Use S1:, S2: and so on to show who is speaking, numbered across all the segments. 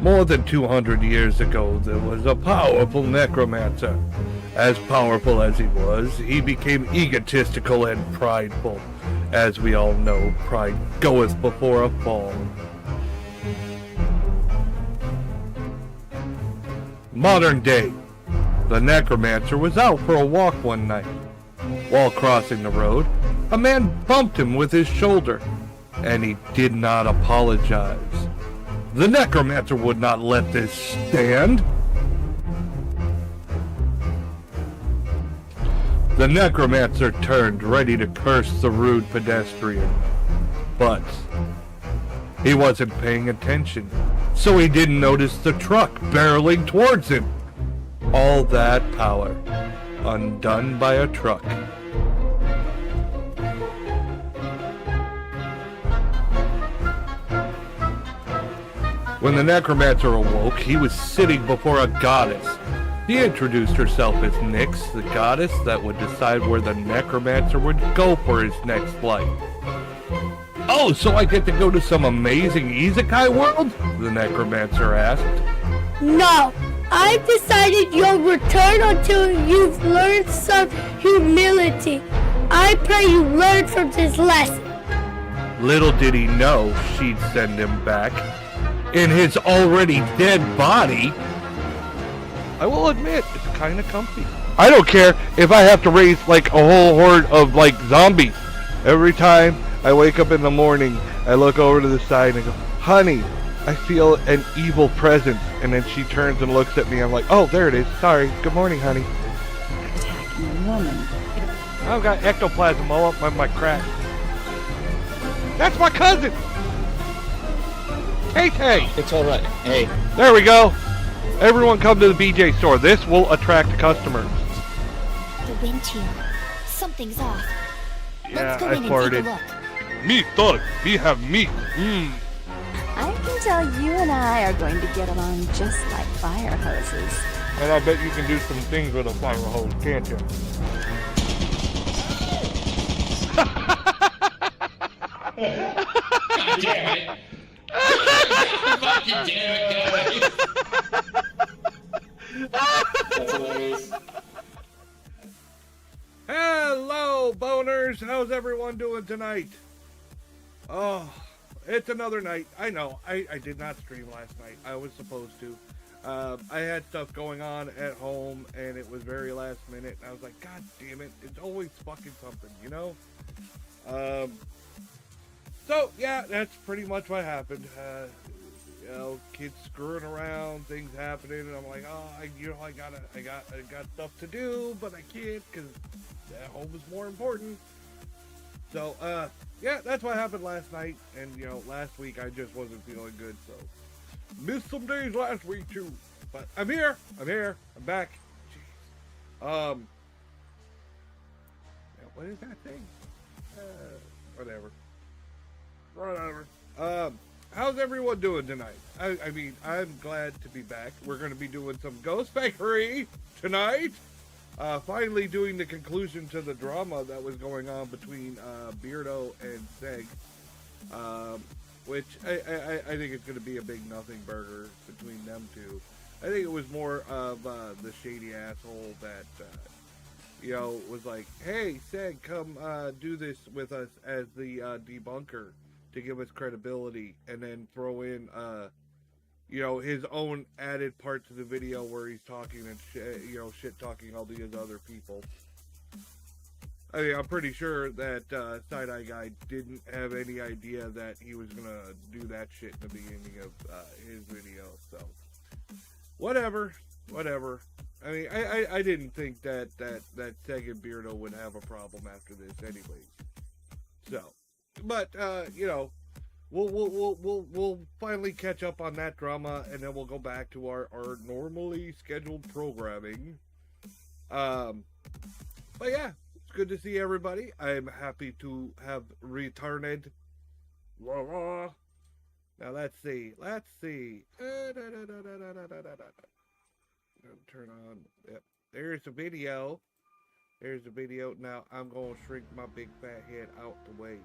S1: More than 200 years ago, there was a powerful necromancer. As powerful as he was, he became egotistical and prideful. As we all know, pride goeth before a fall. Modern day, the necromancer was out for a walk one night. While crossing the road, a man bumped him with his shoulder, and he did not apologize. The necromancer would not let this stand. The necromancer turned, ready to curse the rude pedestrian. But he wasn't paying attention, so he didn't notice the truck barreling towards him. All that power, undone by a truck. When the necromancer awoke, he was sitting before a goddess. He introduced herself as Nyx, the goddess that would decide where the necromancer would go for his next life. "Oh, so I get to go to some amazing isekai world?" the necromancer asked.
S2: "No, I've decided you'll return until you've learned some humility. I pray you learn from this lesson."
S1: Little did he know she'd send him back in his already dead body. I will admit, it's kind of comfy. I don't care if I have to raise like a whole horde of like zombies. Every time I wake up in the morning, I look over to the side and I go, "Honey, I feel an evil presence." And then she turns and looks at me. I'm like, "Oh, there it is. Sorry. Good morning, honey."
S3: Attacking a woman.
S1: I've got ectoplasm all up my crack. That's my cousin! Tay-Tay!
S4: It's alright. Hey.
S1: There we go! Everyone come to the BJ store. This will attract customers.
S5: The wind chill. Something's off.
S1: Yeah,
S5: Let's go
S1: I
S5: in and
S1: farted.
S5: take a look.
S1: Meat, dog. We have meat.
S3: I can tell you and I are going to get along just like fire hoses.
S1: And I bet you can do some things with a fire hose, can't you?
S4: God damn it. Damn it, That's hilarious.
S1: Hello, boners. How's everyone doing tonight? Oh, it's another night. I know. I did not stream last night. I was supposed to. I had stuff going on at home, and it was very last minute. And I was like, God damn it. It's always fucking something, you know? So, yeah, that's pretty much what happened. You know, kids screwing around, things happening, and I'm like, oh, I got stuff to do, but I can't because home is more important. So, yeah, that's what happened last night, and you know, last week I just wasn't feeling good, so missed some days last week too. But I'm here, I'm back. Jeez. Yeah, what is that thing? Whatever. How's everyone doing tonight? I mean, I'm glad to be back. We're going to be doing some Ghost Factory tonight. Finally doing the conclusion to the drama that was going on between Beardo and Seg. Which I think it's going to be a big nothing burger between them two. I think it was more of the shady asshole that, you know, was like, hey, Seg, come do this with us as the debunker to give us credibility, and then throw in, you know, his own added part to the video where he's talking and shit talking all these other people. I mean, I'm pretty sure that Side-Eye Guy didn't have any idea that he was gonna do that shit in the beginning of his video. So, whatever. I mean, I didn't think that Seg and Beardo would have a problem after this, anyways. So, but you know, we'll finally catch up on that drama, and then we'll go back to our normally scheduled programming. But yeah, it's good to see everybody. I'm happy to have returned. Now let's see. Turn on. Yep. There's the video. Now I'm gonna shrink my big fat head out the way.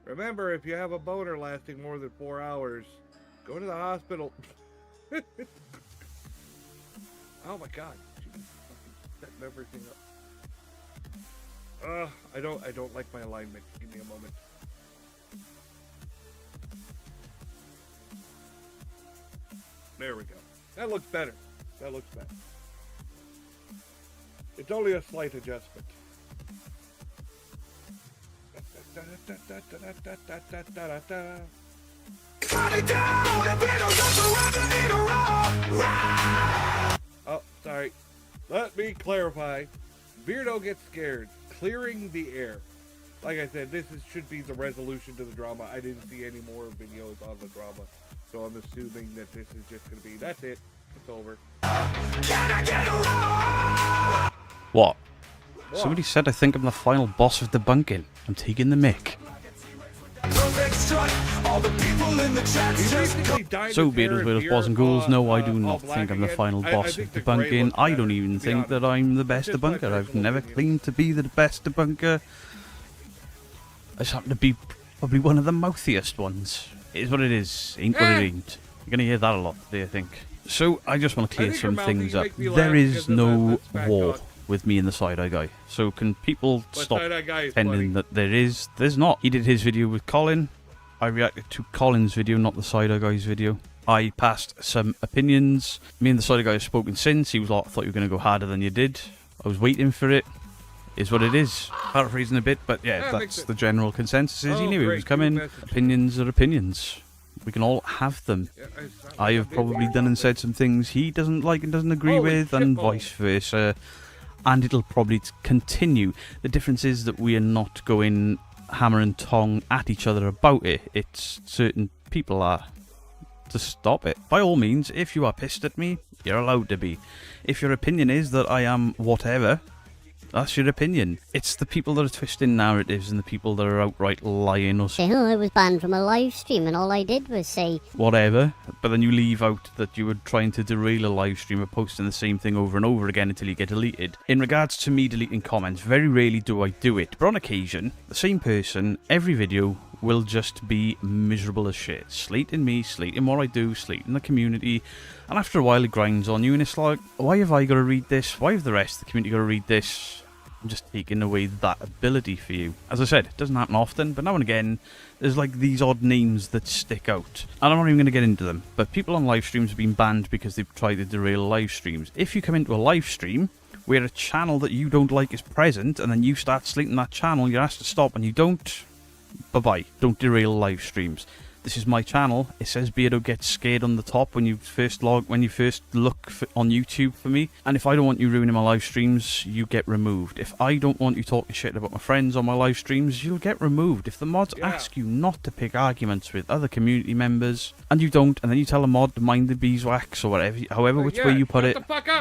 S1: Remember, if you have a boner lasting more than 4 hours, go to the hospital. Oh my God. Jeez, setting everything up. I don't like my alignment. Give me a moment. There we go. That looks better. It's only a slight adjustment. Oh, sorry. Let me clarify. Beardo gets scared. Clearing the air. Like I said, should be the resolution to the drama. I didn't see any more videos on the drama, so I'm assuming that this is just going to be, that's it. It's over.
S6: What? Somebody said I think I'm the final boss of debunking. I'm taking the mic. So, Beatles, Wheels, Boss and Ghouls, no, I do not think I'm the final boss of debunking. I don't even think that I'm the best debunker. I've never claimed to be the best debunker. I just happen to be probably one of the mouthiest ones. It is what it is. Ain't what it ain't. You're going to hear that a lot today, I think. So, I just want to clear some things up. There is no war with me and the Side-Eye Guy. So can people stop pretending that there is? There's not. He did his video with Colin. I reacted to Colin's video, not the Side-Eye Guy's video. I passed some opinions. Me and the Side-Eye Guy have spoken since. He was like, I thought you were going to go harder than you did. I was waiting for it. Is what it is. Paraphrasing a bit, but yeah, that's the general consensus. Is he knew it was coming. Opinions are opinions. We can all have them. I have probably done and said some things he doesn't like and doesn't agree with, and vice versa. And it'll probably continue. The difference is that we are not going hammer and tong at each other about it. It's certain people are to stop it. By all means, if you are pissed at me, you're allowed to be. If your opinion is that I am whatever, that's your opinion. It's the people that are twisting narratives and the people that are outright lying or
S7: saying, oh, I was banned from a live stream and all I did was say
S6: whatever, but then you leave out that you were trying to derail a live stream or posting the same thing over and over again until you get deleted. In regards to me deleting comments, very rarely do I do it, but on occasion, the same person, every video, will just be miserable as shit. Slating me, slating what I do, slating the community, and after a while it grinds on you, and it's like, why have I got to read this? Why have the rest of the community got to read this? I'm just taking away that ability for you. As I said, it doesn't happen often, but now and again, there's like these odd names that stick out. And I'm not even going to get into them, but people on live streams have been banned because they've tried to derail live streams. If you come into a live stream where a channel that you don't like is present, and then you start slating that channel, you're asked to stop, and you don't, bye-bye. Don't derail live streams. This is my channel. It says Beardo Gets Scared on the top when you first look on YouTube for me. And if I don't want you ruining my live streams, you get removed. If I don't want you talking shit about my friends on my live streams, you'll get removed. If the mods ask you not to pick arguments with other community members, and you don't, and then you tell a mod to mind the beeswax or whatever, however which way you put it,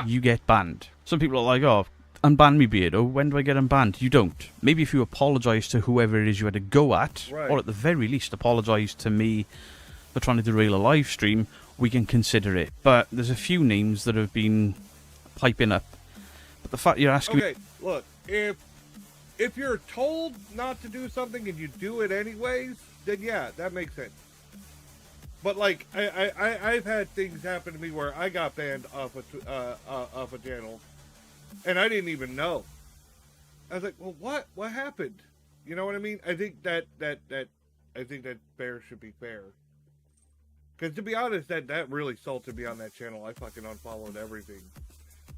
S6: you get banned. Some people are like, oh, unban me, Beardo. When do I get unbanned? You don't. Maybe if you apologise to whoever it is you had to go at, or at the very least apologise to me for trying to derail a live stream, we can consider it. But there's a few names that have been piping up. But the fact you're asking...
S1: Okay, look, if you're told not to do something and you do it anyways, then yeah, that makes sense. But like, I've had things happen to me where I got banned off a channel, and I didn't even know. I was like, well, what happened? You know what I mean? I think that fair should be fair. Because to be honest, that really salted me on that channel. I fucking unfollowed everything.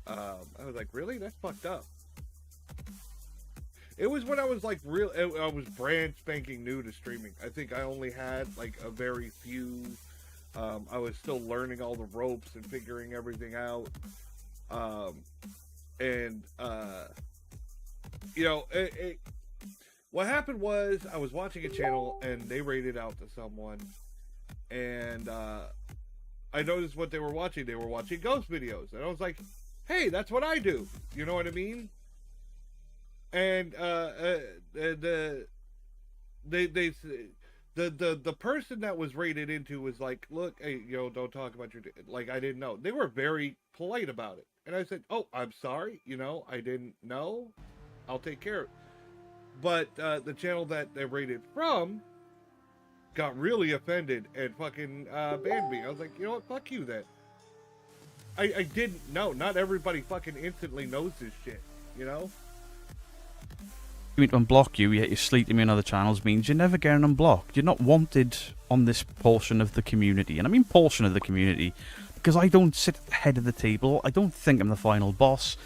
S1: I was like, really? That's fucked up. It was when I was like I was brand spanking new to streaming. I think I only had like a very few. I was still learning all the ropes and figuring everything out. You know, what happened was I was watching a channel and they rated out to someone, and I noticed what they were watching. They were watching ghost videos, and I was like, "Hey, that's what I do." You know what I mean? And the person that was rated into was like, "Look, hey, don't talk about your like." I didn't know. They were very polite about it, and I said, "Oh, I'm sorry. I didn't know. I'll take care of it." But the channel that they rated from got really offended and fucking banned me. I was like, you know what? Fuck you then. I didn't know. Not everybody fucking instantly knows this shit.
S6: To unblock you, yet you're slating me on other channels means you're never getting unblocked. You're not wanted on this portion of the community. And I mean portion of the community, because I don't sit at the head of the table, I don't think I'm the final boss,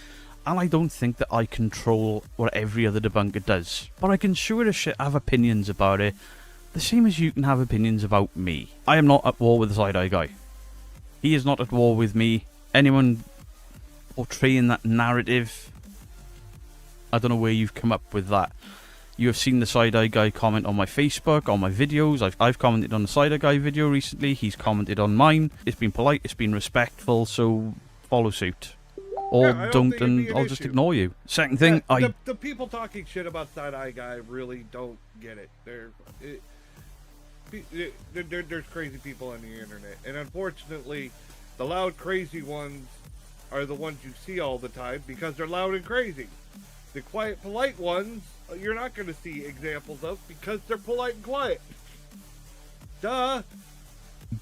S6: and I don't think that I control what every other debunker does. But I can sure as shit have opinions about it, the same as you can have opinions about me. I am not at war with the side-eye guy. He is not at war with me. Anyone portraying that narrative, I don't know where you've come up with that. You have seen the side-eye guy comment on my Facebook, on my videos. I've commented on the side-eye guy video recently. He's commented on mine. It's been polite, it's been respectful, so follow suit. Or
S1: Yeah,
S6: don't, and I'll just ignore you. Second thing,
S1: the people talking shit about side-eye guy really don't get it. There's crazy people on the internet, and unfortunately, the loud, crazy ones are the ones you see all the time because they're loud and crazy. The quiet, polite ones, you're not going to see examples of because they're polite and quiet. Duh.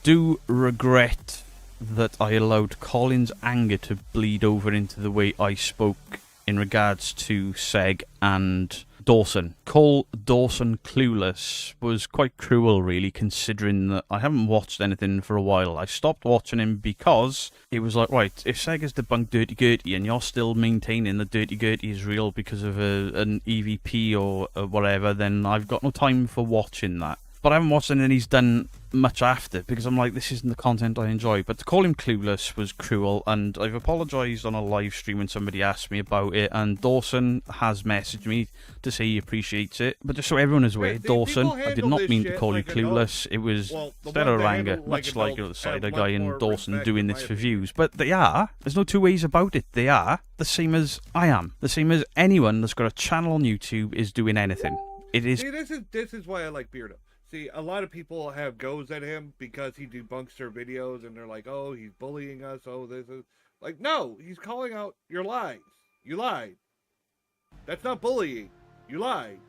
S6: do regret that I allowed Colin's anger to bleed over into the way I spoke in regards to Seg and Dawson. Call Dawson clueless was quite cruel, really, considering that I haven't watched anything for a while. I stopped watching him because it was like, right, if Seg has debunked Dirty Gertie and you're still maintaining that Dirty Gertie is real because of an EVP or whatever, then I've got no time for watching that. But I haven't watched anything he's done much after, because I'm like, this isn't the content I enjoy. But to call him clueless was cruel, and I've apologised on a live stream when somebody asked me about it, and Dawson has messaged me to say he appreciates it. But just so everyone is aware, Dawson, I did not mean to call you clueless. It was instead of anger, much like the Cider guy and Dawson doing this for views. But they are. There's no two ways about it. They are the same as I am. The same as anyone that's got a channel on YouTube is doing anything. It is.
S1: See, this is why I like Beardo. See, a lot of people have goes at him because he debunks their videos, and they're like, oh, he's bullying us, oh, this is... Like, no, he's calling out your lies. You lied. That's not bullying. You lied.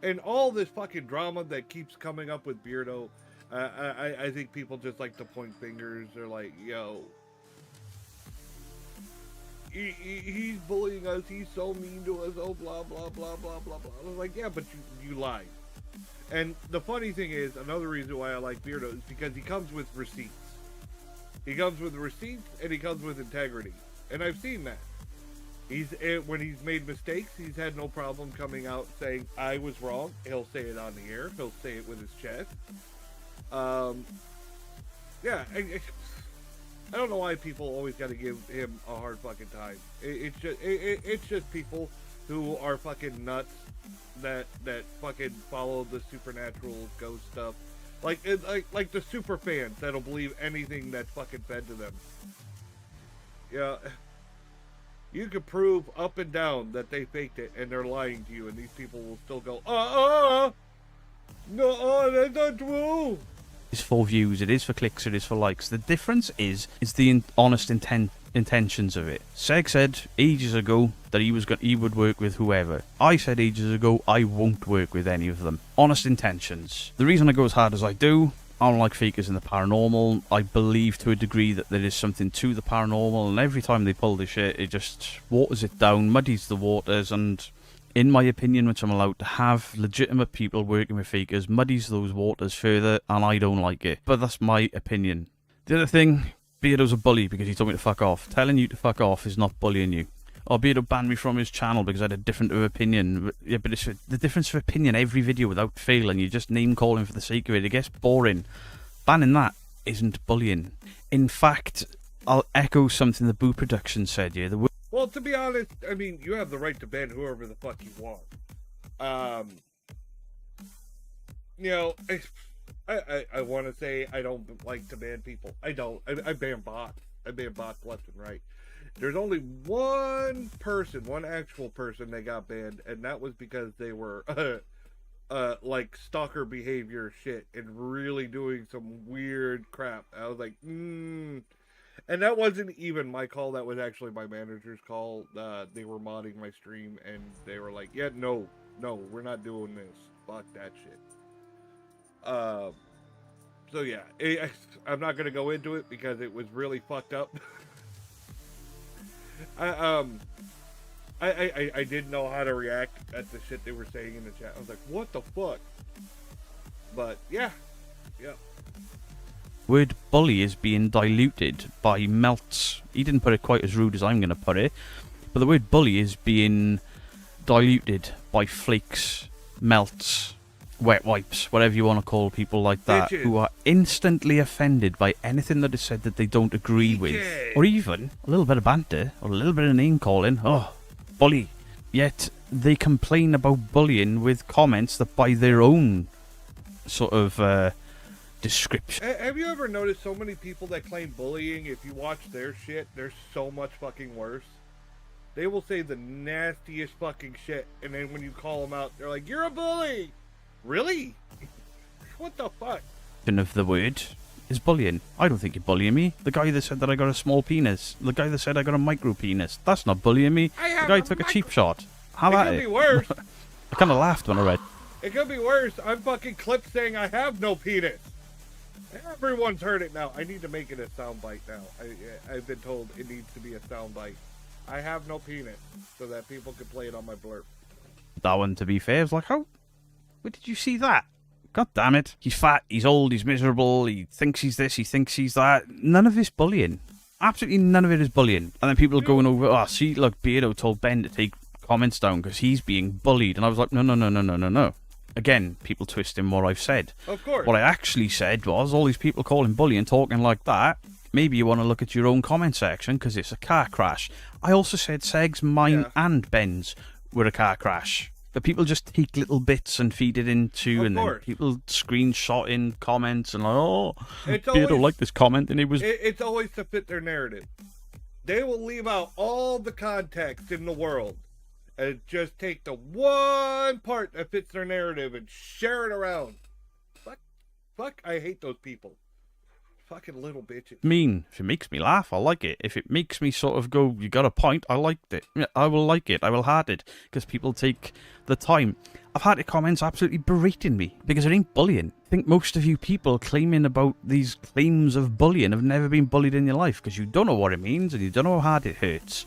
S1: and all this fucking drama that keeps coming up with Beardo, I think people just like to point fingers. They're like, yo, he's bullying us. He's so mean to us. Oh, blah, blah, blah, blah, blah, blah. I was like, yeah, but you lied. And the funny thing is, another reason why I like Beardo is because he comes with receipts. He comes with receipts, and he comes with integrity. And I've seen that. When he's made mistakes, he's had no problem coming out saying, I was wrong. He'll say it on the air. He'll say it with his chest. Yeah, I don't know why people always got to give him a hard fucking time. It's just people who are fucking nuts that fucking follow the supernatural ghost stuff. Like the super fans that'll believe anything that's fucking fed to them. Yeah. You can prove up and down that they faked it and they're lying to you, and these people will still go, no, that's not true.
S6: It's for views, it is for clicks, it is for likes. The difference is the honest intentions of it. Seg said ages ago that he would work with whoever. I said ages ago I won't work with any of them. Honest intentions. The reason I go as hard as I do, I don't like fakers in the paranormal. I believe to a degree that there is something to the paranormal, and every time they pull this shit, it just waters it down, muddies the waters, and in my opinion, which I'm allowed to have, legitimate people working with fakers muddies those waters further, and I don't like it. But that's my opinion. The other thing, Beardo's a bully because he told me to fuck off. Telling you to fuck off is not bullying you. Or Beardo banned me from his channel because I had a different opinion. Yeah, but it's the difference of opinion every video without fail, and you just name calling for the sake of it. It gets boring. Banning that isn't bullying. In fact, I'll echo something the Boo Production said here.
S1: Well, to be honest, I mean, you have the right to ban whoever the fuck you want. You know, I want to say I don't like to ban people. I don't. I ban bots. I ban bots left and right. There's only one actual person that got banned, and that was because they were, like, stalker behavior shit and really doing some weird crap. I was like, And that wasn't even my call. That was actually my manager's call. They were modding my stream, and they were like, yeah, no, we're not doing this. Fuck that shit. So yeah, I'm not going to go into it because it was really fucked up. I didn't know how to react at the shit they were saying in the chat. I was like, what the fuck? But yeah.
S6: Word bully is being diluted by melts. He didn't put it quite as rude as I'm going to put it, but the word bully is being diluted by flakes, melts, wet wipes, whatever you want to call people like that, who are instantly offended by anything that is said that they don't agree with, or even a little bit of banter, or a little bit of name calling. Oh, bully. Yet they complain about bullying with comments that by their own sort of description.
S1: Have you ever noticed so many people that claim bullying, if you watch their shit, they're so much fucking worse? They will say the nastiest fucking shit, and then when you call them out, they're like, you're a bully! Really? What the fuck?
S6: Of the word is bullying. I don't think you're bullying me. The guy that said that I got a small penis. The guy that said I got a micro penis. That's not bullying me. The guy took a cheap shot. How about it?
S1: It could be worse.
S6: I kind of laughed when I read.
S1: It could be worse. I'm fucking clip saying I have no penis. Everyone's heard it now. I need to make it a soundbite now. I've been told it needs to be a soundbite. I have no penis, so that people can play it on my blurb.
S6: That one, to be fair, was like, how? Where did you see that? God damn it. He's fat, he's old, he's miserable, he thinks he's this, he thinks he's that. None of this bullying. Absolutely none of it is bullying. And then people are going over, oh, see, look, Beardo told Ben to take comments down because he's being bullied. And I was like, no. Again, people twisting what I've said.
S1: Of course.
S6: What I actually said was, all these people calling bullying, talking like that, maybe you want to look at your own comment section because it's a car crash. I also said Seg's, mine, and Ben's were a car crash. But people just take little bits and feed it into, and then people screenshot in comments and like, oh, Beardo liked this comment, and it was.
S1: It's always to fit their narrative. They will leave out all the context in the world and just take the one part that fits their narrative and share it around. Fuck, I hate those people. Fucking little bitches.
S6: Mean. If it makes me laugh, I like it. If it makes me sort of go, you got a point, I liked it. Yeah, I will like it. I will heart it. Because people take the time. I've had comments absolutely berating me because it ain't bullying. I think most of you people claiming about these claims of bullying have never been bullied in your life because you don't know what it means and you don't know how hard it hurts.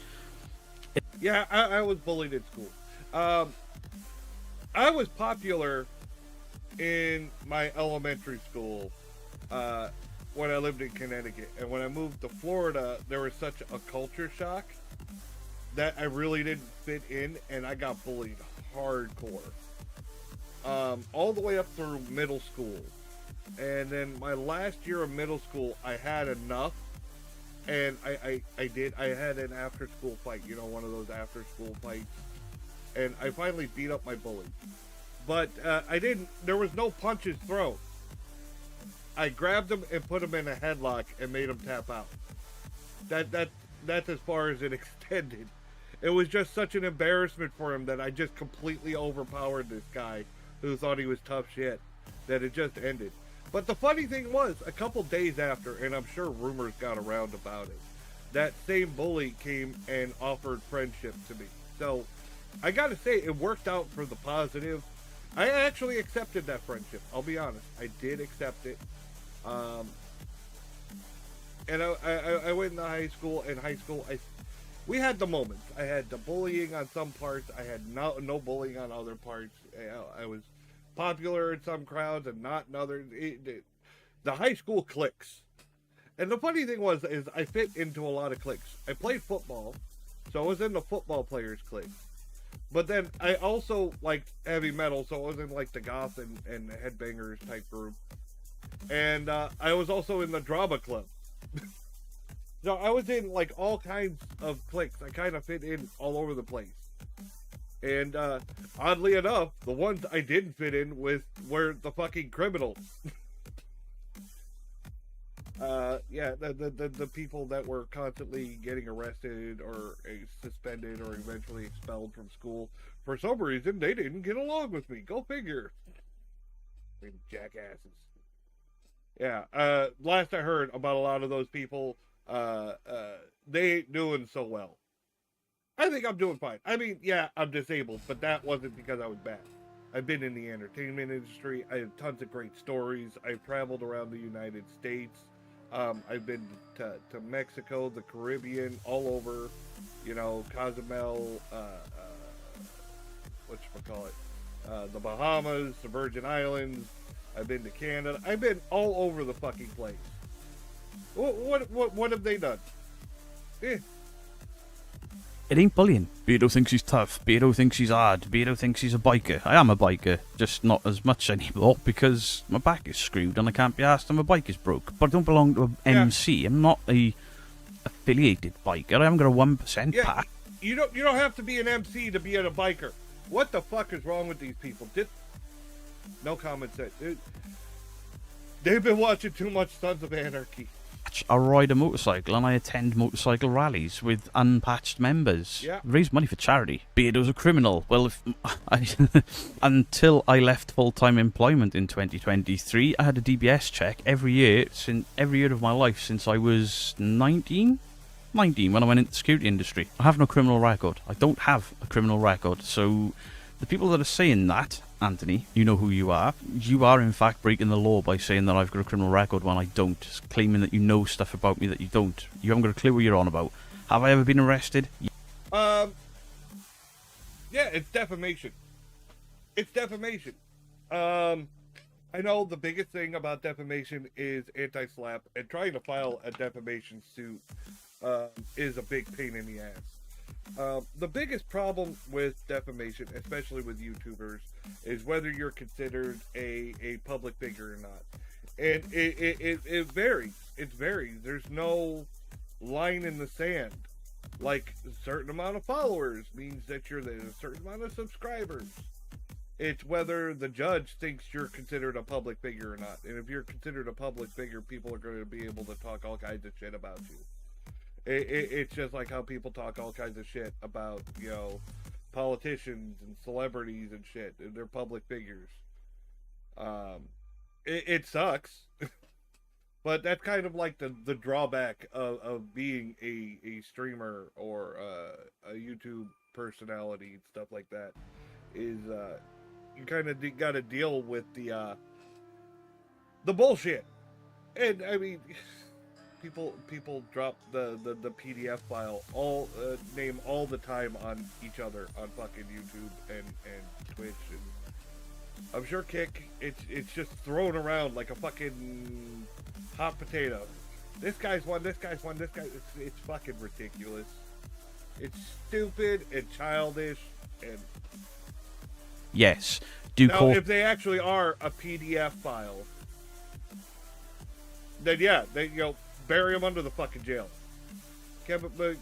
S1: Yeah, I was bullied in school. I was popular in my elementary school when I lived in Connecticut. And when I moved to Florida, there was such a culture shock that I really didn't fit in, and I got bullied hardcore. All the way up through middle school. And then my last year of middle school, I had enough. And I had an after school fight, one of those after school fights. And I finally beat up my bully. But there was no punches thrown. I grabbed him and put him in a headlock and made him tap out. That's as far as it extended. It was just such an embarrassment for him that I just completely overpowered this guy who thought he was tough shit, that it just ended. But the funny thing was, a couple days after, and I'm sure rumors got around about it, that same bully came and offered friendship to me. So, I gotta say, it worked out for the positive. I actually accepted that friendship, I'll be honest. I did accept it. And I went into high school. In high school, we had the moments. I had the bullying on some parts. I had no bullying on other parts. I was popular in some crowds and not in others. The high school cliques. And the funny thing is I fit into a lot of cliques. I played football, so I was in the football players clique. But then I also liked heavy metal, so I was in like the goth and headbangers type group. And I was also in the drama club. So I was in like all kinds of cliques. I kind of fit in all over the place. And oddly enough, the ones I didn't fit in with were the fucking criminals. The people that were constantly getting arrested or suspended or eventually expelled from school. For some reason, they didn't get along with me. Go figure. Jackasses. Yeah, last I heard about a lot of those people, they ain't doing so well. I think I'm doing fine. I mean, yeah, I'm disabled, but that wasn't because I was bad. I've been in the entertainment industry. I have tons of great stories. I've traveled around the United States. I've been to Mexico, the Caribbean, all over, Cozumel, the Bahamas, the Virgin Islands. I've been to Canada. I've been all over the fucking place. What have they done?
S6: It ain't bullying. Beardo thinks he's tough. Beardo thinks he's hard. Beardo thinks he's a biker. I am a biker, just not as much anymore because my back is screwed and I can't be asked and my bike is broke. But I don't belong to an MC. I'm not a affiliated biker. I haven't got a 1% pack.
S1: You don't have to be an MC to be a biker. What the fuck is wrong with these people? No comment said. They've been watching too much Sons of Anarchy.
S6: I ride a motorcycle and I attend motorcycle rallies with unpatched members.
S1: Yeah.
S6: Raise money for charity. Beardo's a criminal. Well, until I left full-time employment in 2023, I had a DBS check every year of my life since I was 19 when I went into the security industry. I have no criminal record. I don't have a criminal record. So the people that are saying that, Anthony, you know who you are. You are, in fact, breaking the law by saying that I've got a criminal record when I don't. Claiming that you know stuff about me that you don't. You haven't got a clue what you're on about. Have I ever been arrested?
S1: Yeah, it's defamation. It's defamation. I know the biggest thing about defamation is anti-slap, and trying to file a defamation suit is a big pain in the ass. The biggest problem with defamation, especially with YouTubers, is whether you're considered a public figure or not. And it varies. It varies. There's no line in the sand. Like, a certain amount of followers means that there's a certain amount of subscribers. It's whether the judge thinks you're considered a public figure or not. And if you're considered a public figure, people are going to be able to talk all kinds of shit about you. It's just like how people talk all kinds of shit about, politicians and celebrities and shit. They're public figures. It sucks. But that's kind of like the drawback of being a streamer or a YouTube personality and stuff like that is you kind of got to deal with the bullshit. And I mean, people drop the PDF file name all the time on each other on fucking YouTube and Twitch, and I'm sure Kick it's just thrown around like a fucking hot potato. This guy's won, this guy's won, this guy. It's fucking ridiculous. It's stupid and childish. And
S6: yes,
S1: now if they actually are a PDF file, then yeah, they bury them under the fucking jail.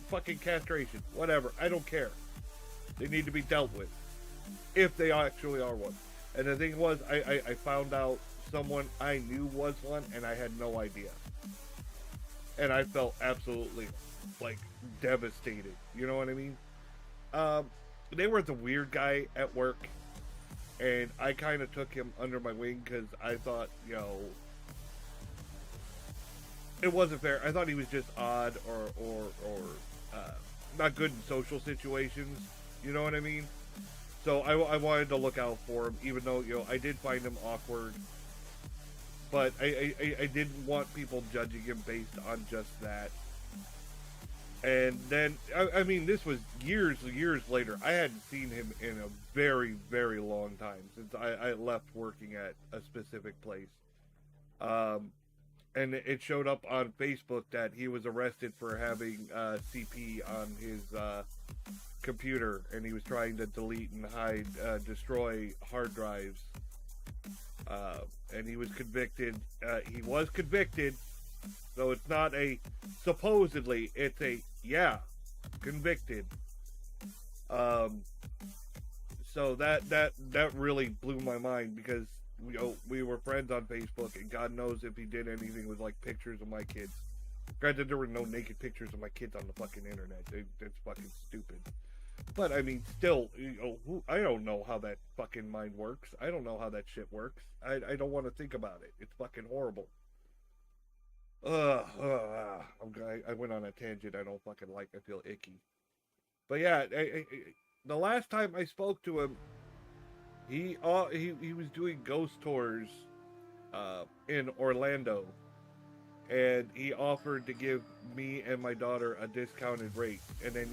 S1: Fucking castration, whatever. I don't care. They need to be dealt with if they actually are one. And the thing was, I found out someone I knew was one, and I had no idea. And I felt absolutely, like, devastated. You know what I mean? They were the weird guy at work, and I kind of took him under my wing because I thought, it wasn't fair. I thought he was just odd or not good in social situations. You know what I mean? So I wanted to look out for him, even though, I did find him awkward. But I didn't want people judging him based on just that. And then, I mean, this was years later. I hadn't seen him in a very, very long time since I left working at a specific place. And it showed up on Facebook that he was arrested for having CP on his computer, and he was trying to delete and hide, destroy hard drives. And he was convicted. He was convicted, so it's not a supposedly. It's a convicted. So that really blew my mind because we were friends on Facebook, and God knows if he did anything with like pictures of my kids. Granted, there were no naked pictures of my kids on the fucking internet. That's fucking stupid. But I mean, still, I don't know how that fucking mind works. I don't know how that shit works. I don't want to think about it. It's fucking horrible. I went on a tangent I don't fucking like. I feel icky. But yeah, the last time I spoke to him, he was doing ghost tours in Orlando, and he offered to give me and my daughter a discounted rate. And then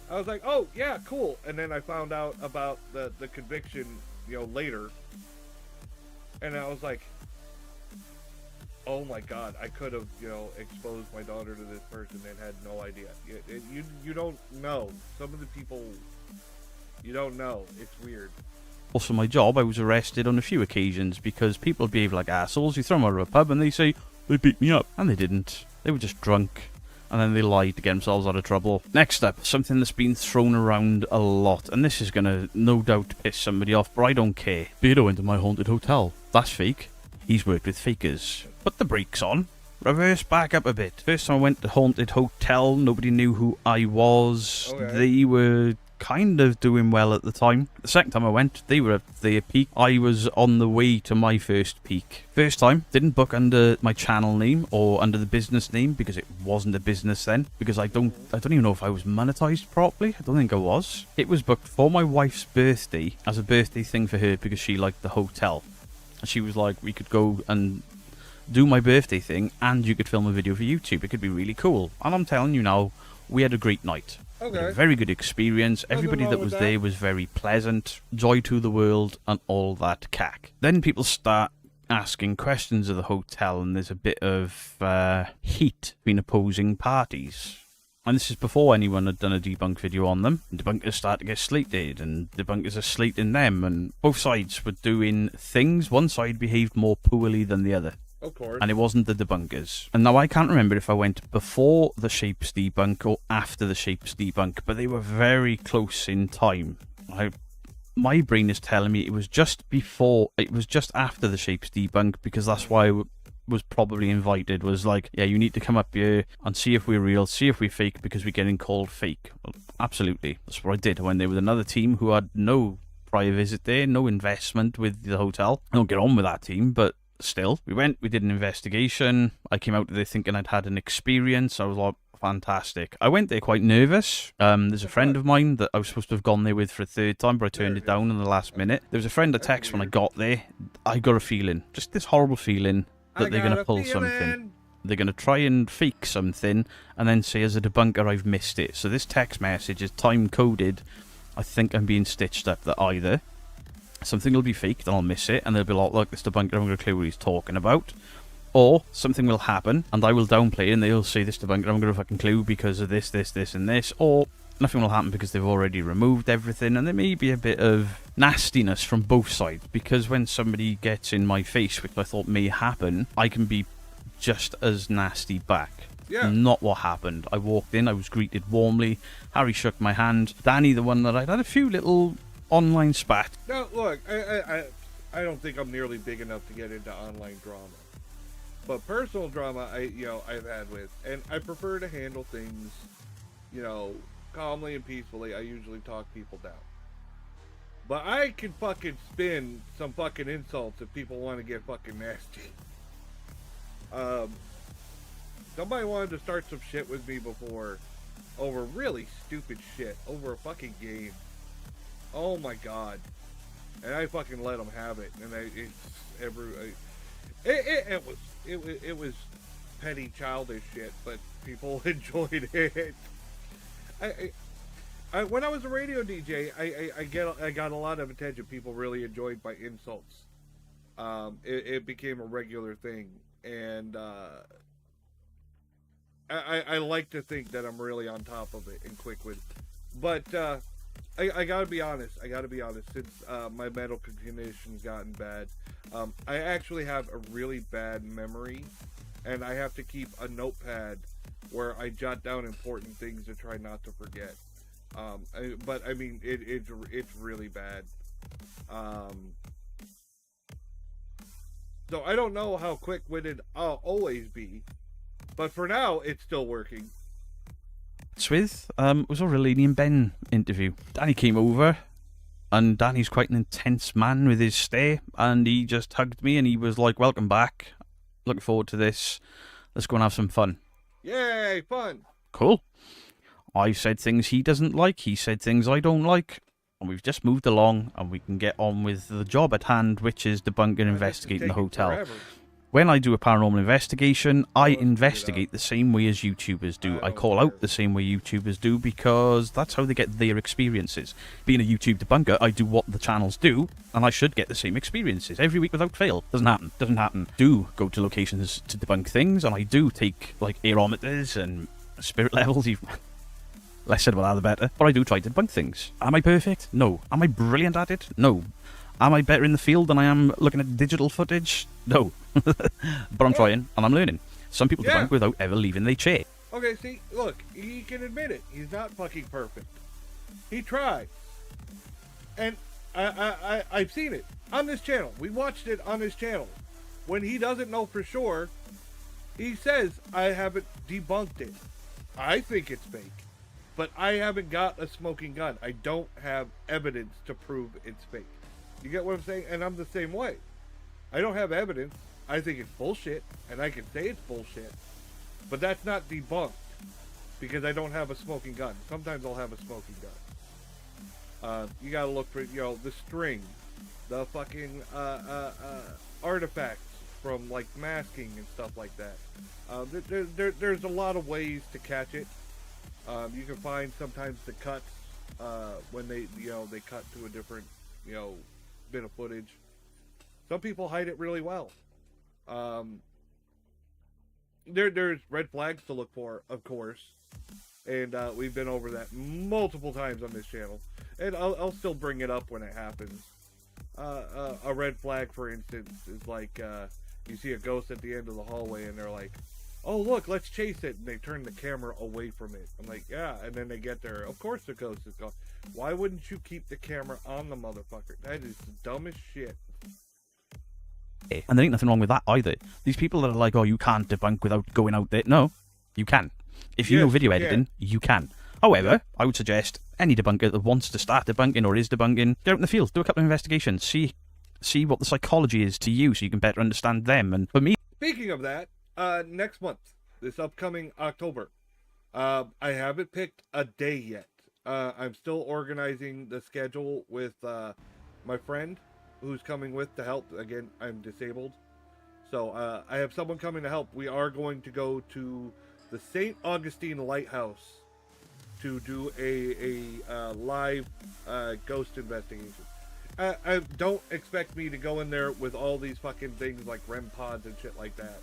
S1: I was like, oh yeah, cool. And then I found out about the conviction later, and I was like, oh my God, I could have exposed my daughter to this person and had no idea. You don't know. Some of the people you don't know. It's weird.
S6: Also, my job, I was arrested on a few occasions because people behave like assholes. You throw them out of a pub and they say, they beat me up. And they didn't. They were just drunk. And then they lied to get themselves out of trouble. Next up, something that's been thrown around a lot. And this is going to no doubt piss somebody off, but I don't care. Beardo went to my haunted hotel. That's fake. He's worked with fakers. Put the brakes on. Reverse back up a bit. First time I went to haunted hotel, nobody knew who I was. Okay. They were kind of doing well at the time. The second time I went, they were at their peak. I was on the way to my first peak. First time, didn't book under my channel name or under the business name because it wasn't a business then. Because I don't even know if I was monetized properly. I don't think I was. It was booked for my wife's birthday as a birthday thing for her because she liked the hotel. And she was like, we could go and do my birthday thing and you could film a video for YouTube. It could be really cool. And I'm telling you now, we had a great night. Okay. We had a very good experience. Everybody that was there was very pleasant. Joy to the world and all that cack. Then people start asking questions of the hotel and there's a bit of heat between opposing parties. And this is before anyone had done a debunk video on them. Debunkers start to get slated, and debunkers are slating them, and both sides were doing things. One side behaved more poorly than the other.
S1: Of course.
S6: And it wasn't the debunkers. And now I can't remember if I went before the Shapes debunk or after the Shapes debunk, but they were very close in time. My brain is telling me it was just after the Shapes debunk, because that's why I was probably invited, was like, yeah, you need to come up here and see if we're real, see if we're fake, because we're getting called fake. Well, absolutely. That's what I did. I went there with another team who had no prior visit there, no investment with the hotel. I don't get on with that team, but still, we did an investigation. I came out of there thinking I'd had an experience. I was like, fantastic. I went there quite nervous. There's a friend of mine that I was supposed to have gone there with for a third time, but I turned it down in the last minute. There was a friend I texted when I got there. I got a feeling, just this horrible feeling, that they're going to pull something. They're going to try and fake something and then say as a debunker I've missed it. So this text message is time-coded. I think I'm being stitched up that either something will be faked and I'll miss it and they'll be like, look, this debunker, I'm going to clue what he's talking about. Or something will happen and I will downplay it and they'll say this debunker, I'm going to fucking clue because of this, this, this and this. Or nothing will happen because they've already removed everything, and there may be a bit of nastiness from both sides, because when somebody gets in my face, which I thought may happen, I can be just as nasty back.
S1: Yeah.
S6: Not what happened. I walked in, I was greeted warmly, Harry shook my hand, Danny, the one that I'd had a few little online spat.
S1: Now, look, I don't think I'm nearly big enough to get into online drama. But personal drama, I've had with, and I prefer to handle things, calmly and peacefully. I usually talk people down. But I can fucking spin some fucking insults if people want to get fucking nasty. Somebody wanted to start some shit with me before over really stupid shit, over a fucking game. Oh my god. And I fucking let them have it. And it was petty, childish shit, but people enjoyed it. When I was a radio DJ, I got a lot of attention. People really enjoyed my insults. It became a regular thing, and I like to think that I'm really on top of it and quick with it. But I gotta be honest. Since my medical condition's gotten bad, I actually have a really bad memory, and I have to keep a notepad where I jot down important things to try not to forget. But I mean, it's really bad. So I don't know how quick-witted I'll always be, but for now, it's still working.
S6: With it was a Aurelian Ben interview. Danny came over, and Danny's quite an intense man with his stare, and he just hugged me and he was like, welcome back, looking forward to this, let's go and have some fun.
S1: Yay, fun.
S6: Cool. I said things he doesn't like, he said things I don't like, and we've just moved along and we can get on with the job at hand, which is debunking and investigating the hotel.
S1: Forever.
S6: When I do a paranormal investigation, I investigate the same way as YouTubers do. I call out the same way YouTubers do, because that's how they get their experiences. Being a YouTube debunker, I do what the channels do, and I should get the same experiences every week without fail. Doesn't happen. Do go to locations to debunk things, and I do take, like, aerometers and spirit levels. Less said about that, the better. But I do try to debunk things. Am I perfect? No. Am I brilliant at it? No. Am I better in the field than I am looking at digital footage? No. But I'm trying, and I'm learning. Some people debunk without ever leaving their chair.
S1: Okay, see, look, he can admit it. He's not fucking perfect. He tried. And I've seen it on this channel. We watched it on his channel. When he doesn't know for sure, he says, I haven't debunked it. I think it's fake. But I haven't got a smoking gun. I don't have evidence to prove it's fake. You get what I'm saying? And I'm the same way. I don't have evidence. I think it's bullshit, and I can say it's bullshit. But that's not debunked, because I don't have a smoking gun. Sometimes I'll have a smoking gun. You gotta look for, the string, the fucking artifacts from, like, masking and stuff like that. There's a lot of ways to catch it. You can find sometimes the cuts when they cut to a different bit of footage. Some people hide it really well. There's red flags to look for, of course, and we've been over that multiple times on this channel, and I'll still bring it up when it happens. A red flag, for instance, is like you see a ghost at the end of the hallway, and they're like, oh, look, let's chase it. And they turn the camera away from it. I'm like, yeah. And then they get there. Of course the ghost is gone. Why wouldn't you keep the camera on the motherfucker? That is the dumbest shit.
S6: And there ain't nothing wrong with that either. These people that are like, oh, you can't debunk without going out there. No, you can. If you know video editing, you can. However, I would suggest any debunker that wants to start debunking or is debunking, get out in the field, do a couple of investigations, see see what the psychology is to you, so you can better understand them. And for me,
S1: Speaking of that, next month, this upcoming October, I haven't picked a day yet. I'm still organizing the schedule with my friend who's coming with to help. Again, I'm disabled. So I have someone coming to help. We are going to go to the St. Augustine Lighthouse to do a live ghost investigation. I don't expect me to go in there with all these fucking things like REM pods and shit like that.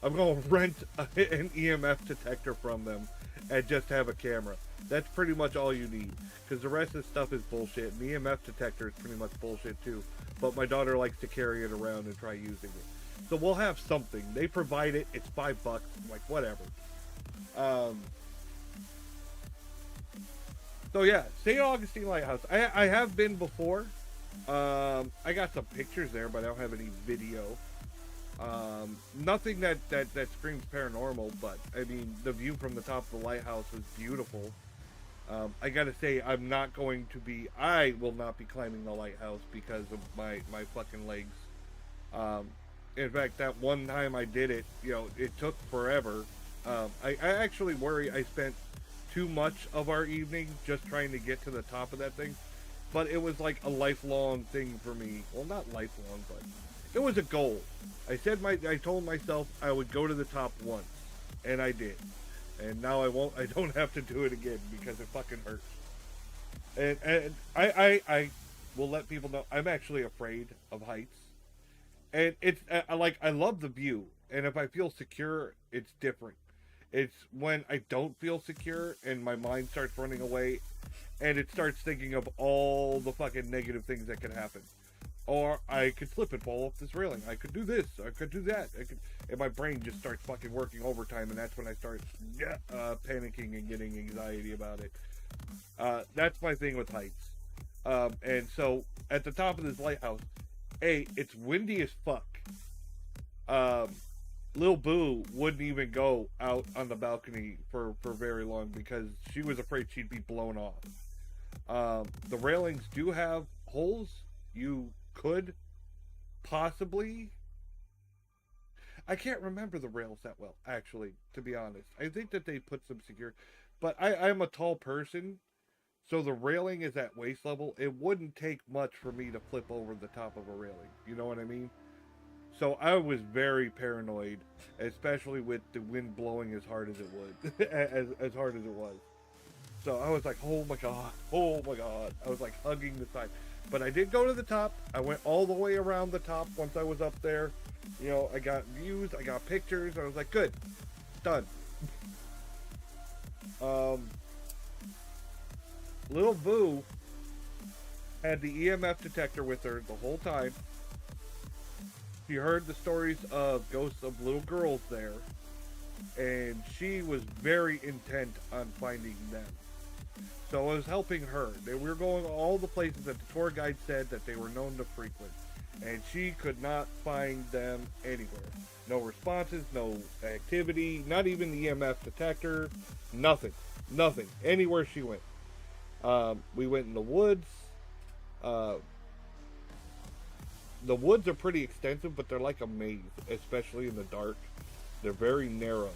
S1: I'm going to rent an EMF detector from them and just have a camera. That's pretty much all you need, because the rest of the stuff is bullshit. And the EMF detector is pretty much bullshit too, but my daughter likes to carry it around and try using it. So we'll have something. They provide it. It's $5. I'm like, whatever. So yeah, St. Augustine Lighthouse. I have been before. I got some pictures there, but I don't have any video. Nothing that screams paranormal, but I mean, the view from the top of the lighthouse was beautiful. I gotta say, I will not be climbing the lighthouse because of my fucking legs. In fact, that one time I did it, it took forever. I actually worry I spent too much of our evening just trying to get to the top of that thing. But it was like a lifelong thing for me. Well, not lifelong, but it was a goal. I told myself I would go to the top once, and I did. And now I don't have to do it again because it fucking hurts. And I will let people know I'm actually afraid of heights. And it's I love the view, and if I feel secure, it's different. It's when I don't feel secure and my mind starts running away and it starts thinking of all the fucking negative things that could happen. Or I could slip and fall off this railing. I could do this. I could do that. And my brain just starts fucking working overtime, and that's when I start panicking and getting anxiety about it. That's my thing with heights. And so at the top of this lighthouse, it's windy as fuck. Lil Boo wouldn't even go out on the balcony for very long because she was afraid she'd be blown off. The railings do have holes. You could possibly... I can't remember the rails that well, actually, to be honest. I think that they put some secure... But I'm a tall person, so the railing is at waist level. It wouldn't take much for me to flip over the top of a railing. You know what I mean? So I was very paranoid, especially with the wind blowing as hard as it would, as hard as it was. So I was like, oh my god. I was like hugging the side. But I did go to the top. I went all the way around the top once I was up there. I got views, I got pictures. I was like, good, done. Little Boo had the EMF detector with her the whole time. She heard the stories of ghosts of little girls there, and she was very intent on finding them. So I was helping her. We were going all the places that the tour guide said that they were known to frequent, and she could not find them anywhere. No responses, no activity, not even the EMF detector, nothing. Anywhere she went. We went in the woods. The woods are pretty extensive, but they're like a maze, especially in the dark. They're very narrow.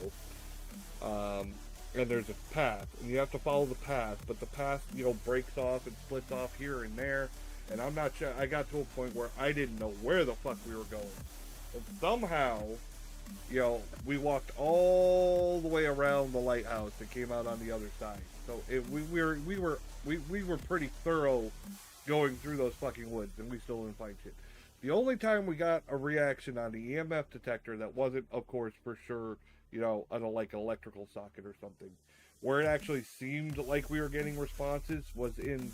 S1: And there's a path, and you have to follow the path, but the path, breaks off and splits off here and there, and I'm not sure. I got to a point where I didn't know where the fuck we were going. And somehow, we walked all the way around the lighthouse and came out on the other side. So we were pretty thorough going through those fucking woods, and we still didn't find shit. The only time we got a reaction on the EMF detector that wasn't, of course, for sure, on an electrical socket or something, where it actually seemed like we were getting responses was in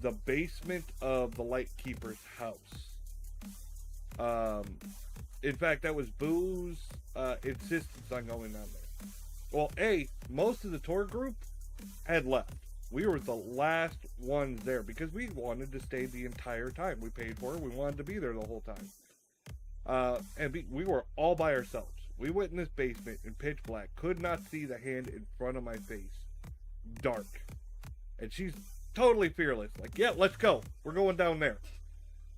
S1: the basement of the lightkeeper's house. In fact, that was Boo's insistence on going down there. Well, most of the tour group had left. We were the last ones there because we wanted to stay the entire time. We paid for it. We wanted to be there the whole time. And we were all by ourselves. We went in this basement in pitch black. Could not see the hand in front of my face. Dark. And she's totally fearless. Like, yeah, let's go. We're going down there.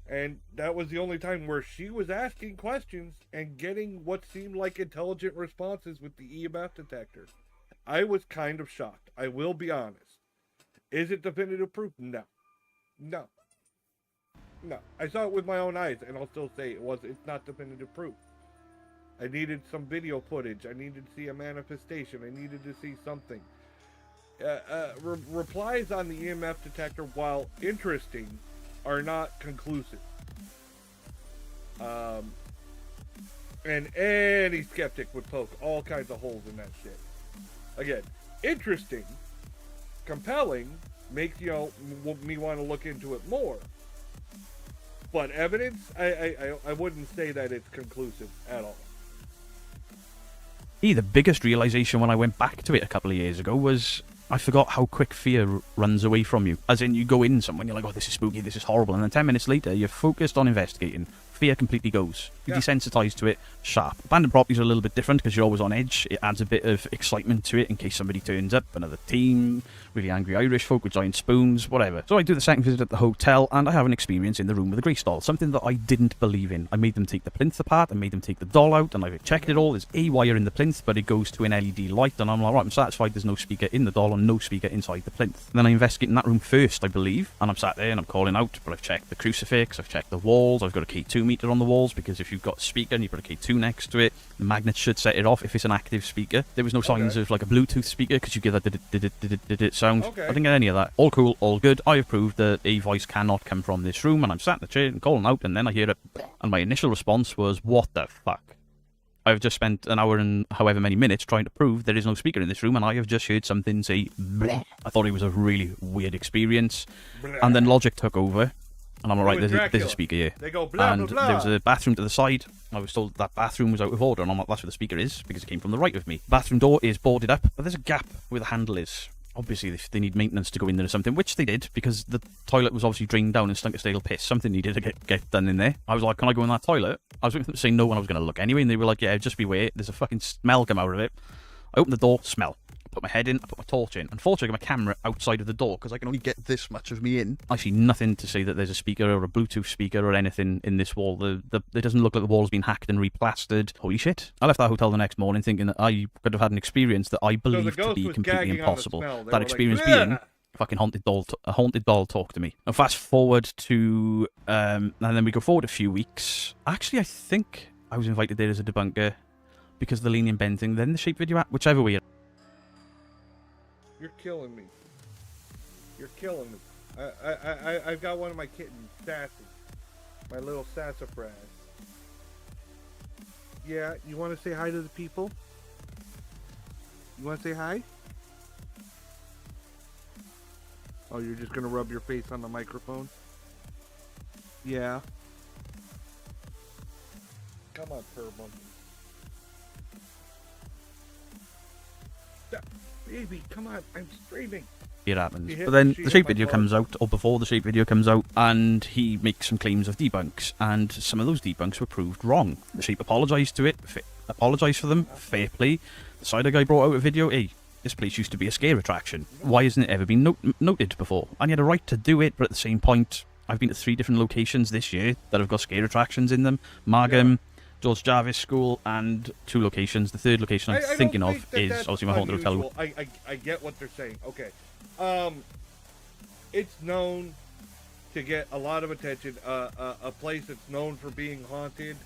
S1: And that was the only time where she was asking questions and getting what seemed like intelligent responses with the EMF detector. I was kind of shocked. I will be honest. Is it definitive proof? No. No. No. I saw it with my own eyes, and I'll still say it's not definitive proof. I needed some video footage. I needed to see a manifestation. I needed to see something. Replies on the EMF detector, while interesting, are not conclusive. And any skeptic would poke all kinds of holes in that shit. Again, interesting, compelling, makes me want to look into it more. But evidence, I wouldn't say that it's conclusive at all.
S6: The biggest realization when I went back to it a couple of years ago was I forgot how quick fear runs away from you. As in, you go in somewhere and you're like, oh, this is spooky, this is horrible, and then 10 minutes later, you're focused on investigating. Fear completely goes. You're desensitized to it, sharp. Abandoned properties are a little bit different because you're always on edge. It adds a bit of excitement to it in case somebody turns up, another team, really angry Irish folk with giant spoons, whatever. So I do the second visit at the hotel, and I have an experience in the room with the Grease doll, something that I didn't believe in. I made them take the plinth apart, I made them take the doll out, and I've checked it all. There's a wire in the plinth, but it goes to an LED light, and I'm like, right, I'm satisfied there's no speaker in the doll and no speaker inside the plinth. And then I investigate in that room first, I believe, and I'm sat there and I'm calling out, but I've checked the crucifix, I've checked the walls, I've got a K2 meter on the walls, because if you've got a speaker and you've got a K2 next to it, the magnet should set it off if it's an active speaker. There was no signs of like a Bluetooth speaker because you get that sound. I didn't get any of that. All cool, all good. I have proved that a voice cannot come from this room, and I'm sat in the chair and calling out, and then I hear it, and my initial response was, what the fuck? I've just spent an hour and however many minutes trying to prove there is no speaker in this room, and I have just heard something say bleh. I thought it was a really weird experience, and then logic took over. And I'm alright, there's a speaker here.
S1: They go blah,
S6: and
S1: blah, blah.
S6: There was a bathroom to the side. I was told that bathroom was out of order, and I'm like, that's where the speaker is, because it came from the right of me. Bathroom door is boarded up, but there's a gap where the handle is. Obviously, they need maintenance to go in there or something, which they did, because the toilet was obviously drained down and stunk of stale piss. Something needed to get done in there. I was like, can I go in that toilet? I was going to say no when I was going to look anyway, and they were like, yeah, just beware, there's a fucking smell come out of it. I opened the door, smell. Put my head in, I put my torch in. Unfortunately, I got my camera outside of the door because I can only get this much of me in. I see nothing to say that there's a speaker or a Bluetooth speaker or anything in this wall. It doesn't look like the wall's been hacked and replastered. Holy shit. I left that hotel the next morning thinking that I could have had an experience that I believed to be completely impossible. That experience being fucking a haunted doll talk to me. And fast forward to, and then we go forward a few weeks. Actually, I think I was invited there as a debunker because of the Leaning Ben thing, then the Shape video app, whichever way.
S1: You're killing me. You're killing me. I've got one of my kittens, Sassy. My little sassafras. Yeah, you want to say hi to the people? You want to say hi? Oh, you're just going to rub your face on the microphone? Yeah. Come on, fur monkey. Baby, come on, I'm streaming.
S6: It happens. But then the Shape video comes out, or before the Shape video comes out, and he makes some claims of debunks, and some of those debunks were proved wrong. The Shape apologised to it, apologised for them, fair play. The cider guy brought out a video, hey, this place used to be a scare attraction. Why hasn't it ever been noted before? And he had a right to do it, but at the same point, I've been to 3 different locations this year that have got scare attractions in them. Margam, George Jarvis School, and 2 locations. The 3rd location I'm thinking of is obviously my haunted hotel.
S1: I get what they're saying. Okay. It's known to get a lot of attention. A place that's known for being haunted.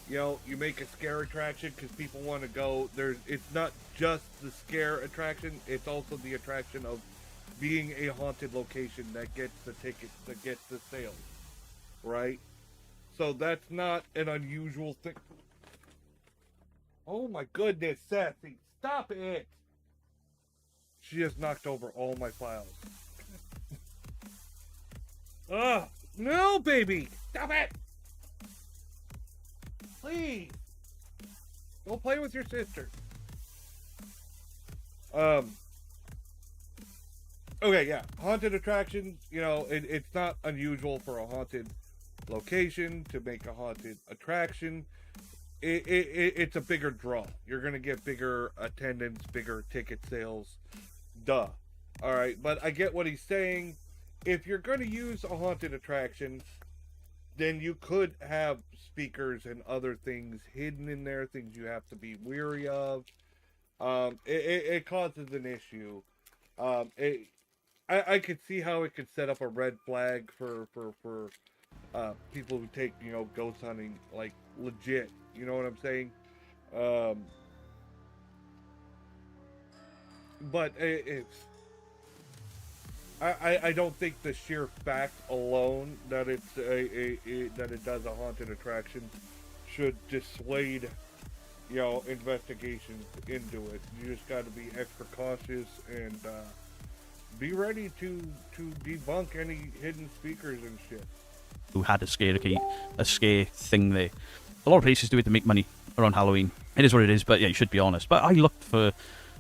S1: You know, you make a scare attraction because people want to go. It's not just the scare attraction. It's also the attraction of being a haunted location that gets the tickets, that gets the sales. Right? So that's not an unusual thing. Oh my goodness, Sassy. Stop it. She just knocked over all my files. Ugh. No, baby. Stop it. Please. Go play with your sister. Okay, yeah. Haunted attractions, you know, it's not unusual for a haunted location to make a haunted attraction. It's a bigger draw. You're gonna get bigger attendance, bigger ticket sales. Duh. Alright, but I get what he's saying. If you're gonna use a haunted attraction, then you could have speakers and other things hidden in there, things you have to be weary of. It causes an issue. I could see how it could set up a red flag for people who take, ghost hunting like legit. You know what I'm saying? But I don't think the sheer fact alone that it's that it does a haunted attraction should dissuade, investigations into it. You just got to be extra cautious and be ready to debunk any hidden speakers and shit.
S6: Who had a scare thing there. A lot of places do it to make money around Halloween. It is what it is, but yeah, you should be honest. But I looked for,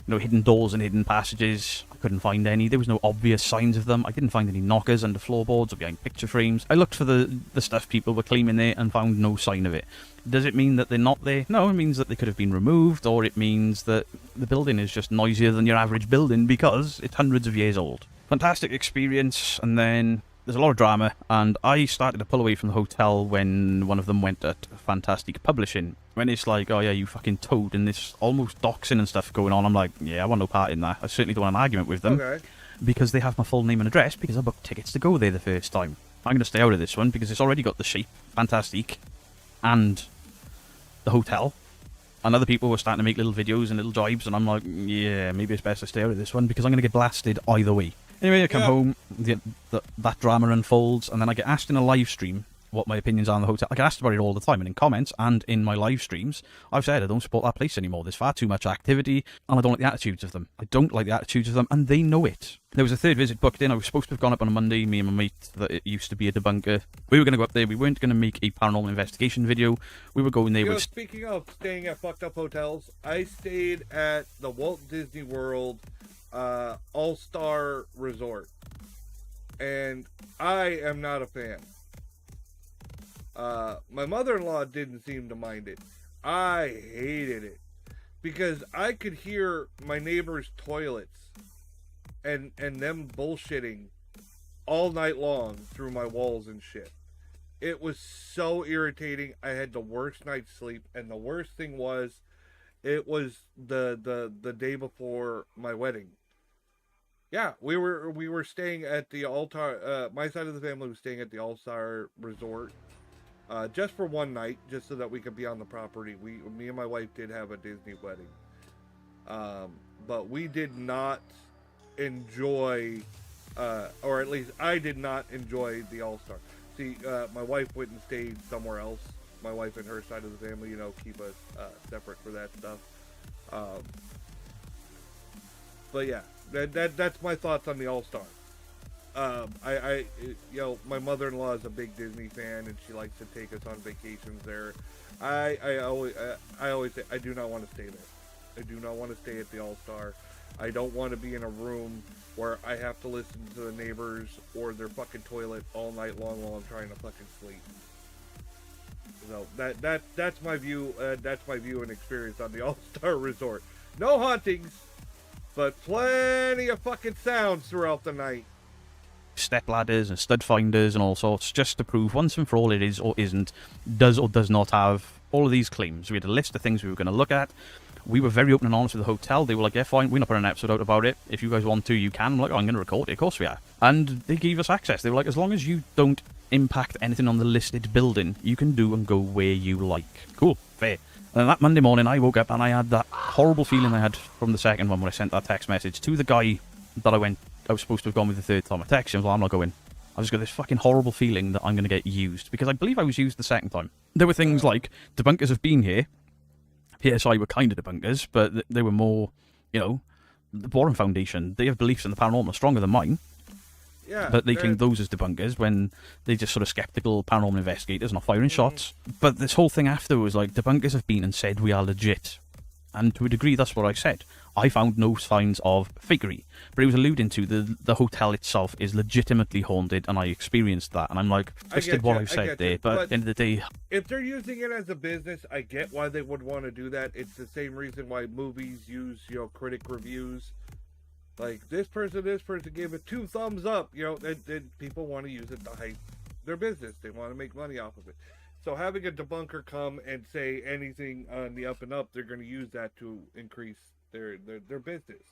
S6: hidden doors and hidden passages. I couldn't find any. There was no obvious signs of them. I didn't find any knockers under floorboards or behind picture frames. I looked for the stuff people were claiming there and found no sign of it. Does it mean that they're not there? No, it means that they could have been removed, or it means that the building is just noisier than your average building because it's hundreds of years old. Fantastic experience, and then there's a lot of drama, and I started to pull away from the hotel when one of them went at Fantastic Publishing. When it's like, oh yeah, you fucking toad, and this almost doxing and stuff going on, I'm like, yeah, I want no part in that. I certainly don't want an argument with them.
S1: Okay.
S6: Because they have my full name and address, because I booked tickets to go there the first time. I'm going to stay out of this one, because it's already got the shape, Fantastic, and the hotel. And other people were starting to make little videos and little jibes, and I'm like, yeah, maybe it's best to stay out of this one, because I'm going to get blasted either way. Anyway, I come home, that drama unfolds, and then I get asked in a live stream what my opinions are on the hotel. I get asked about it all the time, and in comments and in my live streams, I've said I don't support that place anymore. There's far too much activity, and I don't like the attitudes of them. I don't like the attitudes of them, and they know it. There was a third visit booked in. I was supposed to have gone up on a Monday, me and my mate that it used to be a debunker. We were going to go up there. We weren't going to make a paranormal investigation video. We were going there with...
S1: Speaking of staying at fucked up hotels, I stayed at the Walt Disney World All-Star Resort, and I am not a fan. My mother-in-law didn't seem to mind it. I hated it because I could hear my neighbors' toilets and them bullshitting all night long through my walls and shit. It was so irritating. I had the worst night's sleep, and the worst thing was, it was the day before my wedding. Yeah, we were staying at the All-Star. My side of the family was staying at the All-Star Resort, just for one night, just so that we could be on the property. Me and my wife did have a Disney wedding, but we did not enjoy, or at least I did not enjoy the All-Star. See, my wife went and stayed somewhere else. My wife and her side of the family, keep us separate for that stuff. But yeah, that's my thoughts on the All-Star. My mother-in-law is a big Disney fan, and she likes to take us on vacations there. I always say I do not want to stay there. I do not want to stay at the All-Star. I don't want to be in a room where I have to listen to the neighbors or their fucking toilet all night long while I'm trying to fucking sleep. So that's my view. That's my view and experience on the All-Star Resort. No hauntings, but plenty of fucking sounds throughout the night.
S6: Step ladders and stud finders and all sorts, just to prove once and for all it is or isn't, does or does not have all of these claims. We had a list of things we were going to look at. We were very open and honest with the hotel. They were like, yeah, fine, we're not putting an episode out about it. If you guys want to, you can. I'm like, oh, I'm going to record it. Of course we are. And they gave us access. They were like, as long as you don't impact anything on the listed building, you can do and go where you like. Cool, fair. And then that Monday morning, I woke up and I had that horrible feeling I had from the second one when I sent that text message to the guy that I was supposed to have gone with the third time. I texted him, well, I'm not going. I just got this fucking horrible feeling that I'm going to get used, because I believe I was used the second time. There were things like, debunkers have been here. PSI were kind of debunkers, but they were more, the Warren Foundation, they have beliefs in the paranormal stronger than mine.
S1: Yeah,
S6: but they claim those as debunkers when they're just sort of skeptical paranormal investigators, not firing shots. But this whole thing after was like, debunkers have been and said we are legit. And to a degree, that's what I said. I found no signs of fakery. But he was alluding to the hotel itself is legitimately haunted, and I experienced that. And I'm like, twisted what I've said there. But at the end of the day,
S1: if they're using it as a business, I get why they would want to do that. It's the same reason why movies use, critic reviews. Like, this person gave it 2 thumbs up. And people want to use it to hype their business. They want to make money off of it. So having a debunker come and say anything on the up and up, they're going to use that to increase their business.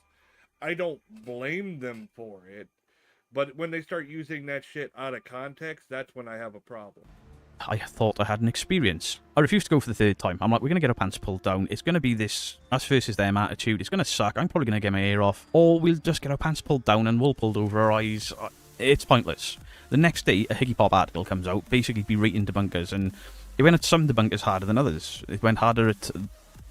S1: I don't blame them for it, but when they start using that shit out of context, that's when I have a problem.
S6: I thought I had an experience. I refused to go for the third time. I'm like, we're going to get our pants pulled down. It's going to be this us versus them attitude. It's going to suck. I'm probably going to get my hair off. Or we'll just get our pants pulled down and wool pulled over our eyes. It's pointless. The next day, a Higgy Pop article comes out, basically berating debunkers, and it went at some debunkers harder than others. It went harder at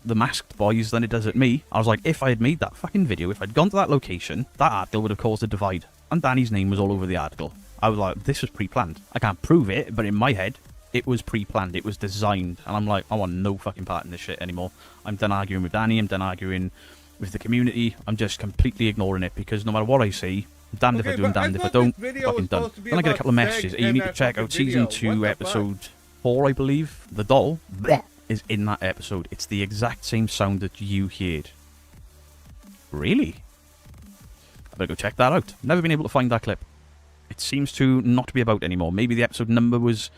S6: the masked boys than it does at me. I was like, if I had made that fucking video, if I'd gone to that location, that article would have caused a divide. And Danny's name was all over the article. I was like, this was pre-planned. I can't prove it, but in my head, it was pre-planned. It was designed. And I'm like, I want no fucking part in this shit anymore. I'm done arguing with Danny. I'm done arguing with the community. I'm just completely ignoring it, because no matter what I say, damned if I do and damned if I don't, fucking done. Then I get a couple of messages. Hey, you need to check out season 2, episode 4, I believe. The doll is in that episode. It's the exact same sound that you heard. Really? I better go check that out. Never been able to find that clip. It seems to not be about anymore. Maybe the episode number was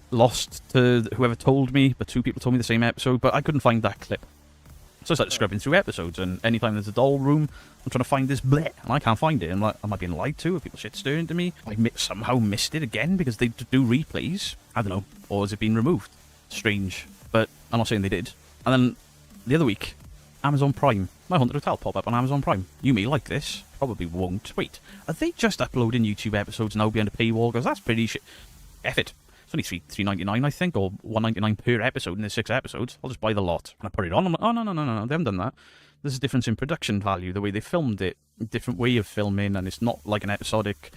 S6: lost to whoever told me, but 2 people told me the same episode, but I couldn't find that clip. So I started scrubbing through episodes, and anytime there's a doll room, I'm trying to find this bleh, and I can't find it. I'm like, am I being lied to? Are people shit stirring to me? I somehow missed it again because they do replays. I don't know. Or has it been removed? Strange. But I'm not saying they did. And then the other week, Amazon Prime. My Haunted Hotel pop up on Amazon Prime. You may like this. Probably won't. Wait, are they just uploading YouTube episodes now behind a paywall? Because that's pretty shit. F it. It's only $3.99, I think, or $1.99 per episode, and there's 6 episodes. I'll just buy the lot. And I put it on. I'm like, oh, no, they haven't done that. There's a difference in production value, the way they filmed it, different way of filming, and it's not like an episodic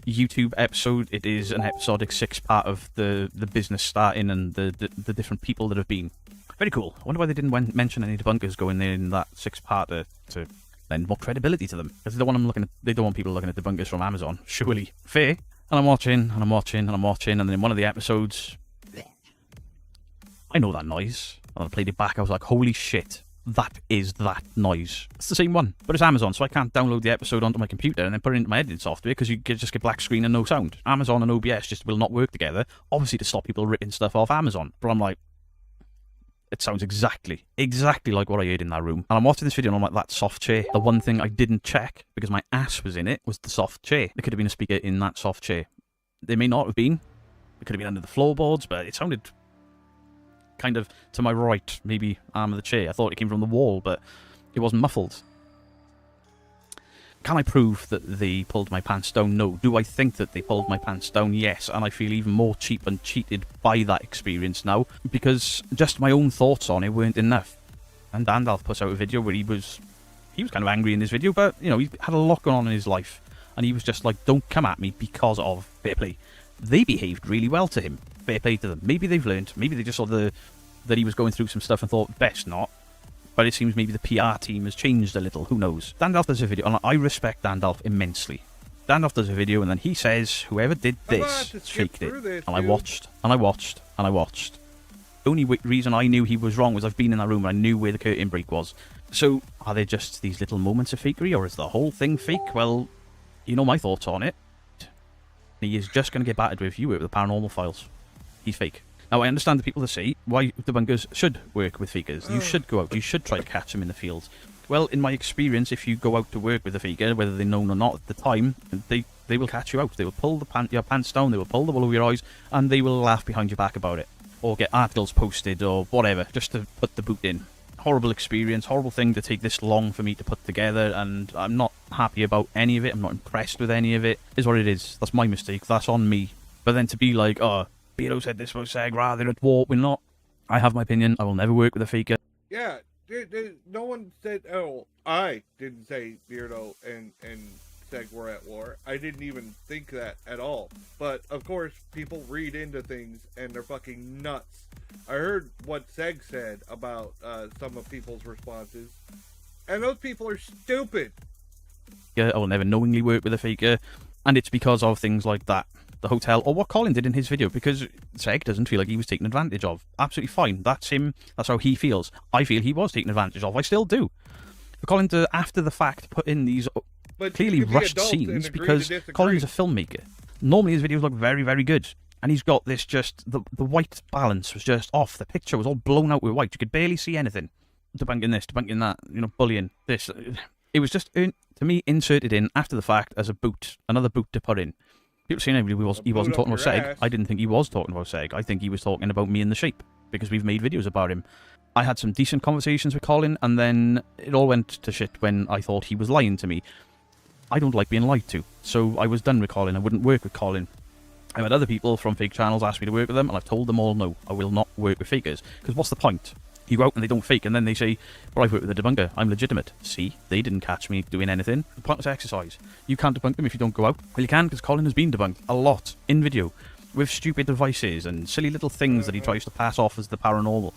S6: YouTube episode. It is an episodic 6-part of the business starting and the different people that have been. Very cool. I wonder why they didn't mention any debunkers going there in that 6-part to lend more credibility to them. Because they don't want people looking at debunkers from Amazon. Surely. Fair. And I'm watching, and I'm watching, and I'm watching, and then in one of the episodes, I know that noise. And I played it back, I was like, holy shit, that is that noise. It's the same one, but it's Amazon, so I can't download the episode onto my computer and then put it into my editing software, because you just get black screen and no sound. Amazon and OBS just will not work together, obviously to stop people ripping stuff off Amazon. But I'm like, it sounds exactly like what I heard in that room. And I'm watching this video and I'm like, that soft chair. The one thing I didn't check, because my ass was in it, was the soft chair. There could have been a speaker in that soft chair. There may not have been. It could have been under the floorboards, but it sounded kind of to my right, maybe arm of the chair. I thought it came from the wall, but it wasn't muffled. Can I prove that they pulled my pants down? No. Do I think that they pulled my pants down? Yes. And I feel even more cheap and cheated by that experience now, because just my own thoughts on it weren't enough. And Dandalf puts out a video where he was kind of angry in this video, but, you know, he had a lot going on in his life. And he was just like, don't come at me because of fair play. They behaved really well to him. Fair play to them. Maybe they've learned. Maybe they just saw that he was going through some stuff and thought, best not. But it seems maybe the PR team has changed a little. Who knows? Dandalf does a video, and I respect Dandalf immensely. Dandalf does a video, and then he says, whoever did this faked it. And I watched, and I watched, and I watched. The only reason I knew he was wrong was I've been in that room and I knew where the curtain break was. So, are there just these little moments of fakery, or is the whole thing fake? Well, you know my thoughts on it. He is just going to get battered with you with the paranormal files. He's fake. Now, I understand the people that say why debunkers should work with fakers. You should go out. You should try to catch them in the field. Well, in my experience, if you go out to work with a faker, whether they know or not at the time, they will catch you out. They will pull your pants down, they will pull the wool over your eyes, and they will laugh behind your back about it. Or get articles posted or whatever, just to put the boot in. Horrible experience, horrible thing to take this long for me to put together, and I'm not happy about any of it. I'm not impressed with any of it. Is what it is. That's my mistake. That's on me. But then to be like, oh, Beto said this was Seg, rather at war. We're not. I have my opinion. I will never work with a faker.
S1: Yeah, no one said, oh, I didn't say Beardo and Seg were at war. I didn't even think that at all. But, of course, people read into things and they're fucking nuts. I heard what Seg said about some of people's responses, and those people are stupid.
S6: I will never knowingly work with a faker, and it's because of things like that. The hotel, or what Colin did in his video, because Seg doesn't feel like he was taken advantage of. Absolutely fine. That's him. That's how he feels. I feel he was taken advantage of. I still do. For Colin to, after the fact, put in these clearly rushed scenes, because Colin's a filmmaker. Normally his videos look very, very good. And he's got this just, the white balance was just off. The picture was all blown out with white. You could barely see anything. Debunking this, debunking that, you know, bullying, this. It was just, to me, inserted in after the fact as a boot, another boot to put in. People saying he wasn't talking about Seg. I didn't think he was talking about Seg. I think he was talking about me and the Sheep, because we've made videos about him. I had some decent conversations with Colin, and then it all went to shit when I thought he was lying to me. I don't like being lied to, so I was done with Colin. I wouldn't work with Colin. I've had other people from fake channels ask me to work with them, and I've told them all no, I will not work with fakers. Because what's the point? You go out and they don't fake, and then they say, well, I've worked with a debunker, I'm legitimate. See, they didn't catch me doing anything. Pointless exercise. You can't debunk them if you don't go out. Well, you can, because Colin has been debunked a lot in video, with stupid devices and silly little things that he tries to pass off as the paranormal.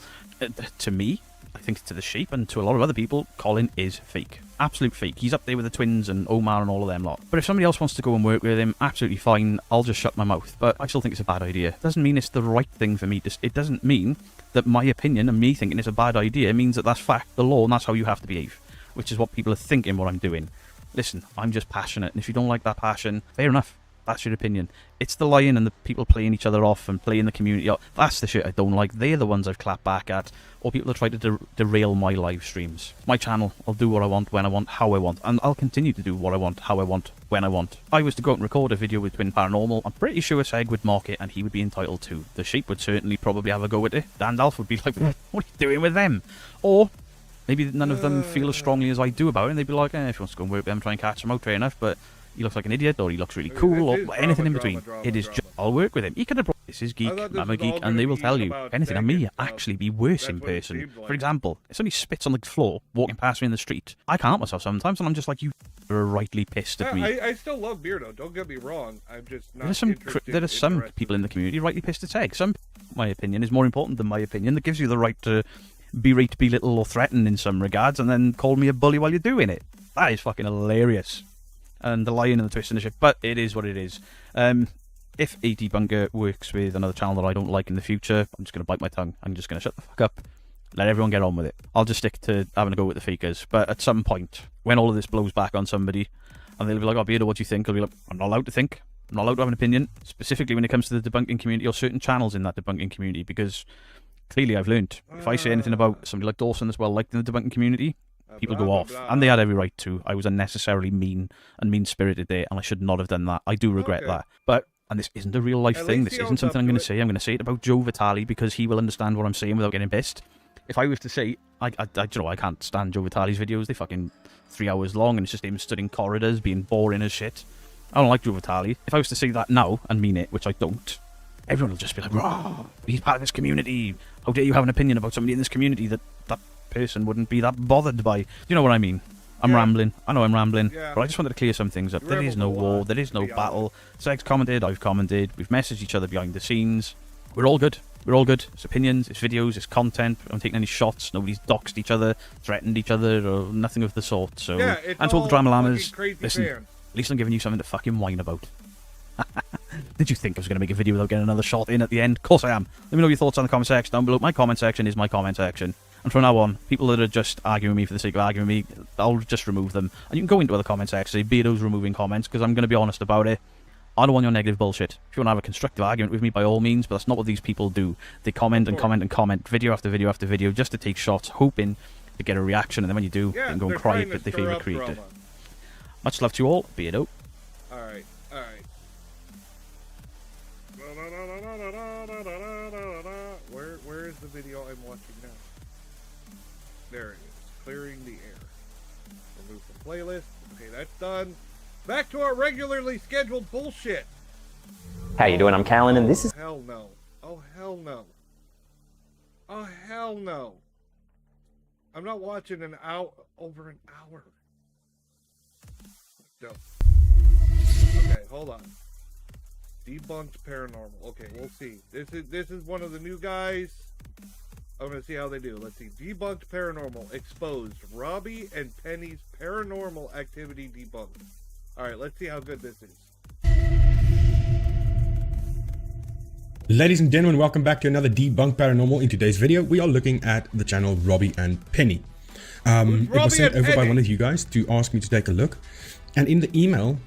S6: To me, I think to the Sheep and to a lot of other people, Colin is fake. Absolute fake. He's up there with the twins and Omar and all of them lot. But if somebody else wants to go and work with him, absolutely fine. I'll just shut my mouth. But I still think it's a bad idea. Doesn't mean it's the right thing for me. It doesn't mean that my opinion and me thinking it's a bad idea means that that's fact, the law, and that's how you have to behave. Which is what people are thinking what I'm doing. Listen, I'm just passionate. And if you don't like that passion, fair enough. That's your opinion. It's the lying and the people playing each other off and playing the community off. That's the shit I don't like. They're the ones I've clapped back at. Or people that try to derail my live streams. My channel, I'll do what I want, when I want, how I want. And I'll continue to do what I want, how I want, when I want. If I was to go out and record a video with Twin Paranormal, I'm pretty sure Seg would mock it and he would be entitled to. The Sheep would certainly probably have a go at it. Dandalf would be like, what are you doing with them? Or maybe none of them feel as strongly as I do about it, and they'd be like, if you want to go and work with them, try and catch them out, fair enough, but he looks like an idiot, or he looks really cool, or anything in between. It is just, I'll work with him. He could have brought, this is Geek, Mama Geek, and they will tell you, if anything, I may actually be worse in person. For example, if somebody spits on the floor, walking past me in the street, I can't help myself sometimes, and I'm just like, you are rightly pissed at me.
S1: I still love Beardo, don't get me wrong, I'm just not
S6: there are some people in the community rightly pissed at Seg. Some, my opinion, is more important than my opinion, that gives you the right to berate, belittle, or threaten in some regards, and then call me a bully while you're doing it. That is fucking hilarious. And the lying and the twist and the shit, but it is what it is. If a debunker works with another channel that I don't like in the future, I'm just going to bite my tongue. I'm just going to shut the fuck up, let everyone get on with it. I'll just stick to having a go with the fakers. But at some point, when all of this blows back on somebody, and they'll be like, oh, Beardo, what do you think? I'll be like, I'm not allowed to think. I'm not allowed to have an opinion, specifically when it comes to the debunking community or certain channels in that debunking community, because clearly I've learned, if I say anything about somebody like Dawson as well, liked in the debunking community, people go off, and they had every right to. I was unnecessarily mean and mean-spirited there, and I should not have done that. I do regret that. But, and this isn't a real-life thing, this isn't something I'm going to say. I'm going to say it about Joe Vitale, because he will understand what I'm saying without getting pissed. If I was to say, I can't stand Joe Vitale's videos, they're fucking 3 hours long, and it's just him stood in corridors being boring as shit. I don't like Joe Vitale. If I was to say that now, and mean it, which I don't, everyone will just be like, rah, he's part of this community. How dare you have an opinion about somebody in this community that person wouldn't be that bothered by. You know what I mean? I'm rambling. I know I'm rambling, but I just wanted to clear some things up. There is no war. There is no battle. Seg's commented. I've commented. We've messaged each other behind the scenes. We're all good. We're all good. It's opinions. It's videos. It's content. I'm taking any shots. Nobody's doxed each other, threatened each other, or nothing of the sort. So, and to all the drama lammers, listen. At least I'm giving you something to fucking whine about. Did you think I was going to make a video without getting another shot in at the end? Of course I am. Let me know your thoughts on the comment section down below. My comment section is my comment section. And from now on, people that are just arguing with me for the sake of arguing with me, I'll just remove them. And you can go into other comment sections, say Beardo's removing comments, because I'm going to be honest about it. I don't want your negative bullshit. If you want to have a constructive argument with me, by all means, but that's not what these people do. They comment and comment and comment, video after video after video, just to take shots, hoping to get a reaction, and then when you do, they can go and cry at their favourite creator. Much love to you all, Beardo.
S1: Alright. Where is the video I'm watching now? There it is. Clearing the air. Remove from playlist. Okay, that's done. Back to our regularly scheduled bullshit.
S8: How you doing? I'm Callan, and this is...
S1: Hell no. Oh, hell no. Oh, hell no. I'm not watching over an hour. No. Okay, hold on. Debunked paranormal. Okay, we'll see. This is one of the new guys. I'm gonna see how they do. Let's see. Debunked paranormal exposed. Robbie and Penny's paranormal activity debunked. All right, let's see how good this is.
S9: Ladies and gentlemen, welcome back to another Debunked Paranormal. In today's video, we are looking at the channel Robbie and Penny. It was sent over by one of you guys to ask me to take a look. And in the email,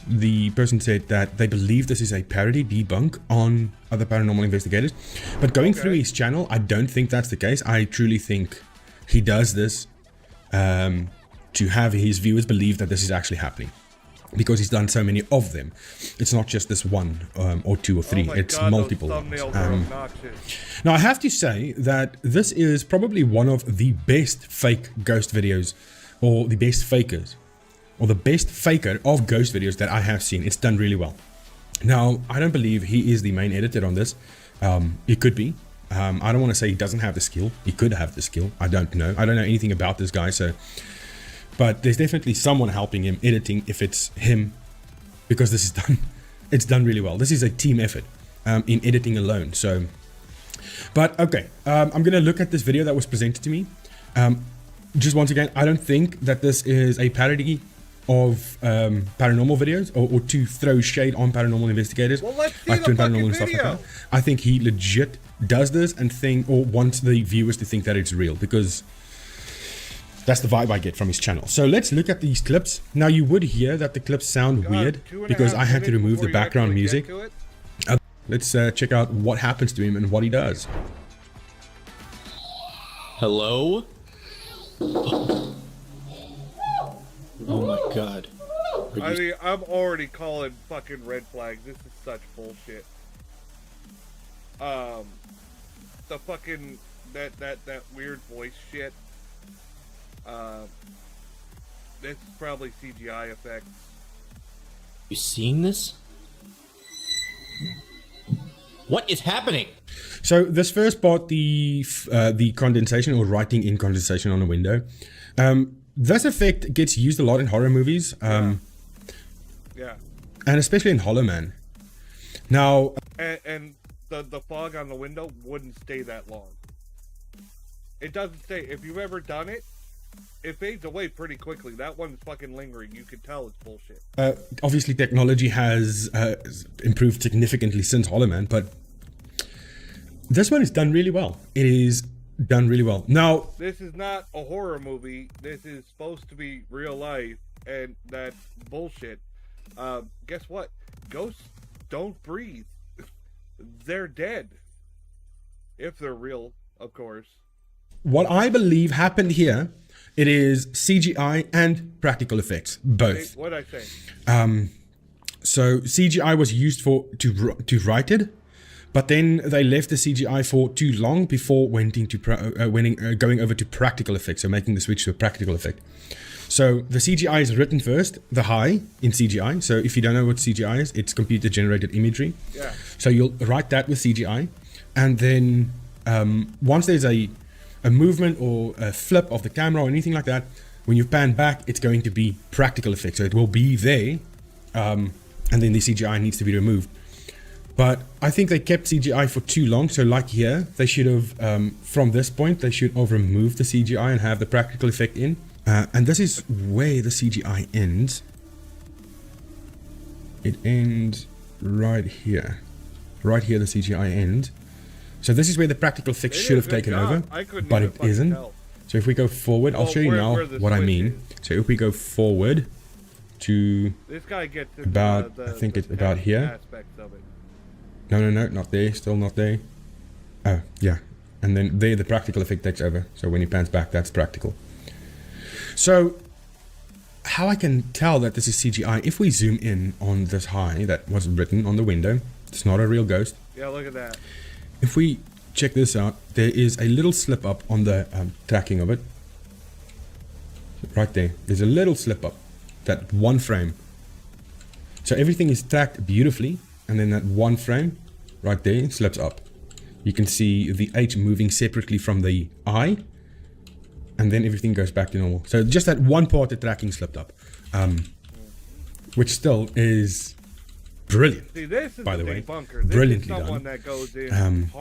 S9: the person said that they believe this is a parody debunk on other paranormal investigators. But going through his channel, I don't think that's the case. I truly think he does this to have his viewers believe that this is actually happening, because he's done so many of them. It's not just this one or two or three, it's multiple ones. Now I have to say that this is probably one of the best fake ghost videos, or the best fakers, or the best faker of ghost videos that I have seen. It's done really well. Now I don't believe he is the main editor on this. It could be. I don't want to say he doesn't have the skill. He could have the skill. I don't know. I don't know anything about this guy, so... But there's definitely someone helping him editing if it's him, because this is done, it's done really well. This is a team effort in editing alone. So, but okay, I'm going to look at this video that was presented to me. Just once again, I don't think that this is a parody of paranormal videos or to throw shade on paranormal investigators.
S1: Well, let's see
S9: like
S1: the
S9: paranormal
S1: fucking
S9: and stuff like
S1: video.
S9: that. I think he legit does this and wants the viewers to think that it's real, because that's the vibe I get from his channel. So let's look at these clips. Now you would hear that the clips sound weird because I had to remove the background music. Let's check out what happens to him and what he does.
S10: Hello? Oh my god.
S1: I mean, I'm already calling fucking red flags. This is such bullshit. The fucking that weird voice shit. This is probably CGI effects.
S10: You seeing this? What is happening?
S9: So this first part, the condensation or writing in condensation on a window, this effect gets used a lot in horror movies.
S1: Yeah.
S9: And especially in Hollow Man. Now,
S1: And the fog on the window wouldn't stay that long. It doesn't stay. If you've ever done it, it fades away pretty quickly. That one's fucking lingering. You can tell it's bullshit.
S9: obviously technology has improved significantly since Hollow Man, but this one is done really well. It is done really well. Now,
S1: this is not a horror movie. This is supposed to be real life, and that's bullshit. Guess what? Ghosts don't breathe. They're dead. If they're real, of course.
S9: what I believe happened here, it is CGI and practical effects, both.
S1: What'd I say?
S9: So CGI was used to write it, but then they left the CGI for too long before going over to practical effects, so making the switch to a practical effect. So the CGI is written first, the high in CGI. So if you don't know what CGI is, it's computer generated imagery.
S1: Yeah.
S9: So you'll write that with CGI, and then once there's a movement or a flip of the camera or anything like that, when you pan back, it's going to be practical effects. So it will be there, and then the CGI needs to be removed. But I think they kept CGI for too long. So like here, they should have, from this point, they should have removed the CGI and have the practical effect in. And this is where the CGI ends. It ends right here. Right here, the CGI ends. So this is where the practical effects should have taken over, but it isn't. So if we go forward, I'll show you now what I mean. So if we go forward to
S1: this guy gets
S9: about, I think it's about here. No, not there, still not there. Oh, yeah. And then there the practical effect takes over. So when he pans back, that's practical. So how I can tell that this is CGI, if we zoom in on this high that was written on the window, it's not a real ghost.
S1: Yeah, look at that.
S9: If we check this out, there is a little slip up on the tracking of it. Right there. There's a little slip up. That one frame. So everything is tracked beautifully. And then that one frame right there slips up. You can see the H moving separately from the eye. And then everything goes back to normal. So just that one part the tracking slipped up. Which still is brilliant.
S1: See, this is
S9: by the
S1: big
S9: way,
S1: bunker. This
S9: brilliantly
S1: is someone
S9: done.
S1: That goes in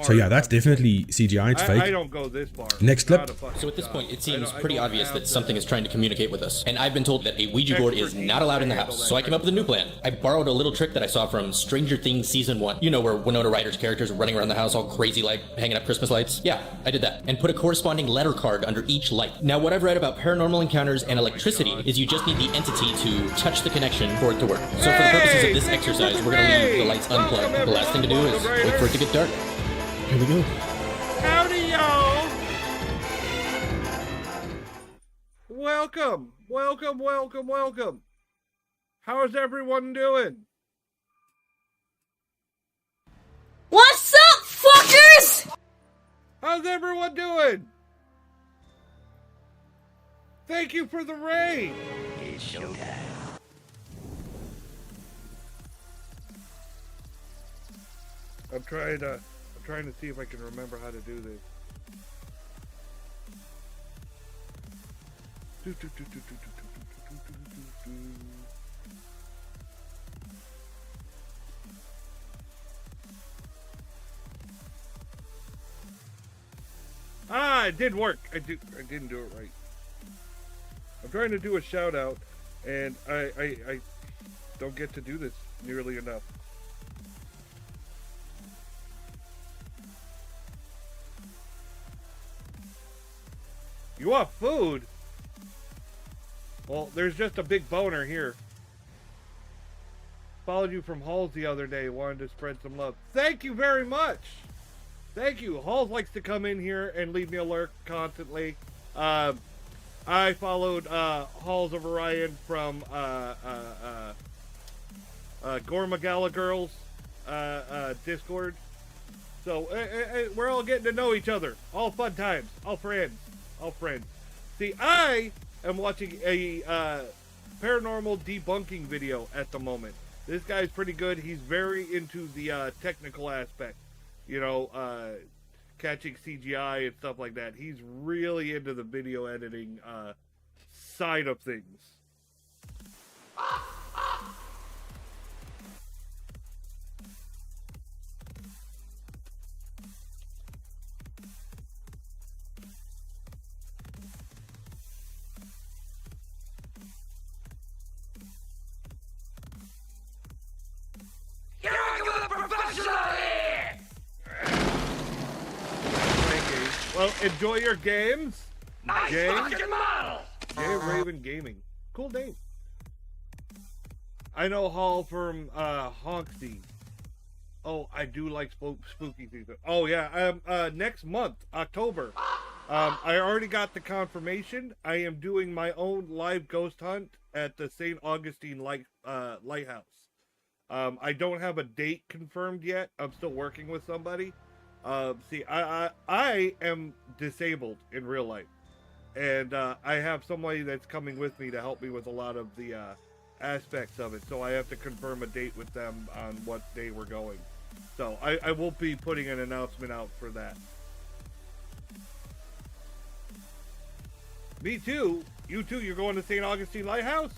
S9: So yeah,
S1: hard.
S9: that's definitely CGI. It's fake.
S1: I don't go this far.
S9: Next clip.
S10: So at this point, it seems pretty obvious that something is trying to communicate with us. And I've been told that a Ouija board is not allowed in the house. So I came up with a new plan. I borrowed a little trick that I saw from Stranger Things Season 1. You know, where Winona Ryder's characters are running around the house all crazy, like hanging up Christmas lights. Yeah, I did that. And put a corresponding letter card under each light. Now, what I've read about paranormal encounters and electricity is you just need the entity to touch the connection for it to work. So for the purposes of this exercise, we're going to leave the lights unplugged. The last thing to do is wait for it to get dark. Here we go.
S1: Howdy, y'all! Welcome, welcome, welcome, welcome. How's everyone doing?
S2: What's up, fuckers?
S1: How's everyone doing? Thank you for the raid.
S4: It's showtime.
S1: I'm trying to see if I can remember how to do this. Ah, it did work. I didn't do it right. I'm trying to do a shout out, and I don't get to do this nearly enough. You want food? Well, there's just a big boner here. Followed you from Halls the other day, wanted to spread some love. Thank you very much. Thank you. Halls likes to come in here and leave me alert constantly. I followed Halls of Orion from Gormagala Girls Discord. So we're all getting to know each other. All fun times. All friends. All friends. See, I am watching a paranormal debunking video at the moment. This guy's pretty good. He's very into the technical aspect. You know, catching CGI and stuff like that. He's really into the video editing side of things. Well, enjoy your games. Nice fucking model. Jay Raven Gaming. Cool name. I know Hall from Honksy. Oh, I do like spooky season. Oh yeah, next month, October. I already got the confirmation. I am doing my own live ghost hunt at the St. Augustine Lighthouse. I don't have a date confirmed yet. I'm still working with somebody. See, I am disabled in real life, and I have somebody that's coming with me to help me with a lot of the aspects of it. So I have to confirm a date with them on what day we're going. So I will be putting an announcement out for that. Me too. You too. You're going to St. Augustine Lighthouse?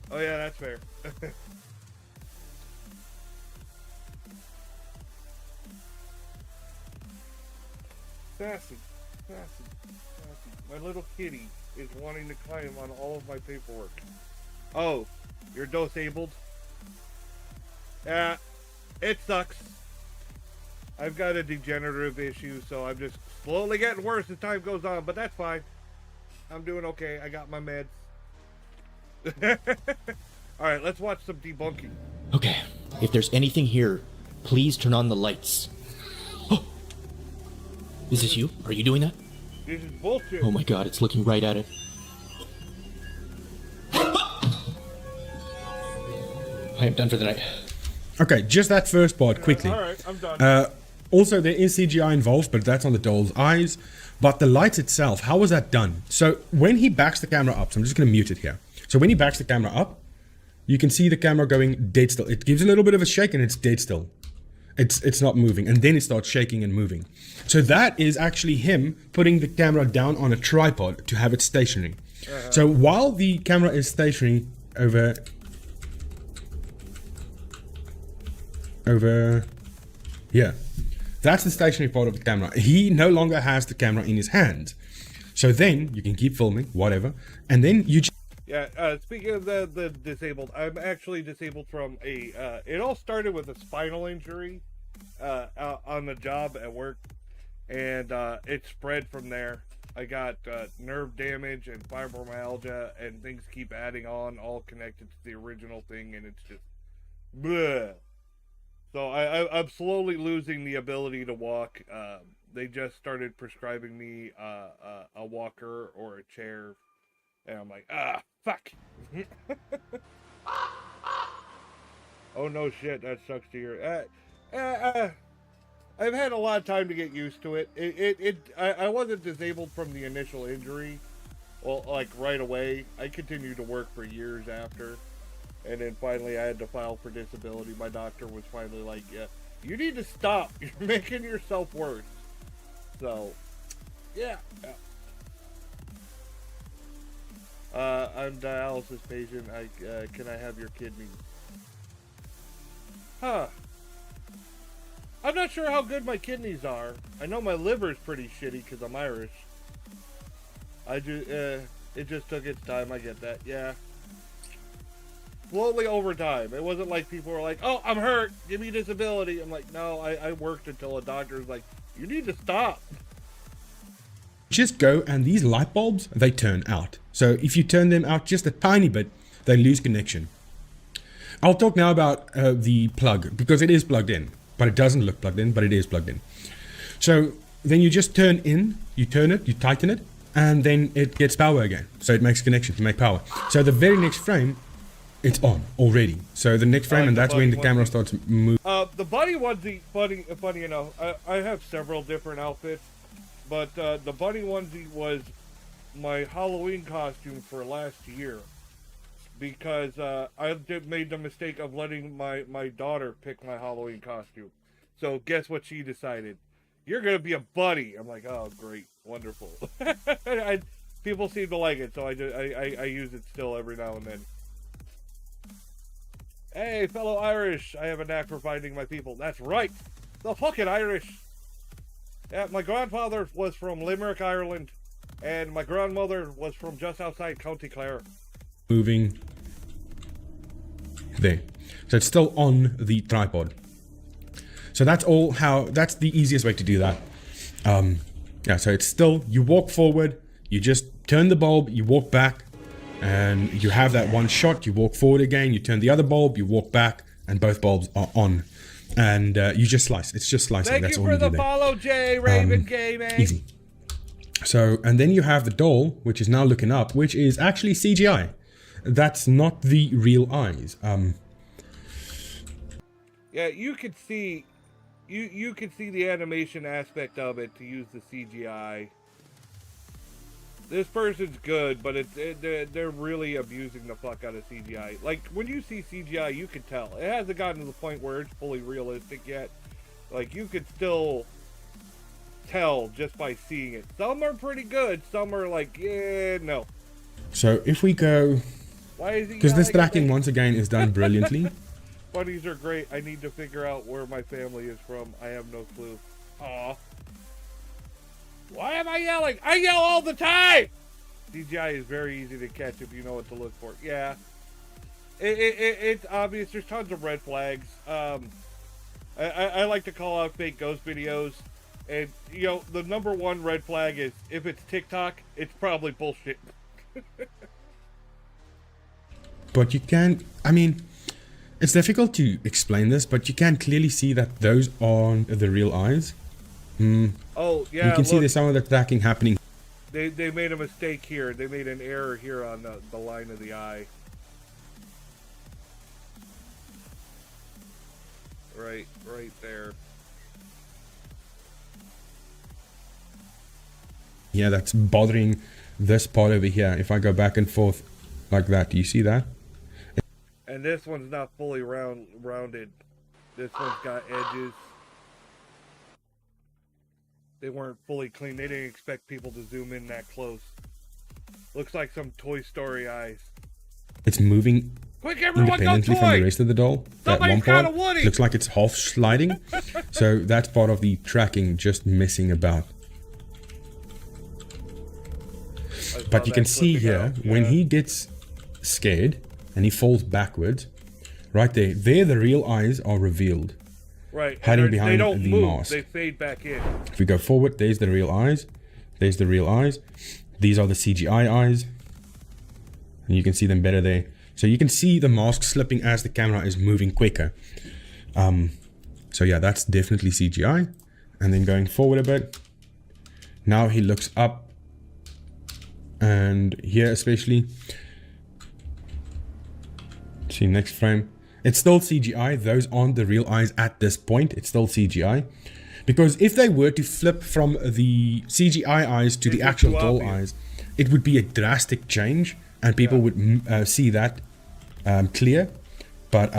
S1: Oh yeah, that's fair. Sassy. My little kitty is wanting to climb on all of my paperwork. Oh, you're disabled? Yeah, it sucks. I've got a degenerative issue, so I'm just slowly getting worse as time goes on, but that's fine. I'm doing okay. I got my meds. Alright, let's watch some debunking.
S10: Okay, if there's anything here, please turn on the lights. Oh! Is this you? Are you doing that?
S1: This is bullshit.
S10: Oh my god, it's looking right at it. I am done for the night.
S9: Okay, just that first part, quickly.
S1: Alright, I'm done.
S9: Also, there is CGI involved, but that's on the doll's eyes. But the lights itself, how was that done? So, when he backs the camera up, so I'm just going to mute it here. So when he backs the camera up, you can see the camera going dead still. It gives a little bit of a shake and it's dead still. It's not moving, and then it starts shaking and moving. So that is actually him putting the camera down on a tripod to have it stationary. So while the camera is stationary over here, that's the stationary part of the camera. He no longer has the camera in his hand. So then you can keep filming, whatever, and then you just...
S1: Yeah, speaking of the disabled, I'm actually disabled from a, it all started with a spinal injury, on the job at work, and, it spread from there. I got, nerve damage and fibromyalgia, and things keep adding on, all connected to the original thing, and it's just, bleh. So I'm slowly losing the ability to walk. They just started prescribing me, a walker or a chair. And I'm like, fuck. Oh, no shit. That sucks to hear. I've had a lot of time to get used to it. I wasn't disabled from the initial injury. Well, like, right away. I continued to work for years after. And then finally I had to file for disability. My doctor was finally like, yeah, you need to stop. You're making yourself worse. So, yeah. I'm dialysis patient. Can I have your kidneys? Huh. I'm not sure how good my kidneys are. I know my liver's pretty shitty because I'm Irish. It just took its time. I get that. Yeah. Slowly over time. It wasn't like people were like, oh, I'm hurt. Give me disability. I'm like, no, I worked until a doctor was like, you need to stop.
S9: Just go, and these light bulbs, they turn out. So if you turn them out just a tiny bit, they lose connection. I'll talk now about the plug, because it is plugged in, but it doesn't look plugged in, but it is plugged in. So then you just turn in, you turn it, you tighten it, and then it gets power again. So it makes connection to make power. So the very next frame, it's on already. So the next frame, and that's when the camera starts moving.
S1: The bunny onesie, funny enough, I have several different outfits. But the bunny onesie was my Halloween costume for last year. Because I made the mistake of letting my daughter pick my Halloween costume. So guess what she decided? You're going to be a bunny. I'm like, oh, great. Wonderful. People seem to like it, so I use it still every now and then. Hey, fellow Irish. I have a knack for finding my people. That's right. The fucking Irish. Yeah, my grandfather was from Limerick, Ireland, and my grandmother was from just outside County Clare.
S9: Moving there. So it's still on the tripod. So that's the easiest way to do that. Yeah, so it's still, you walk forward, you just turn the bulb, you walk back, and you have that one shot, you walk forward again, you turn the other bulb, you walk back, and both bulbs are on. And you just slice. It's just slicing. That's all you do there. Thank you for the follow,
S1: Jay Raven Gaming.
S9: Easy. So, and then you have the doll, which is now looking up, which is actually CGI. That's not the real eyes.
S1: Yeah, you could see, you could see the animation aspect of it to use the CGI. This person's good, but they're really abusing the fuck out of CGI. Like, when you see CGI, you can tell. It hasn't gotten to the point where it's fully realistic yet. Like, you could still tell just by seeing it. Some are pretty good. Some are like, yeah, no.
S9: So, if we go... Because this tracking, once again, is done brilliantly.
S1: Bunnies are great. I need to figure out where my family is from. I have no clue. Aw. Why am I yelling? I yell all the time! CGI is very easy to catch if you know what to look for. Yeah. It's obvious. There's tons of red flags. I like to call out fake ghost videos. And, you know, the number one red flag is if it's TikTok, it's probably bullshit.
S9: But you can, I mean, it's difficult to explain this, but you can clearly see that those aren't the real eyes.
S1: Oh, yeah.
S9: You can see there's some of the tracking happening.
S1: They made a mistake here. They made an error here on the line of the eye. Right there.
S9: Yeah, that's bothering this part over here. If I go back and forth like that, do you see that?
S1: And this one's not fully rounded. This one's got edges. They weren't fully clean. They didn't expect people to zoom in that close. Looks like some Toy Story eyes.
S9: It's moving
S1: Quick, everyone,
S9: independently
S1: go
S9: from the
S1: toy!
S9: rest of the doll. That
S1: Somebody's
S9: one
S1: got
S9: part
S1: a Woody!
S9: looks like it's half sliding. So that's part of the tracking, just messing about. But you can see here, when he gets scared and he falls backwards, right there, the real eyes are revealed.
S1: Right.
S9: Hiding behind
S1: they don't
S9: the
S1: move.
S9: mask.
S1: They fade back in.
S9: If we go forward, there's the real eyes. There's the real eyes. These are the CGI eyes. And you can see them better there. So you can see the mask slipping as the camera is moving quicker. So yeah, that's definitely CGI. And then going forward a bit. Now he looks up. And here especially. See, next frame. It's still CGI. Those aren't the real eyes at this point. It's still CGI. Because if they were to flip from the CGI eyes to the actual doll eyes, it would be a drastic change. And people would see that clear. But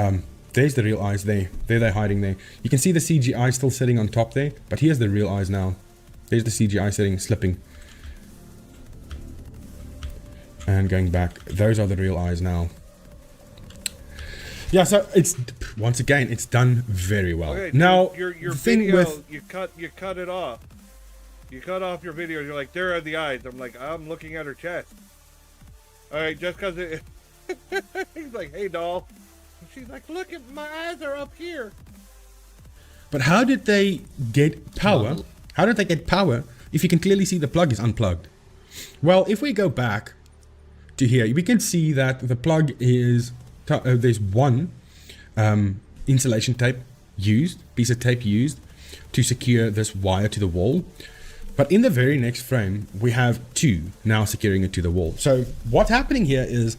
S9: there's the real eyes there. There they're hiding there. You can see the CGI still sitting on top there. But here's the real eyes now. There's the CGI sitting, slipping. And going back. Those are the real eyes now. Yeah, so it's, once again, it's done very well.
S1: Okay,
S9: now,
S1: your
S9: the thing
S1: video,
S9: with...
S1: you cut it off. You cut off your video. You're like, there are the eyes. I'm like, I'm looking at her chest. All right, just because it... He's like, hey, doll. And she's like, look, at my eyes are up here.
S9: But how did they get power? How did they get power if you can clearly see the plug is unplugged? Well, if we go back to here, we can see that the plug is... there's one insulation tape used, piece of tape used to secure this wire to the wall. But in the very next frame, we have two now securing it to the wall. So what's happening here is,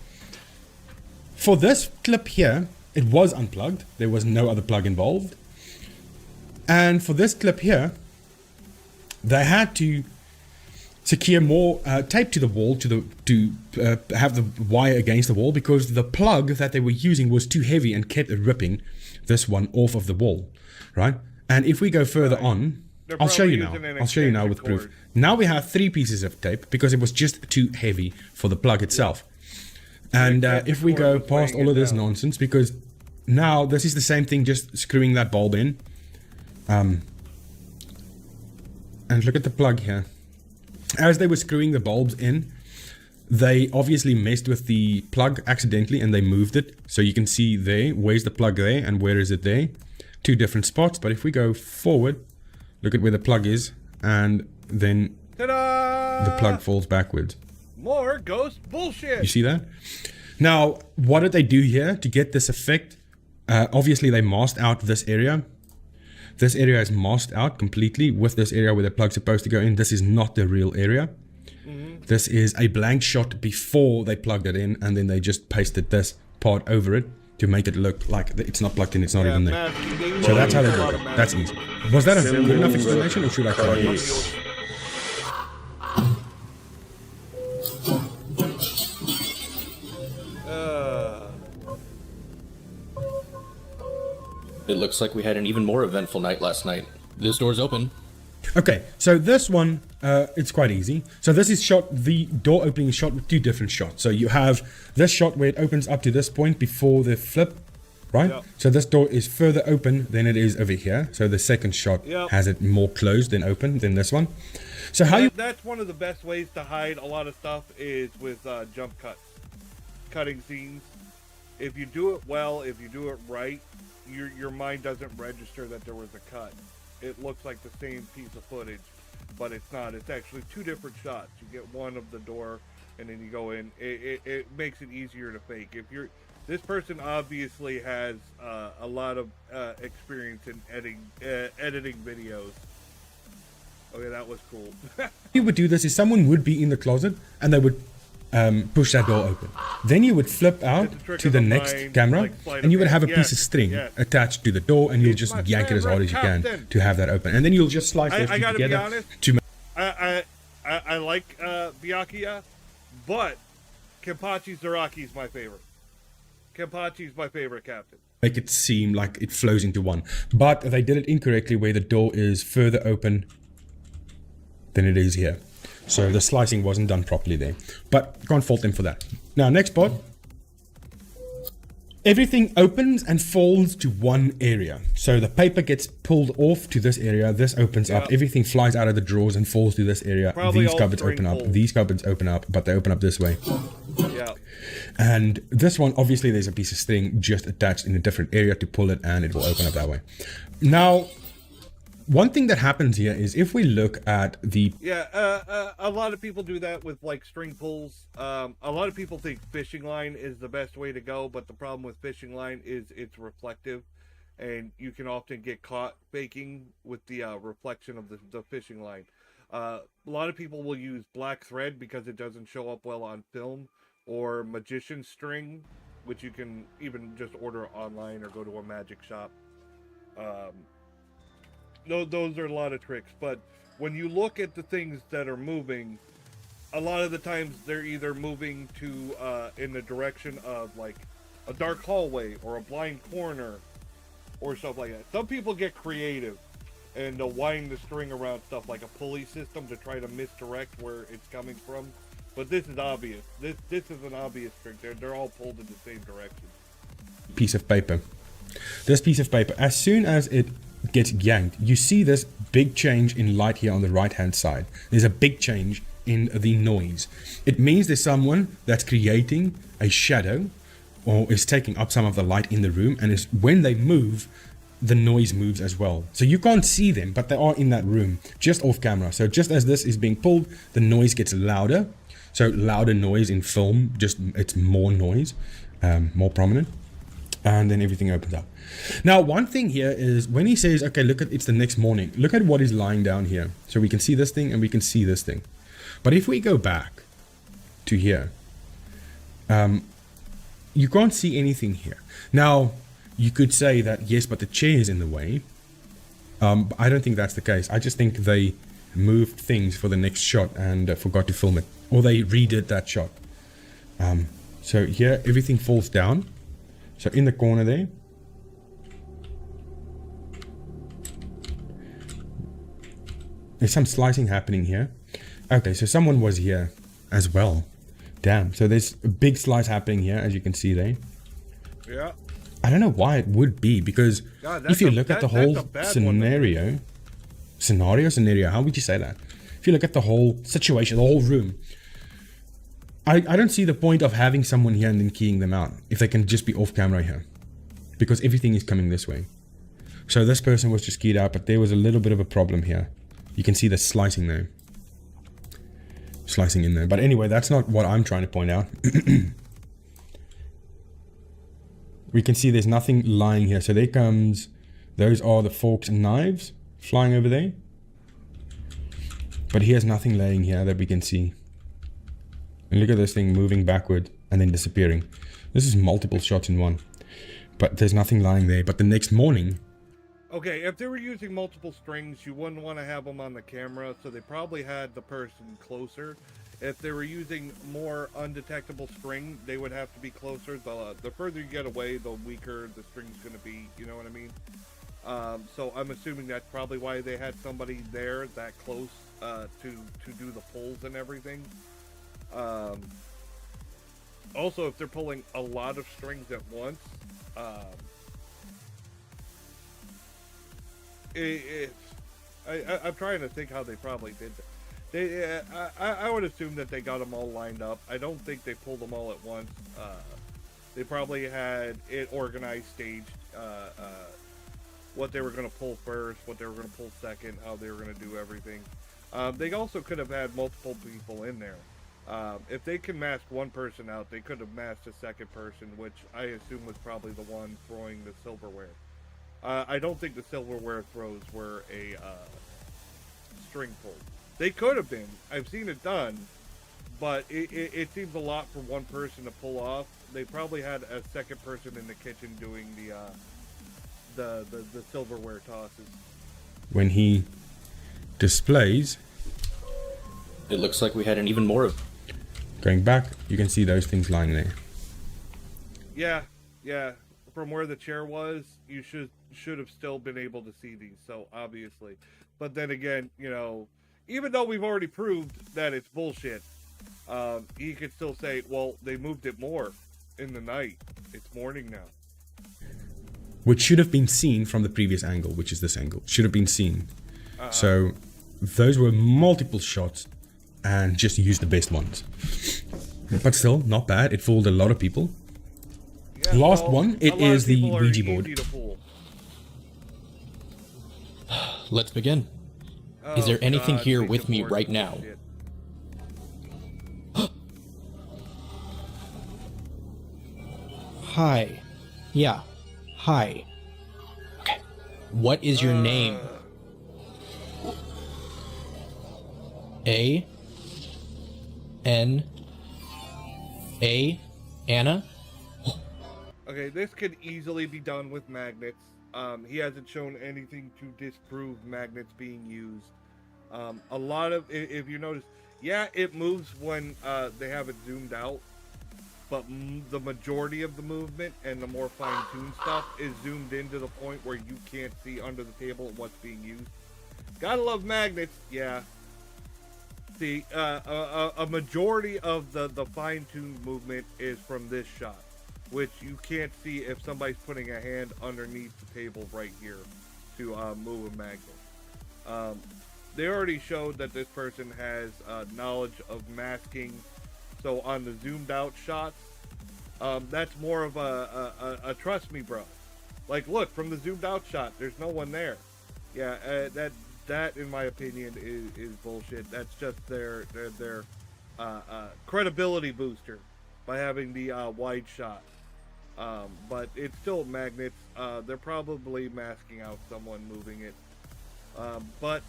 S9: for this clip here, it was unplugged. There was no other plug involved. And for this clip here, they had to secure more tape to the wall to have the wire against the wall, because the plug that they were using was too heavy and kept ripping this one off of the wall, right? And if we go further on, I'll show you now. I'll show you now with proof. Now we have 3 pieces of tape because it was just too heavy for the plug itself. And if we go past all of this nonsense, because now this is the same thing, just screwing that bulb in. And look at the plug here. As they were screwing the bulbs in, they obviously messed with the plug accidentally and they moved it. So you can see there, where's the plug there and where is it there? 2 different spots. But if we go forward, look at where the plug is, and then the plug falls backwards.
S1: More ghost bullshit.
S9: You see that? Now, what did they do here to get this effect? Obviously, they masked out this area. This area is masked out completely with this area where the plug's supposed to go in. This is not the real area. This is a blank shot before they plugged it in, and then they just pasted this part over it to make it look like it's not plugged in, it's not even there. So that's how they do it. That's easy. Was that a good enough explanation, or should I try it?
S10: It looks like we had an even more eventful night last night. This door's open.
S9: Okay, so this one, it's quite easy. So this is shot, the door opening is shot with 2 different shots. So you have this shot where it opens up to this point before the flip, right? Yep. So this door is further open than it is over here. So the second shot has it more closed than open than this one. So how
S1: that's one of the best ways to hide a lot of stuff is with jump cuts. Cutting scenes. If you do it well, if you do it right, your mind doesn't register that there was a cut. It looks like the same piece of footage, but it's not. It's actually 2 different shots. You get one of the door, and then you go in. It makes it easier to fake. If you're this person obviously has a lot of experience in editing videos. Okay, that was cool.
S9: you would do this is someone would be in the closet and they would push that door open. Then you would flip out to the next camera, like, and you would have a piece of string attached to the door, and you'll just yank it as hard as you can to have that open. And then you'll just slice those
S1: gotta
S9: together.
S1: Be honest, I like Byakuya, but Kenpachi Zaraki's my favorite. Kenpachi's my favorite captain.
S9: make it seem like it flows into one. But they did it incorrectly where the door is further open than it is here. So the slicing wasn't done properly there. But can't fault them for that. Now, next part. Everything opens and falls to one area. So the paper gets pulled off to this area. This opens up. Everything flies out of the drawers and falls to this area.
S1: Probably
S9: These
S1: all
S9: cupboards
S1: string
S9: open up.
S1: pulls.
S9: These cupboards open up, but they open up this way.
S1: Yeah.
S9: And this one, obviously, there's a piece of string just attached in a different area to pull it, and it will open up that way. Now, one thing that happens here is if we look at the...
S1: Yeah, a lot of people do that with, like, string pulls. A lot of people think fishing line is the best way to go, but the problem with fishing line is it's reflective, and you can often get caught faking with the reflection of the fishing line. A lot of people will use black thread because it doesn't show up well on film, or magician string, which you can even just order online or go to a magic shop. Those are a lot of tricks, but when you look at the things that are moving, a lot of the times they're either moving to in the direction of like a dark hallway or a blind corner or stuff like that. Some people get creative and they'll wind the string around stuff like a pulley system to try to misdirect where it's coming from. But this is obvious. This is an obvious trick. They're all pulled in the same direction.
S9: piece of paper. This piece of paper, as soon as it gets yanked, you see this big change in light here on the right hand side. There's a big change in the noise. It means there's someone that's creating a shadow or is taking up some of the light in the room, and is when they move, the noise moves as well. So you can't see them, but they are in that room just off camera. So just as this is being pulled, the noise gets louder. So louder noise in film, just it's more noise, more prominent, and then everything opens up. Now, one thing here is when he says, okay, look at, it's the next morning, look at what is lying down here. So we can see this thing and we can see this thing. But if we go back to here, you can't see anything here. Now, you could say that, yes, but the chair is in the way. I don't think that's the case. I just think they moved things for the next shot and forgot to film it. Or they redid that shot. So here, everything falls down. So in the corner there. There's some slicing happening here. Okay, so someone was here as well. Damn. So there's a big slice happening here, as you can see there.
S1: Yeah.
S9: I don't know why it would be, because if you look at the whole scenario, how would you say that? If you look at the whole situation, the whole room, I don't see the point of having someone here and then keying them out if they can just be off camera here, because everything is coming this way. So this person was just keyed out, but there was a little bit of a problem here. You can see the slicing there. Slicing in there. But anyway, that's not what I'm trying to point out. We can see there's nothing lying here. So there comes, those are the forks and knives flying over there. But here's nothing laying here that we can see. And look at this thing moving backward and then disappearing. This is multiple shots in one. But there's nothing lying there. But the next morning...
S1: Okay, if they were using multiple strings, you wouldn't want to have them on the camera, so they probably had the person closer. If they were using more undetectable string, they would have to be closer. The further you get away, the weaker the string's going to be, you know what I mean? So I'm assuming that's probably why they had somebody there that close to do the pulls and everything. Also, if they're pulling a lot of strings at once, I'm trying to think how they probably did that. I would assume that they got them all lined up. I don't think they pulled them all at once. They probably had it organized, staged, what they were going to pull first, what they were going to pull second, how they were going to do everything. They also could have had multiple people in there. If they can mask one person out, they could have masked a second person, which I assume was probably the one throwing the silverware. I don't think the silverware throws were a string pull. They could have been. I've seen it done, but it seems a lot for one person to pull off. They probably had a second person in the kitchen doing the silverware tosses.
S9: When he displays,
S10: it looks like we had an even more of.
S9: Going back, you can see those things lying there.
S1: Yeah. from where the chair was, you should have still been able to see these. So obviously, but then again, you know, even though we've already proved that it's bullshit, he could still say, well, they moved it more in the night. It's morning now.
S9: Which should have been seen from the previous angle, which is this angle. Should have been seen. So those were multiple shots and just used the best ones. But still, not bad. It fooled a lot of people.
S1: Yeah,
S9: Last
S1: well,
S9: one, it is the Ouija board.
S10: Let's begin. Is there anything here with me right now? Hi. Yeah. Hi. Okay. What is your name? A. N. A. Anna?
S1: Okay, this could easily be done with magnets. He hasn't shown anything to disprove magnets being used. A lot of, if you notice, yeah, it moves when they have it zoomed out, but the majority of the movement and the more fine-tuned stuff is zoomed in to the point where you can't see under the table what's being used. Gotta love magnets, yeah. See, a majority of the fine-tuned movement is from this shot, which you can't see if somebody's putting a hand underneath the table right here to move a magnet. They already showed that this person has knowledge of masking, so on the zoomed out shots, that's more of a trust me bro. Like, look, from the zoomed out shot, there's no one there. Yeah, that in my opinion is bullshit. That's just their credibility booster by having the wide shot. But it's still magnets. They're probably masking out someone moving it. But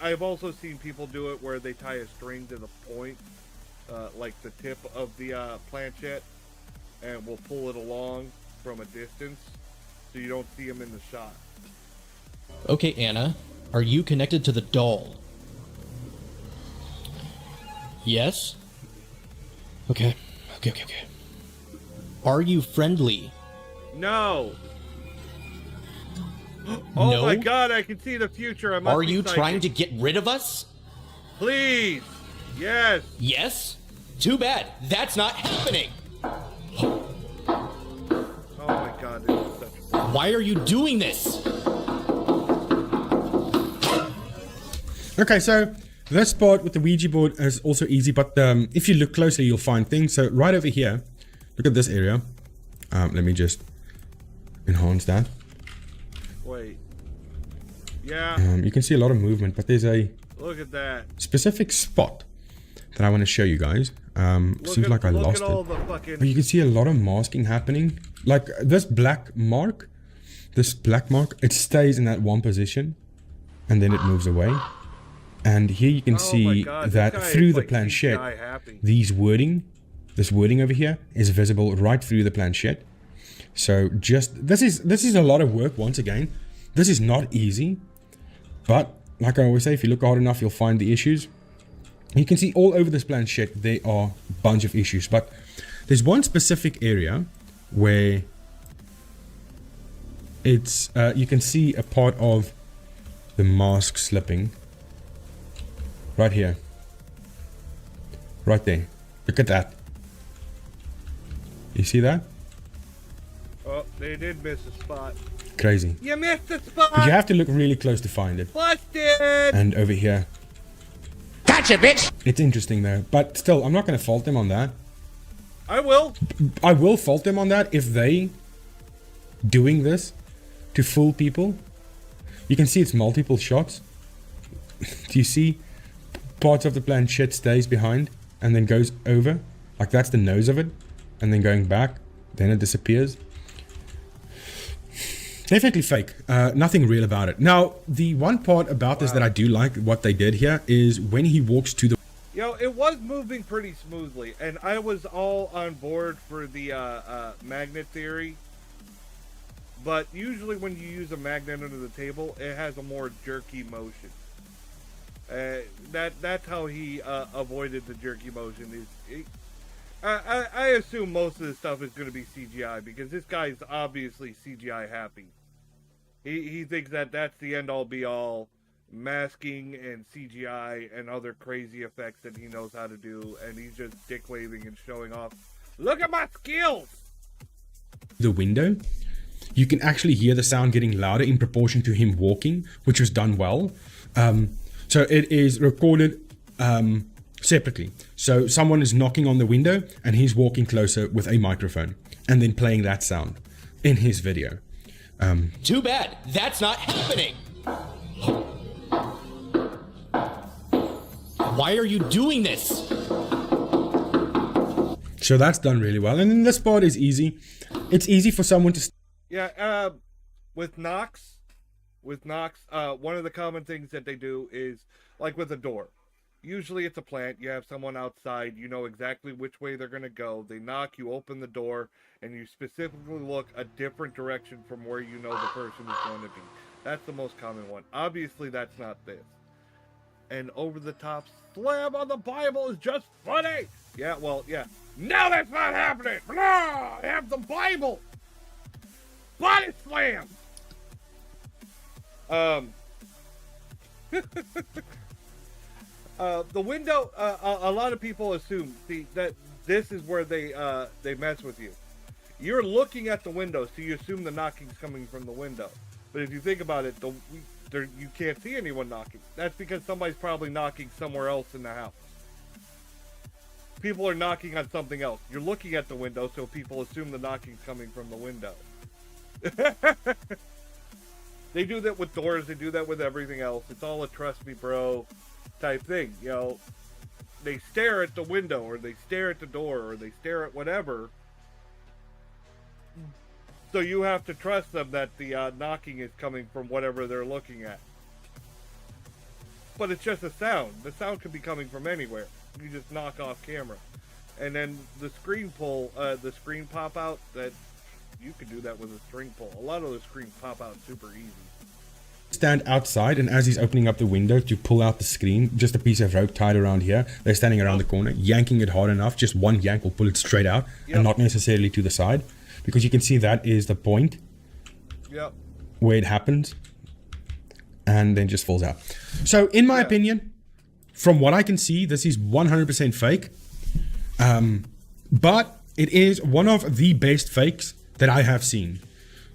S1: I've also seen people do it where they tie a string to the point, like the tip of the planchette, and will pull it along from a distance, so you don't see them in the shot.
S10: Okay, Anna, are you connected to the doll? Yes? Okay. Are you friendly?
S1: No. Oh
S10: No?
S1: my god, I can see the future.
S10: Are you trying to get rid of us?
S1: Please. Yes.
S10: Yes? Too bad. That's not happening.
S1: Oh my god, this is such...
S10: Why are you doing this?
S9: Okay, so this part with the Ouija board is also easy, but if you look closely, you'll find things. So right over here, look at this area. Let me just enhance that.
S1: Wait. Yeah.
S9: You can see a lot of movement, but there's a
S1: Look at that.
S9: specific spot that I want to show you guys. Seems like I lost it. But you can see a lot of masking happening. Like this black mark, it stays in that one position, and then it moves away. And here you can see that through the planchette, this wording over here is visible right through the planchette. So this is a lot of work. Once again, this is not easy, but like I always say, if you look hard enough, you'll find the issues. You can see all over this planchette there are a bunch of issues, but there's one specific area where it's you can see a part of the mask slipping. Right here. Right there. Look at that. You see that?
S1: Oh, they did miss a spot.
S9: Crazy.
S1: You missed a spot!
S9: But you have to look really close to find it.
S1: Busted!
S9: And over here.
S4: Gotcha, bitch!
S9: It's interesting though. But still, I'm not going to fault them on that.
S1: I will.
S9: I will fault them on that if they doing this to fool people. You can see it's multiple shots. Do you see? Parts of the planchette stays behind and then goes over, like that's the nose of it, and then going back, then it disappears. Definitely fake. Nothing real about it. Now, the one part about this that I do like what they did here is when he walks to the...
S1: Yo, it was moving pretty smoothly, and I was all on board for the magnet theory. But usually when you use a magnet under the table, it has a more jerky motion. That's how he avoided the jerky motion. I assume most of this stuff is going to be CGI because this guy's obviously CGI happy. He thinks that that's the end all be all, masking and CGI and other crazy effects that he knows how to do, and he's just dick waving and showing off. Look at my skills!
S9: The window, you can actually hear the sound getting louder in proportion to him walking, which was done well. So it is recorded separately. So someone is knocking on the window and he's walking closer with a microphone and then playing that sound in his video.
S10: Too bad. That's not happening. Why are you doing this?
S9: So that's done really well. And then this part is easy. It's easy for someone to...
S1: Yeah, with knocks, one of the common things that they do is, like with a door. Usually it's a plant, you have someone outside, you know exactly which way they're going to go. They knock, you open the door, and you specifically look a different direction from where you know the person is going to be. That's the most common one. Obviously that's not this. And over the top slam on the Bible is just funny! Yeah, well, yeah. No, that's not happening! No, I have the Bible! Body slam! The window, a lot of people assume that this is where they mess with you. You're looking at the window, so you assume the knocking's coming from the window. But if you think about it, you can't see anyone knocking. That's because somebody's probably knocking somewhere else in the house. People are knocking on something else. You're looking at the window, so people assume the knocking's coming from the window. They do that with doors, they do that with everything else. It's all a trust me bro type thing, you know. They stare at the window, or they stare at the door, or they stare at whatever. So you have to trust them that the knocking is coming from whatever they're looking at. But it's just a sound. The sound could be coming from anywhere. You just knock off camera. And then the screen pull, the screen pop out, that you could do that with a string pull. A lot of those screens pop out super easy.
S9: Stand outside, and as he's opening up the window to pull out the screen, just a piece of rope tied around here, they're standing around the corner, yanking it hard enough. Just one yank will pull it straight out, and not necessarily to the side, because you can see that is the point where it happens, and then just falls out. So in my opinion, from what I can see, this is 100% fake, but it is one of the best fakes that I have seen.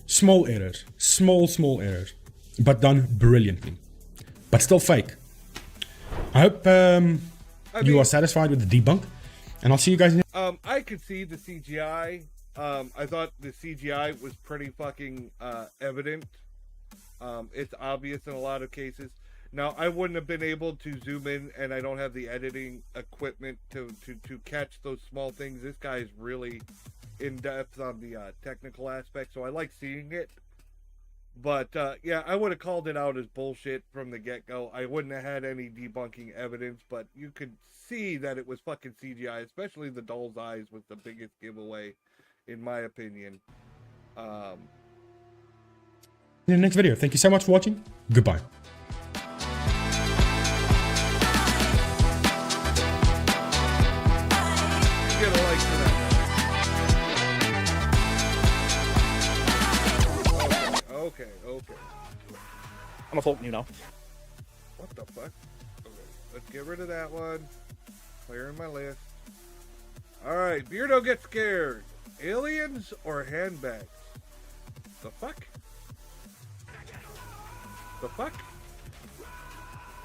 S9: Small errors, small errors, but done brilliantly, but still fake. I hope you are satisfied with the debunk, and I'll see you guys next.
S1: I could see the CGI. I thought the CGI was pretty fucking evident. It's obvious in a lot of cases. Now, I wouldn't have been able to zoom in, and I don't have the editing equipment to catch those small things. This guy is really in depth on the technical aspect, so I like seeing it. But yeah, I would have called it out as bullshit from the get-go. I wouldn't have had any debunking evidence, but you could see that it was fucking CGI, especially the doll's eyes was the biggest giveaway, in my opinion.
S9: In the next video. Thank you so much for watching. Goodbye.
S1: Get a like for that. Okay.
S11: I'm a faulting you now.
S1: What the fuck? Okay, let's get rid of that one. Clearing my list. Alright, Beardo gets scared. Aliens or handbags? The fuck? The fuck?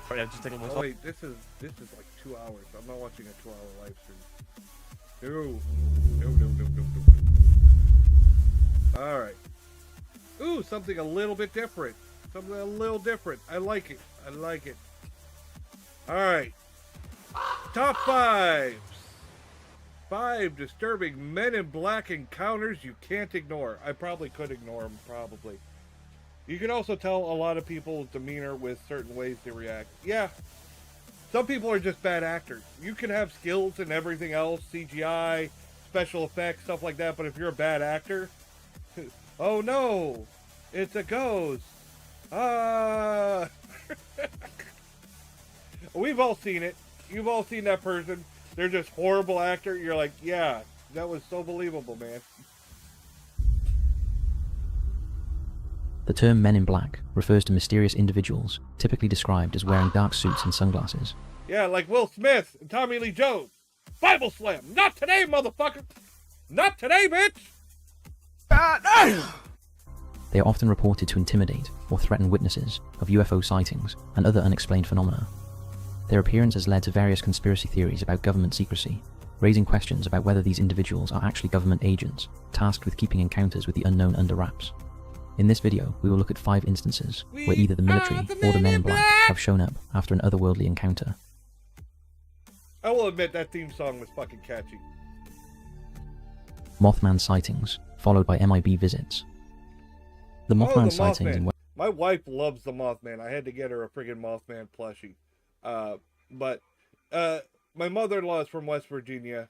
S11: Alright, yeah, just take a look.
S1: Oh wait, this is like 2 hours. I'm not watching a 2-hour live stream. No. Alright. Ooh, something a little bit different. Something a little different. I like it. Alright. Top 5. 5 disturbing Men in Black encounters you can't ignore. I probably could ignore them, probably. You can also tell a lot of people's demeanor with certain ways they react. Yeah. Some people are just bad actors. You can have skills and everything else, CGI, special effects, stuff like that, but if you're a bad actor, oh no, it's a ghost. We've all seen it. You've all seen that person. they're just horrible actor. You're like, yeah, that was so believable, man.
S12: The term Men in Black refers to mysterious individuals, typically described as wearing dark suits and sunglasses.
S1: Yeah, like Will Smith and Tommy Lee Jones. Bible slam. Not today, motherfucker. Not today, bitch.
S12: They are often reported to intimidate or threaten witnesses of UFO sightings and other unexplained phenomena. Their appearance has led to various conspiracy theories about government secrecy, raising questions about whether these individuals are actually government agents tasked with keeping encounters with the unknown under wraps. In this video, we will look at 5 instances where either the military or the Men in Black have shown up after an otherworldly encounter.
S1: I will admit that theme song was fucking catchy.
S12: Mothman sightings, followed by MIB visits. The Mothman sightings in
S1: My wife loves the Mothman. I had to get her a friggin' Mothman plushie. But my mother-in-law is from West Virginia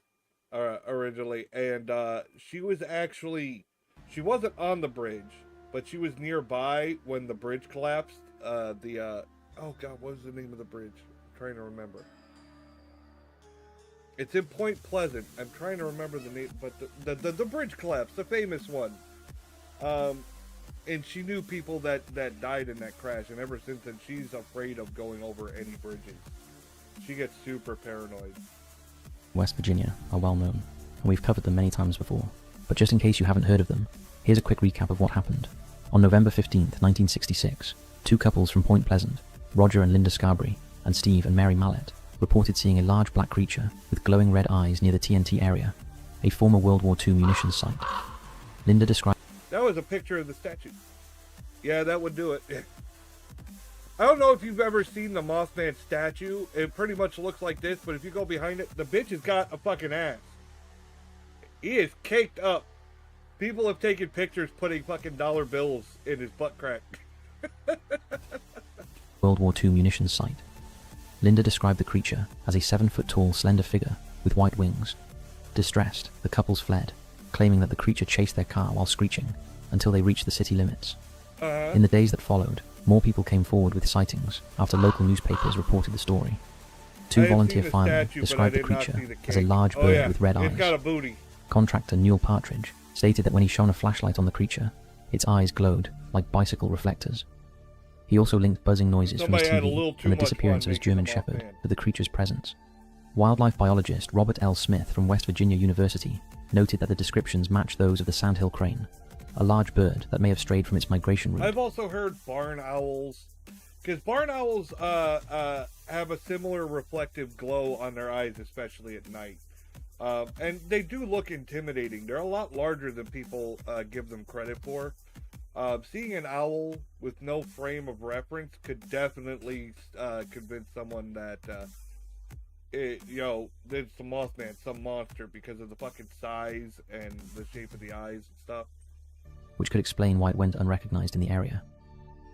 S1: originally, and she wasn't on the bridge, but she was nearby when the bridge collapsed. Oh God, what was the name of the bridge? I'm trying to remember. It's in Point Pleasant. I'm trying to remember the name, but the bridge collapsed, the famous one. And she knew people that died in that crash, and ever since then, she's afraid of going over any bridges. She gets super paranoid.
S12: West Virginia are well known, and we've covered them many times before. But just in case you haven't heard of them, here's a quick recap of what happened. On November 15th, 1966, 2 couples from Point Pleasant, Roger and Linda Scarborough, and Steve and Mary Mallett, reported seeing a large black creature with glowing red eyes near the TNT area, a former World War II munitions site. Linda described...
S1: That was a picture of the statue. Yeah, that would do it. I don't know if you've ever seen the Mothman statue. It pretty much looks like this, but if you go behind it, the bitch has got a fucking ass. He is caked up. People have taken pictures putting fucking dollar bills in his butt crack.
S12: World War II munitions site. Linda described the creature as a 7-foot-tall, slender figure with white wings. Distressed, the couples fled, claiming that the creature chased their car while screeching until they reached the city limits. In the days that followed, more people came forward with sightings after local newspapers reported the story. 2 volunteer firemen described the creature as a large bird with red eyes.
S1: It's got a booty.
S12: Contractor Neil Partridge stated that when he shone a flashlight on the creature, its eyes glowed like bicycle reflectors. He also linked buzzing noises from his TV and the disappearance of his German Shepherd to the creature's presence. Wildlife biologist Robert L. Smith from West Virginia University noted that the descriptions match those of the sandhill crane, a large bird that may have strayed from its migration route.
S1: I've also heard barn owls, because barn owls have a similar reflective glow on their eyes, especially at night. And they do look intimidating. They're a lot larger than people give them credit for. Seeing an owl with no frame of reference could definitely convince someone that, there's the Mothman, some monster, because of the fucking size and the shape of the eyes and stuff.
S12: Which could explain why it went unrecognized in the area.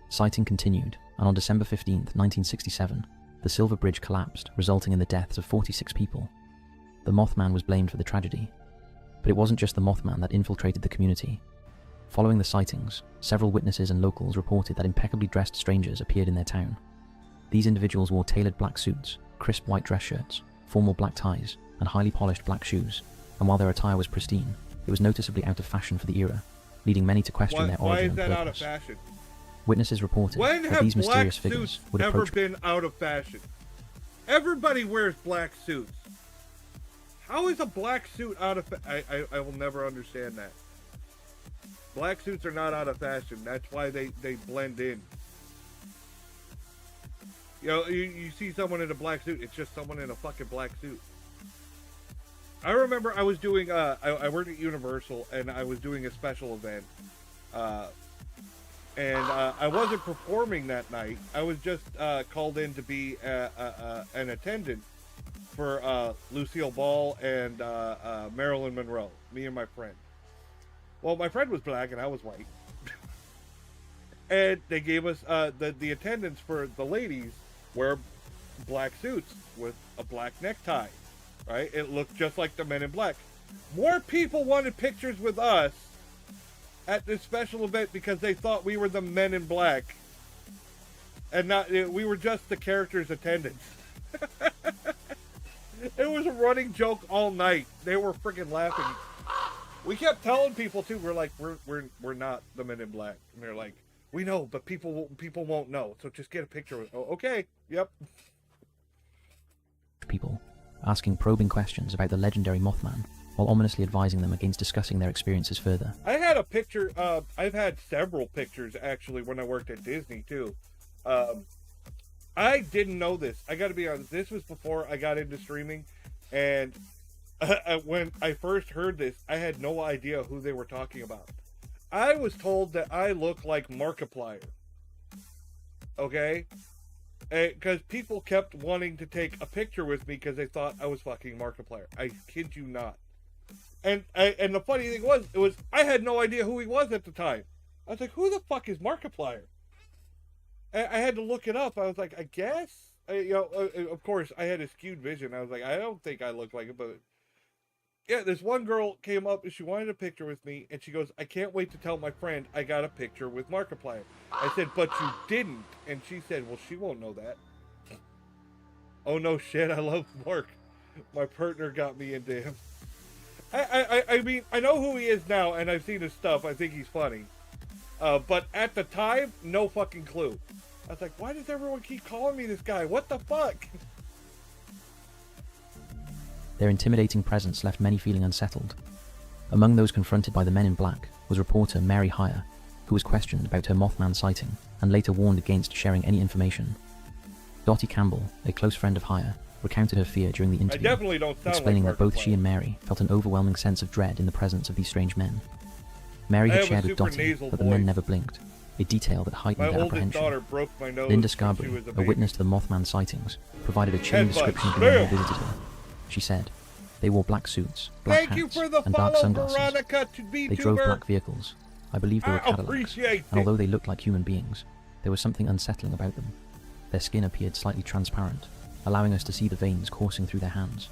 S12: Sighting continued, and on December 15th, 1967, the Silver Bridge collapsed, resulting in the deaths of 46 people. The Mothman was blamed for the tragedy. But it wasn't just the Mothman that infiltrated the community. Following the sightings, several witnesses and locals reported that impeccably dressed strangers appeared in their town. These individuals wore tailored black suits, crisp white dress shirts, formal black ties, and highly polished black shoes, and while their attire was pristine, it was noticeably out of fashion for the era, leading many to question their origin and purpose. Why is that out of fashion? Witnesses reported that these mysterious figures would approach...
S1: When have black suits ever been out of fashion? Everybody wears black suits. How is a black suit out of I will never understand that. Black suits are not out of fashion. That's why they blend in. You see someone in a black suit, it's just someone in a fucking black suit. I remember I was doing, I worked at Universal, and I was doing a special event. And I wasn't performing that night. I was just called in to be an attendant for Lucille Ball and Marilyn Monroe, me and my friend. Well, my friend was black and I was white. And they gave us, the attendants for the ladies wear black suits with a black necktie, right? It looked just like the Men in Black. More people wanted pictures with us at this special event because they thought we were the Men in Black. And not, we were just the characters' attendants. It was a running joke all night. They were freaking laughing. We kept telling people too. We're like, we're not the Men in Black, and they're like, we know, but people won't know. So just get a picture of it. Oh, okay. Yep.
S12: People, asking probing questions about the legendary Mothman, while ominously advising them against discussing their experiences further.
S1: I had a picture. I've had several pictures actually when I worked at Disney too. I didn't know this. I got to be honest. This was before I got into streaming, and when I first heard this, I had no idea who they were talking about. I was told that I look like Markiplier. Okay? Because people kept wanting to take a picture with me because they thought I was fucking Markiplier. I kid you not. And the funny thing was I had no idea who he was at the time. I was like, who the fuck is Markiplier? I had to look it up. I was like, I guess? Of course, I had a skewed vision. I was like, I don't think I look like it, but... Yeah, this one girl came up and she wanted a picture with me, and she goes, I can't wait to tell my friend I got a picture with Markiplier. I said, but you didn't. And she said, well, she won't know that. Oh, no shit, I love Mark. My partner got me into him. I mean, I know who he is now, and I've seen his stuff. I think he's funny. But at the time, no fucking clue. I was like, why does everyone keep calling me this guy? What the fuck?
S12: Their intimidating presence left many feeling unsettled. Among those confronted by the Men in Black was reporter Mary Heyer, who was questioned about her Mothman sighting and later warned against sharing any information. Dottie Campbell, a close friend of Heyer, recounted her fear during the interview, explaining that both she and Mary felt an overwhelming sense of dread in the presence of these strange men. Mary had shared with Dottie that the men never blinked, a detail that heightened their apprehension. Linda Scarborough, a witness to the Mothman sightings, provided a chilling description of the men who visited her. She said, they wore black suits, black hats, and dark sunglasses. They drove black vehicles. I believe they were Cadillacs, and although they looked like human beings, there was something unsettling about them. Their skin appeared slightly transparent, allowing us to see the veins coursing through their hands.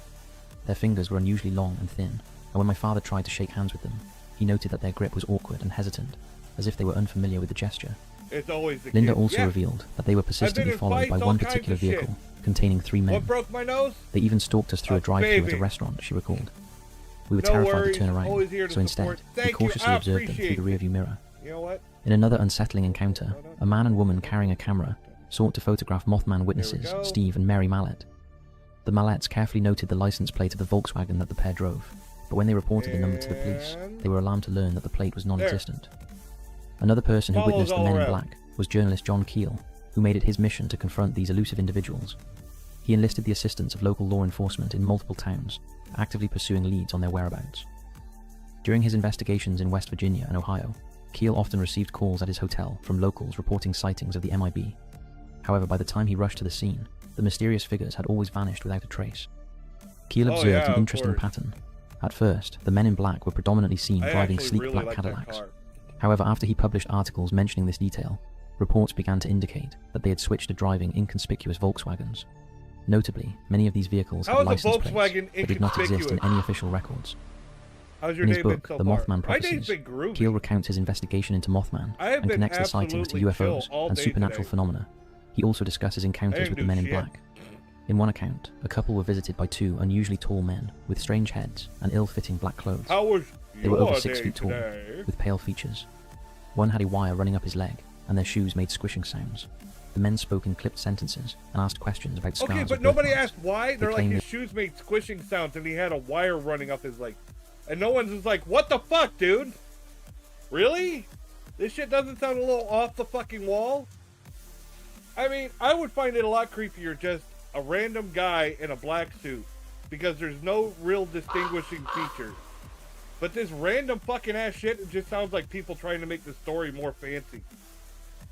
S12: Their fingers were unusually long and thin, and when my father tried to shake hands with them, he noted that their grip was awkward and hesitant, as if they were unfamiliar with the gesture. Linda also revealed that they were persistently followed by one particular vehicle, containing 3 men.
S1: What broke my nose?
S12: They even stalked us through a drive-thru at a restaurant, she recalled. We were terrified to turn around, so instead, we cautiously observed them through the rearview mirror.
S1: You know what?
S12: In another unsettling encounter, a man and woman carrying a camera sought to photograph Mothman witnesses Steve and Mary Mallett. The Malletts carefully noted the license plate of the Volkswagen that the pair drove, but when they reported the number to the police, they were alarmed to learn that the plate was non-existent. Another person who witnessed the Men in Black was journalist John Keel, who made it his mission to confront these elusive individuals. He enlisted the assistance of local law enforcement in multiple towns, actively pursuing leads on their whereabouts. During his investigations in West Virginia and Ohio, Keel often received calls at his hotel from locals reporting sightings of the MIB. However, by the time he rushed to the scene, the mysterious figures had always vanished without a trace. Keel observed an interesting pattern. At first, the Men in Black were predominantly seen driving sleek black Cadillacs. However, after he published articles mentioning this detail, reports began to indicate that they had switched to driving inconspicuous Volkswagens. Notably, many of these vehicles had license plates that did not exist in any official records. In his book, The Mothman Prophecies, Keel recounts his investigation into Mothman and connects the sightings to UFOs and supernatural phenomena. He also discusses encounters with the Men in Black. In one account, a couple were visited by 2 unusually tall men with strange heads and ill-fitting black clothes. They were over 6 feet tall, with pale features. One had a wire running up his leg, and their shoes made squishing sounds. The men spoke in clipped sentences and asked questions about scars.
S1: Okay, but nobody asked why. They're like, his shoes made squishing sounds and he had a wire running up his leg. And no one's just like, what the fuck, dude? Really? This shit doesn't sound a little off the fucking wall? I mean, I would find it a lot creepier just a random guy in a black suit, because there's no real distinguishing features. But this random fucking ass shit, it just sounds like people trying to make the story more fancy.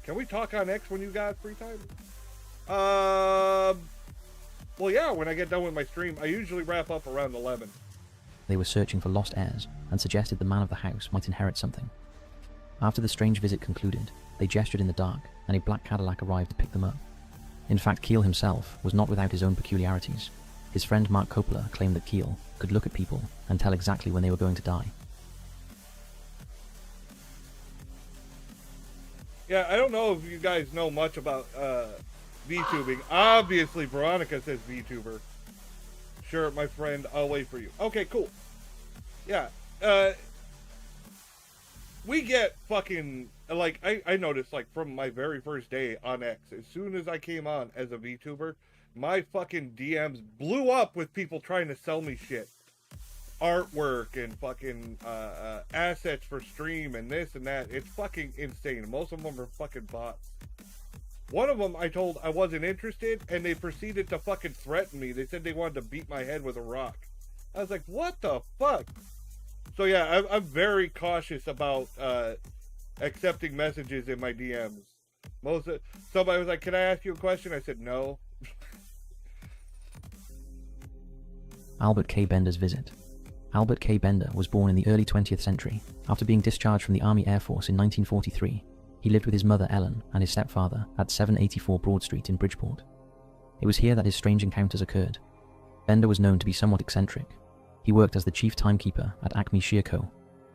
S1: Can we talk on X when you got free time? Well, yeah, when I get done with my stream. I usually wrap up around 11.
S12: They were searching for lost heirs and suggested the man of the house might inherit something. After the strange visit concluded, they gestured in the dark, and a black Cadillac arrived to pick them up. In fact, Keel himself was not without his own peculiarities. His friend Mark Coppola claimed that Keel could look at people and tell exactly when they were going to die.
S1: Yeah, I don't know if you guys know much about VTubing. Obviously, Veronica says VTuber. Sure, my friend, I'll wait for you. Okay, cool. Yeah, we get fucking, like, I noticed, like, from my very first day on X, as soon as I came on as a VTuber, my fucking DMs blew up with people trying to sell me shit. Artwork and fucking assets for stream and this and that. It's fucking insane. Most of them are fucking bots. One of them I told I wasn't interested, and they proceeded to fucking threaten me. They said they wanted to beat my head with a rock. I was like, what the fuck? So yeah, I'm very cautious about accepting messages in my DMs. Somebody was like, can I ask you a question? I said no.
S12: Albert K. Bender's visit. Albert K. Bender was born in the early 20th century. After being discharged from the Army Air Force in 1943, he lived with his mother Ellen and his stepfather at 784 Broad Street in Bridgeport. It was here that his strange encounters occurred. Bender was known to be somewhat eccentric. He worked as the chief timekeeper at Acme Shear Co.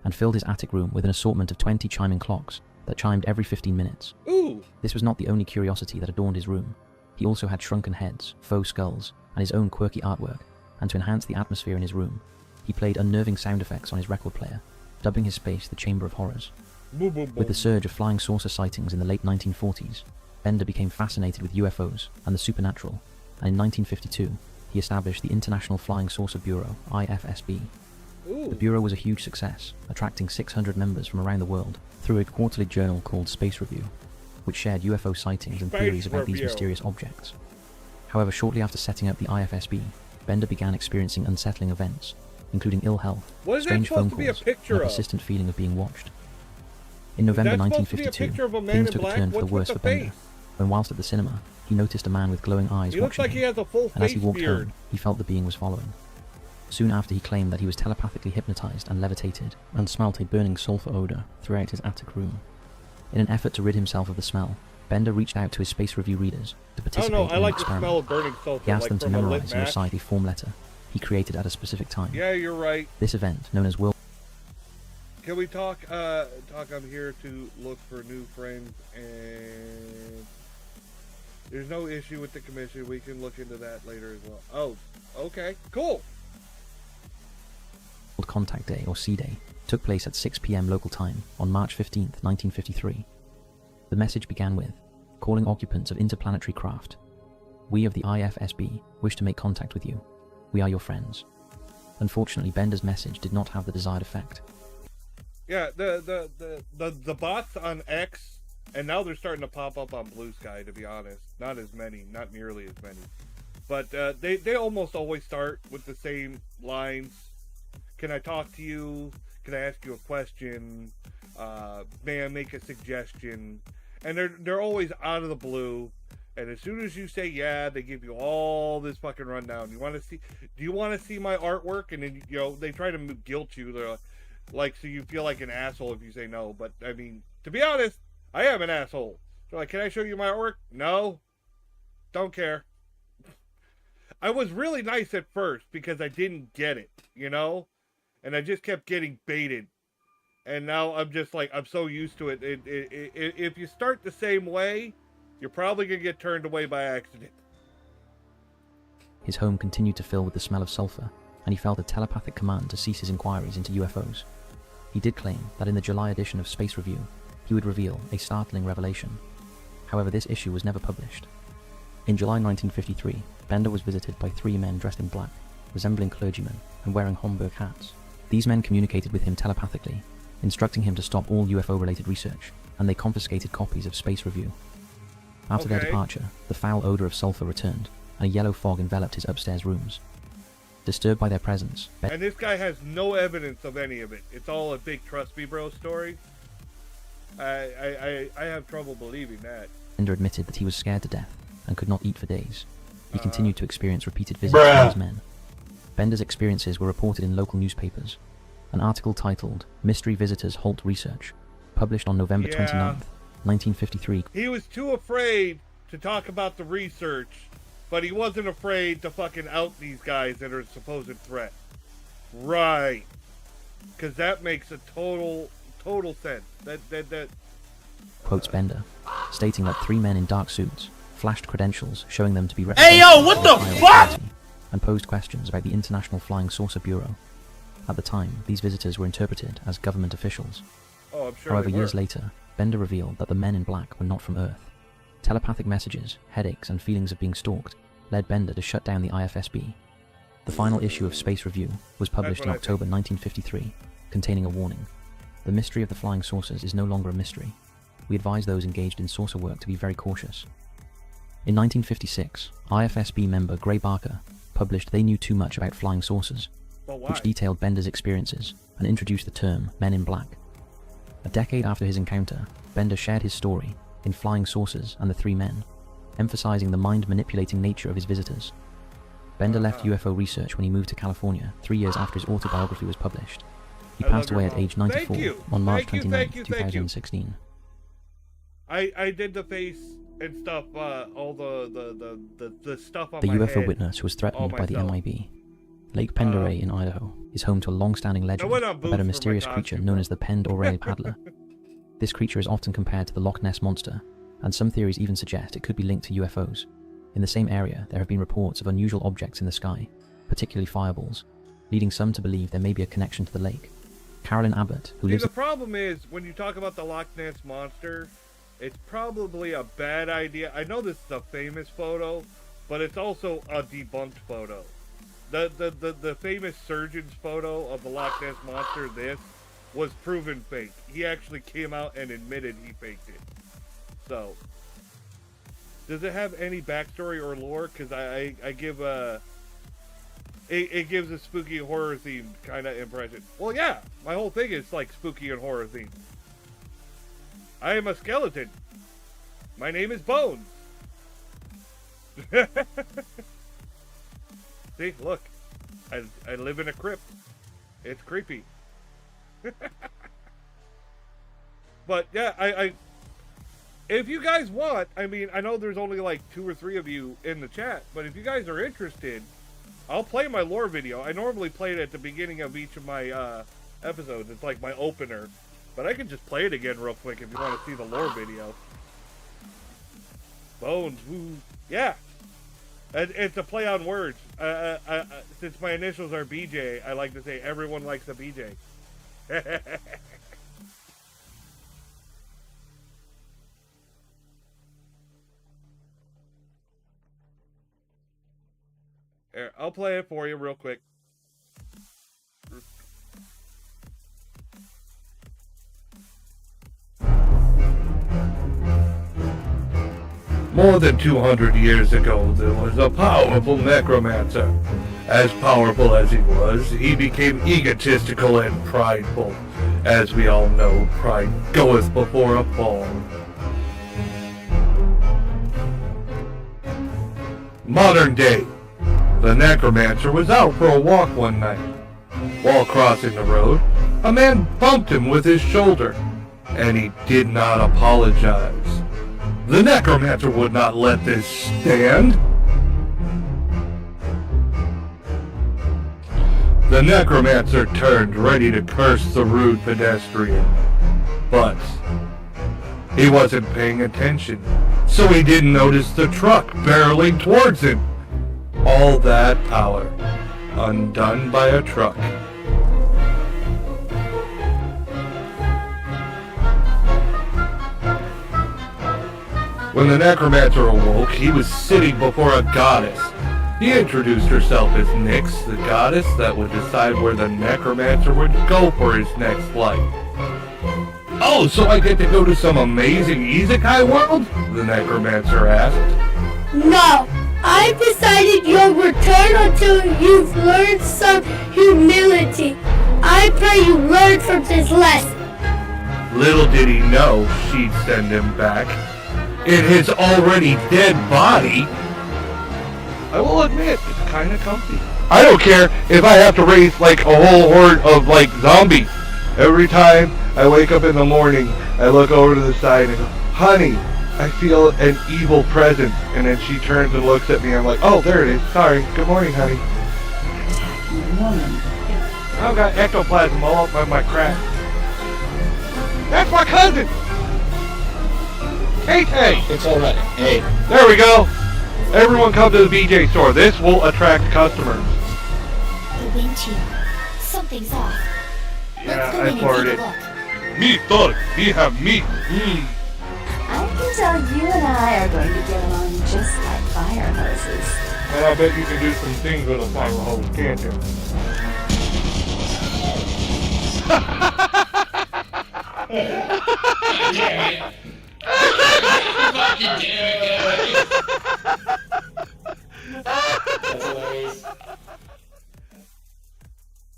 S12: and filled his attic room with an assortment of 20 chiming clocks that chimed every 15 minutes.
S1: Ooh.
S12: This was not the only curiosity that adorned his room. He also had shrunken heads, faux skulls, and his own quirky artwork, and to enhance the atmosphere in his room, he played unnerving sound effects on his record player, dubbing his space the Chamber of Horrors.
S1: Boom, boom, boom.
S12: With the surge of flying saucer sightings in the late 1940s, Bender became fascinated with UFOs and the supernatural, and in 1952, he established the International Flying Saucer Bureau, IFSB.
S1: Ooh.
S12: The Bureau was a huge success, attracting 600 members from around the world through a quarterly journal called Space Review, which shared UFO sightings and theories about these mysterious objects. However, shortly after setting up the IFSB, Bender began experiencing unsettling events, including ill health, strange phone calls, and a persistent feeling of being watched. In November 1952, things took a turn for the worse for Bender, when whilst at the cinema, he noticed a man with glowing eyes watching him, and as he walked home, he felt the being was following. Soon after, he claimed that he was telepathically hypnotized and levitated, and smelt a burning sulfur odor throughout his attic room. In an effort to rid himself of the smell, Bender reached out to his Space Review readers to participate in an experiment. He asked them to memorize and recite a form letter he created at a specific time.
S1: Yeah, you're right.
S12: This event, known as World...
S1: Can we talk? I'm here to look for new friends, and there's no issue with the commission. We can look into that later as well. Oh, okay, cool.
S12: World Contact Day, or C-Day, took place at 6 p.m. local time on March 15th, 1953. The message began with, calling occupants of interplanetary craft. We of the IFSB wish to make contact with you. We are your friends. Unfortunately, Bender's message did not have the desired effect.
S1: Yeah, the bots on X, and now they're starting to pop up on Blue Sky, to be honest. Not as many, not nearly as many. But they almost always start with the same lines. Can I talk to you? Can I ask you a question? May I make a suggestion? And they're always out of the blue. And as soon as you say yeah, they give you all this fucking rundown. Do you want to see my artwork? And then, you know, they try to guilt you. They're like, so you feel like an asshole if you say no. But I mean, to be honest, I am an asshole. So like, can I show you my artwork? No. Don't care. I was really nice at first because I didn't get it, you know? And I just kept getting baited. And now I'm just like, I'm so used to it. If you start the same way, you're probably going to get turned away by accident.
S12: His home continued to fill with the smell of sulfur, and he felt a telepathic command to cease his inquiries into UFOs. He did claim that in the July edition of Space Review, he would reveal a startling revelation. However, this issue was never published. In July 1953, Bender was visited by 3 men dressed in black, resembling clergymen, and wearing Homburg hats. These men communicated with him telepathically, instructing him to stop all UFO-related research, and they confiscated copies of Space Review. After their departure, the foul odor of sulfur returned, and a yellow fog enveloped his upstairs rooms. Disturbed by their presence,
S1: and this guy has no evidence of any of it. It's all a big trust me bro story. I have trouble believing that.
S12: Bender admitted that he was scared to death and could not eat for days. He continued to experience repeated visits from these men. Bender's experiences were reported in local newspapers. An article titled "Mystery Visitors Halt Research," published on November 29th, 1953.
S1: He was too afraid to talk about the research, but he wasn't afraid to fucking out these guys that are a supposed threat. Right. Because that makes a total sense. That
S12: quotes Bender, stating that 3 men in dark suits flashed credentials showing them to be
S4: Hey yo, what the fuck?
S12: and posed questions about the International Flying Saucer Bureau. At the time, these visitors were interpreted as government officials.
S1: Oh, I'm sure
S12: However,
S1: they were.
S12: years later, Bender revealed that the men in black were not from Earth. Telepathic messages, headaches, and feelings of being stalked led Bender to shut down the IFSB. The final issue of Space Review was published in October 1953, containing a warning. The mystery of the flying saucers is no longer a mystery. We advise those engaged in saucer work to be very cautious. In 1956, IFSB member Gray Barker published They Knew Too Much About Flying Saucers, which detailed Bender's experiences and introduced the term Men in Black. A decade after his encounter, Bender shared his story in Flying Saucers and the Three Men, emphasizing the mind-manipulating nature of his visitors. Bender left UFO research when he moved to California 3 years after his autobiography was published. He passed away at age 94 on March 29, 2016.
S1: I did the face and stuff, all the stuff on
S12: The
S1: my
S12: UFO
S1: head
S12: witness was threatened by the
S1: myself.
S12: MIB. Lake Pend Oreille in Idaho is home to a long-standing legend
S1: went on booth
S12: about a
S1: for my
S12: mysterious creature known as the Pend Oreille Paddler. This creature is often compared to the Loch Ness Monster, and some theories even suggest it could be linked to UFOs. In the same area, there have been reports of unusual objects in the sky, particularly fireballs, leading some to believe there may be a connection to the lake. Carolyn Abbott, who lives...
S1: The problem is, when you talk about the Loch Ness Monster, it's probably a bad idea. I know this is a famous photo, but it's also a debunked photo. The famous surgeon's photo of the Loch Ness Monster, this, was proven fake. He actually came out and admitted he faked it. So, does it have any backstory or lore? Because I give a... It gives a spooky horror themed kind of impression. Well, yeah, my whole thing is like spooky and horror themed. I am a skeleton. My name is Bones. See, look. I live in a crypt. It's creepy. But yeah, I if you guys want, I mean, I know there's only like 2 or 3 of you in the chat, but if you guys are interested, I'll play my lore video. I normally play it at the beginning of each of my episodes. It's like my opener. But I can just play it again real quick if you want to see the lore video. Bones, woo. Yeah. It's a play on words. Since my initials are BJ, I like to say everyone likes a BJ. Here, I'll play it for you real quick. More than 200 years ago, there was a powerful necromancer. As powerful as he became egotistical and prideful. As we all know, pride goeth before a fall. Modern day. The necromancer was out for a walk one night. While crossing the road, a man bumped him with his shoulder, and he did not apologize. The necromancer would not let this stand. The necromancer turned, ready to curse the rude pedestrian. But he wasn't paying attention, so he didn't notice the truck barreling towards him. All that power, undone by a truck. When the necromancer awoke, he was sitting before a goddess. He introduced herself as Nyx, the goddess that would decide where the necromancer would go for his next life. Oh, so I get to go to some amazing isekai world? The necromancer asked.
S2: No, I've decided you'll return until you've learned some humility. I pray you learn from this lesson.
S1: Little did he know she'd send him back. In his already dead body. I will admit, it's kind of comfy. I don't care if I have to raise like a whole horde of like zombies. Every time I wake up in the morning, I look over to the side and go, honey, I feel an evil presence. And then she turns and looks at me. I'm like, oh, there it is. Sorry. Good morning, honey. I've got ectoplasm all up on my crack. That's my cousin. Hey,
S10: It's alright. Hey.
S1: There we go. Everyone come to the BJ store. This will attract customers.
S5: The wind chill. Something's off.
S1: Yeah,
S5: Let's go
S1: I
S5: in and
S1: poured
S5: take
S1: it.
S5: a look.
S1: Meat, dog. We have meat.
S3: I can tell you and I are going to get along just like fire hoses.
S1: And I bet you can do some things with a fire hose, can't you?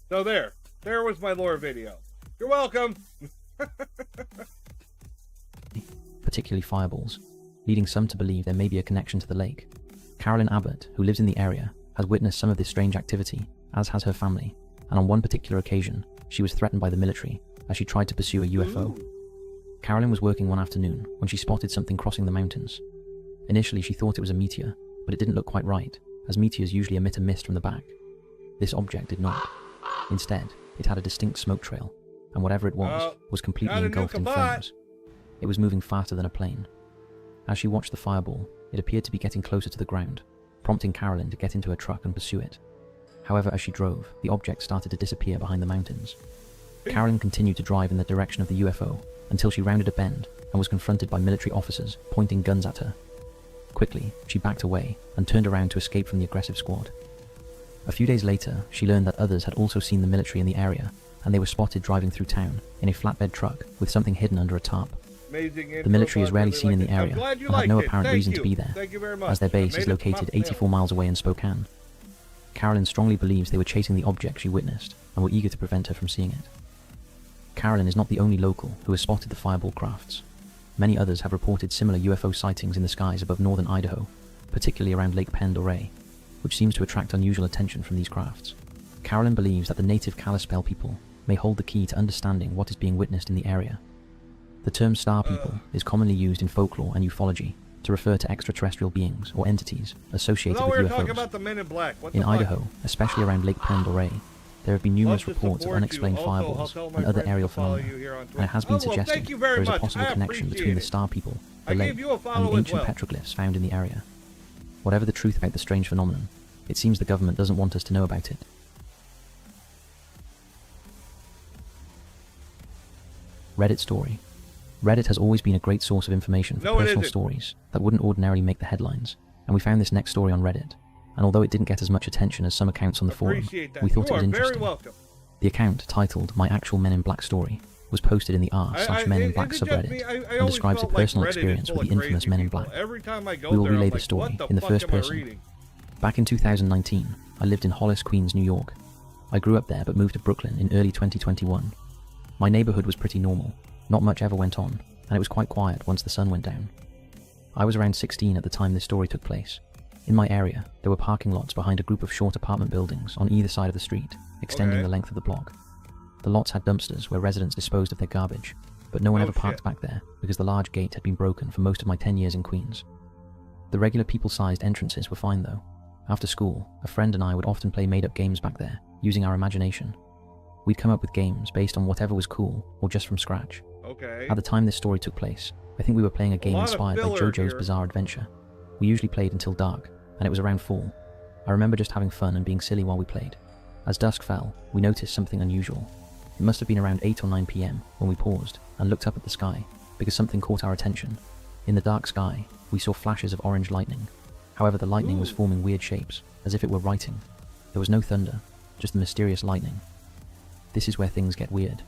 S1: So there was my lore video. You're welcome.
S12: Particularly fireballs, leading some to believe there may be a connection to the lake. Carolyn Abbott, who lives in the area, has witnessed some of this strange activity, as has her family, and on one particular occasion, she was threatened by the military as she tried to pursue a UFO. Carolyn was working one afternoon when she spotted something crossing the mountains. Initially, she thought it was a meteor, but it didn't look quite right, as meteors usually emit a mist from the back. This object did not. Instead, it had a distinct smoke trail, and whatever it was completely engulfed in flames. It was moving faster than a plane. As she watched the fireball, it appeared to be getting closer to the ground, prompting Carolyn to get into her truck and pursue it. However, as she drove, the object started to disappear behind the mountains. Carolyn continued to drive in the direction of the UFO until she rounded a bend and was confronted by military officers pointing guns at her. Quickly, she backed away and turned around to escape from the aggressive squad. A few days later, she learned that others had also seen the military in the area, and they were spotted driving through town in a flatbed truck with something hidden under a tarp. The military is rarely seen in the area and had no apparent reason to be there, as their base is located 84 miles away in Spokane. Carolyn strongly believes they were chasing the object she witnessed and were eager to prevent her from seeing it. Carolyn is not the only local who has spotted the fireball crafts. Many others have reported similar UFO sightings in the skies above northern Idaho, particularly around Lake Pend-Oreille, which seems to attract unusual attention from these crafts. Carolyn believes that the native Kalispel people may hold the key to understanding what is being witnessed in the area. The term star people is commonly used in folklore and ufology to refer to extraterrestrial beings or entities associated with UFOs. In Idaho, especially around Lake Pend-Oreille, there have been numerous reports of unexplained fireballs and other aerial phenomena, and it has been suggested there is a possible connection between the star people, the lake, and the ancient petroglyphs found in the area. Whatever the truth about the strange phenomenon, it seems the government doesn't want us to know about it. Reddit story. Reddit has always been a great source of information for personal stories that wouldn't ordinarily make the headlines, and we found this next story on Reddit, and although it didn't get as much attention as some accounts on the forum, we thought it was interesting. The account, titled My Actual Men in Black Story, was posted in the r/Men in Black subreddit and describes a personal experience with the infamous Men in Black. We will relay the story in the first person. Back in 2019, I lived in Hollis, Queens, New York. I grew up there but moved to Brooklyn in early 2021. My neighborhood was pretty normal, not much ever went on, and it was quite quiet once the sun went down. I was around 16 at the time this story took place. In my area, there were parking lots behind a group of short apartment buildings on either side of the street, extending the length of the block. The lots had dumpsters where residents disposed of their garbage, but no one ever parked back there because the large gate had been broken for most of my 10 years in Queens. The regular people-sized entrances were fine though. After school, a friend and I would often play made-up games back there, using our imagination. We'd come up with games based on whatever was cool, or just from scratch. At the time this story took place, I think we were playing a game inspired by JoJo's Bizarre Adventure. We usually played until dark, and it was around fall. I remember just having fun and being silly while we played. As dusk fell, we noticed something unusual. It must have been around 8 or 9 PM when we paused and looked up at the sky, because something caught our attention. In the dark sky, we saw flashes of orange lightning. However, the lightning was forming weird shapes, as if it were writing. There was no thunder, just the mysterious lightning. This is where things get weird.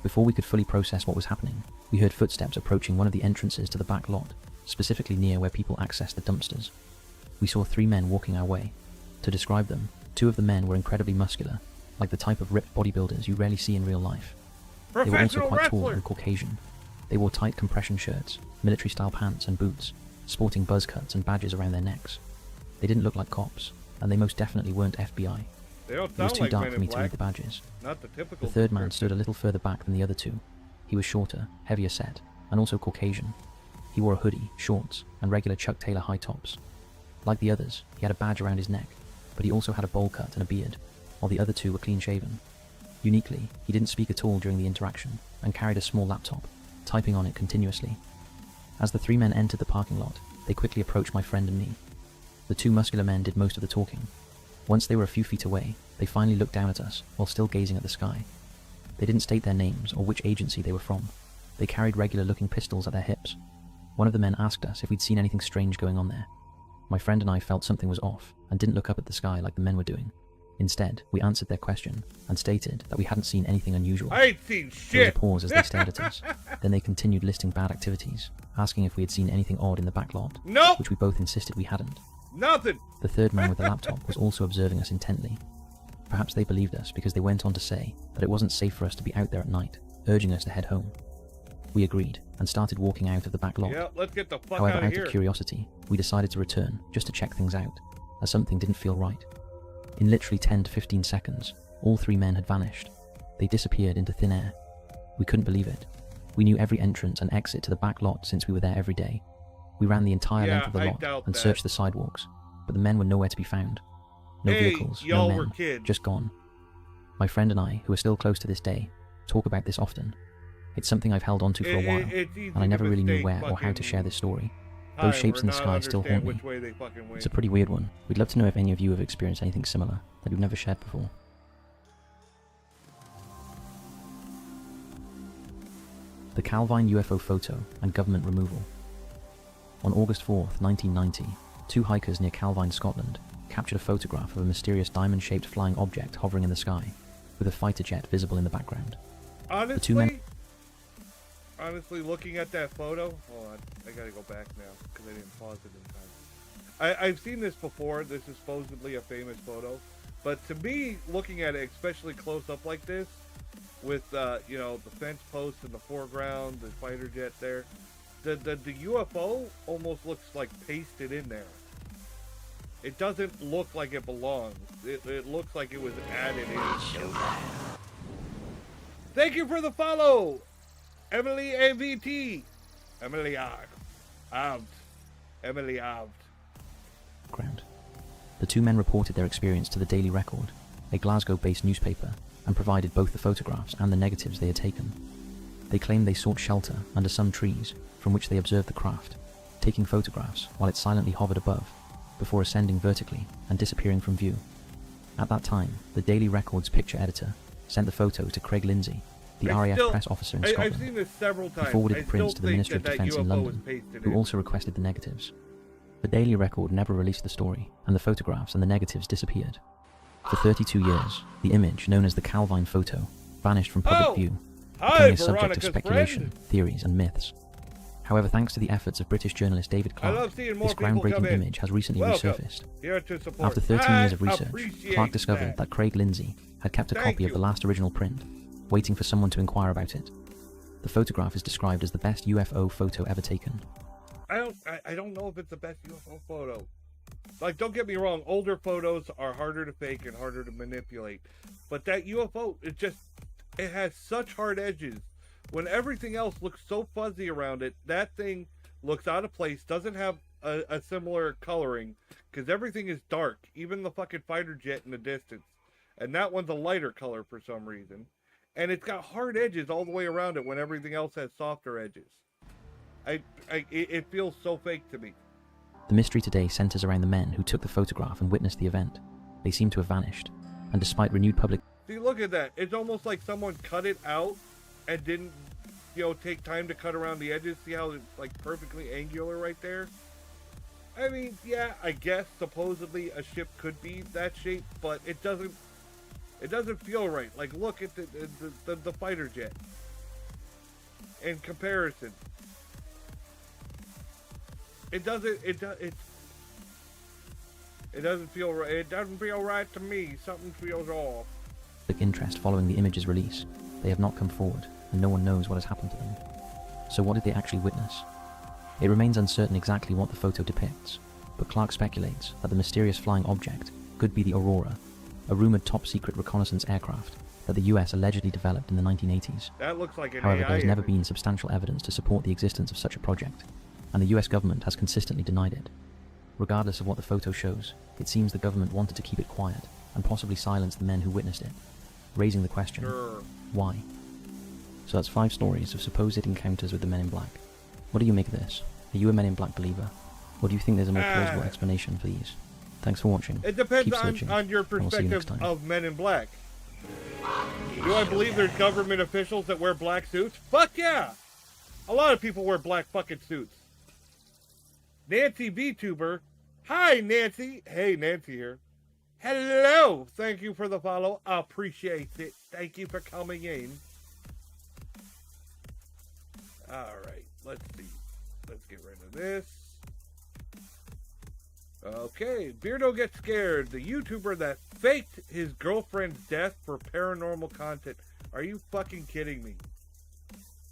S12: Before we could fully process what was happening, we heard footsteps approaching one of the entrances to the back lot, specifically near where people access the dumpsters. We saw 3 men walking our way. To describe them, 2 of the men were incredibly muscular, like the type of ripped bodybuilders you rarely see in real life. They were also quite tall and Caucasian. They wore tight compression shirts, military-style pants and boots, sporting buzz cuts and badges around their necks. They didn't look like cops, and they most definitely weren't FBI. It was too dark for me to read the badges. The third man stood a little further back than the other 2. He was shorter, heavier set, and also Caucasian. He wore a hoodie, shorts, and regular Chuck Taylor high tops. Like the others, he had a badge around his neck, but he also had a bowl cut and a beard, while the other 2 were clean-shaven. Uniquely, he didn't speak at all during the interaction, and carried a small laptop, typing on it continuously. As the 3 men entered the parking lot, they quickly approached my friend and me. The two muscular men did most of the talking. Once they were a few feet away, they finally looked down at us while still gazing at the sky. They didn't state their names or which agency they were from. They carried regular-looking pistols at their hips. One of the men asked us if we'd seen anything strange going on there. My friend and I felt something was off and didn't look up at the sky like the men were doing. Instead, we answered their question and stated that we hadn't seen anything unusual.
S1: I ain't seen shit.
S12: There was a pause as they stared at us. Then they continued listing bad activities, asking if we had seen anything odd in the back lot,
S1: Nope.
S12: which we both insisted we hadn't.
S1: Nothing.
S12: The third man with the laptop was also observing us intently. Perhaps they believed us because they went on to say that it wasn't safe for us to be out there at night, urging us to head home. We agreed and started walking out of the back lot.
S1: Yeah, let's get the fuck
S12: However,
S1: out of
S12: out
S1: here.
S12: of curiosity, we decided to return just to check things out, as something didn't feel right. In literally 10 to 15 seconds, all three men had vanished. They disappeared into thin air. We couldn't believe it. We knew every entrance and exit to the back lot since we were there every day. We ran the entire length of the lot and searched the sidewalks, but the men were nowhere to be found. No vehicles, no men, just gone. My friend and I, who are still close to this day, talk about this often. It's something I've held onto for a while, and I never really knew where or how to share this story. Those shapes in the sky still haunt me. It's a pretty weird one. We'd love to know if any of you have experienced anything similar that we've never shared before. The Calvine UFO photo and government removal. On August 4th, 1990, two hikers near Calvine, Scotland, captured a photograph of a mysterious diamond-shaped flying object hovering in the sky, with a fighter jet visible in the background.
S1: Honestly, looking at that photo, hold on, I gotta go back now because I didn't pause it in time. I've seen this before. This is supposedly a famous photo, but to me, looking at it, especially close up like this, with you know, the fence post in the foreground, the fighter jet there, the UFO almost looks like pasted in there. It doesn't look like it belongs. It looks like it was added in. Thank you for the follow, Emily AVT. Emily out. Emily out.
S12: The two men reported their experience to the Daily Record, a Glasgow-based newspaper, and provided both the photographs and the negatives they had taken. They claimed they sought shelter under some trees, from which they observed the craft, taking photographs while it silently hovered above, before ascending vertically and disappearing from view. At that time, the Daily Record's picture editor sent the photos to Craig Lindsay, the RAF press officer in Scotland.
S1: I've seen this several times.
S12: He forwarded the prints to the Ministry of Defence in London, who also requested the negatives. The Daily Record never released the story, and the photographs and the negatives disappeared. For 32 years, the image, known as the Calvine photo, vanished from public view, becoming a subject of speculation, theories, and myths. However, thanks to the efforts of British journalist David Clark, this groundbreaking image has recently resurfaced. After 13 years of research, Clark discovered that Craig Lindsay had kept a copy of the last original print, waiting for someone to inquire about it. The photograph is described as the best UFO photo ever taken.
S1: I don't know if it's the best UFO photo. Like, don't get me wrong, older photos are harder to fake and harder to manipulate. But that UFO, it has such hard edges. When everything else looks so fuzzy around it, that thing looks out of place, doesn't have a similar coloring, because everything is dark, even the fucking fighter jet in the distance. And that one's a lighter color for some reason. And it's got hard edges all the way around it when everything else has softer edges. It feels so fake to me.
S12: The mystery today centers around the men who took the photograph and witnessed the event. They seem to have vanished, and despite renewed public...
S1: See, look at that. It's almost like someone cut it out and didn't, take time to cut around the edges. See how it's, like, perfectly angular right there? I mean, yeah, I guess supposedly a ship could be that shape, but it doesn't feel right. Like, look at the fighter jet. In comparison. It doesn't feel right. It doesn't feel right to me. Something feels off.
S12: Interest following the image's release, they have not come forward, and no one knows what has happened to them. So what did they actually witness? It remains uncertain exactly what the photo depicts, but Clark speculates that the mysterious flying object could be the Aurora, a rumored top-secret reconnaissance aircraft that the US allegedly developed in the 1980s.
S1: That looks like an
S12: However,
S1: AI
S12: there has never
S1: image.
S12: been substantial evidence to support the existence of such a project, and the US government has consistently denied it. Regardless of what the photo shows, it seems the government wanted to keep it quiet and possibly silence the men who witnessed it, raising the question, why? So that's 5 stories of supposed encounters with the Men in Black. What do you make of this? Are you a Men in Black believer? Or do you think there's a more plausible explanation for these? Thanks for watching.
S1: It depends
S12: Keep searching,
S1: on your
S12: and we'll see you next
S1: perspective
S12: time.
S1: of Men in Black. Do I believe there's government officials that wear black suits? Fuck yeah! A lot of people wear black fucking suits. Nancy VTuber. Hi, Nancy. Hey, Nancy here. Hello. Thank you for the follow. I appreciate it. Thank you for coming in. Alright, let's see. Let's get rid of this. Okay, Beardo Gets Scared. The YouTuber that faked his girlfriend's death for paranormal content. Are you fucking kidding me?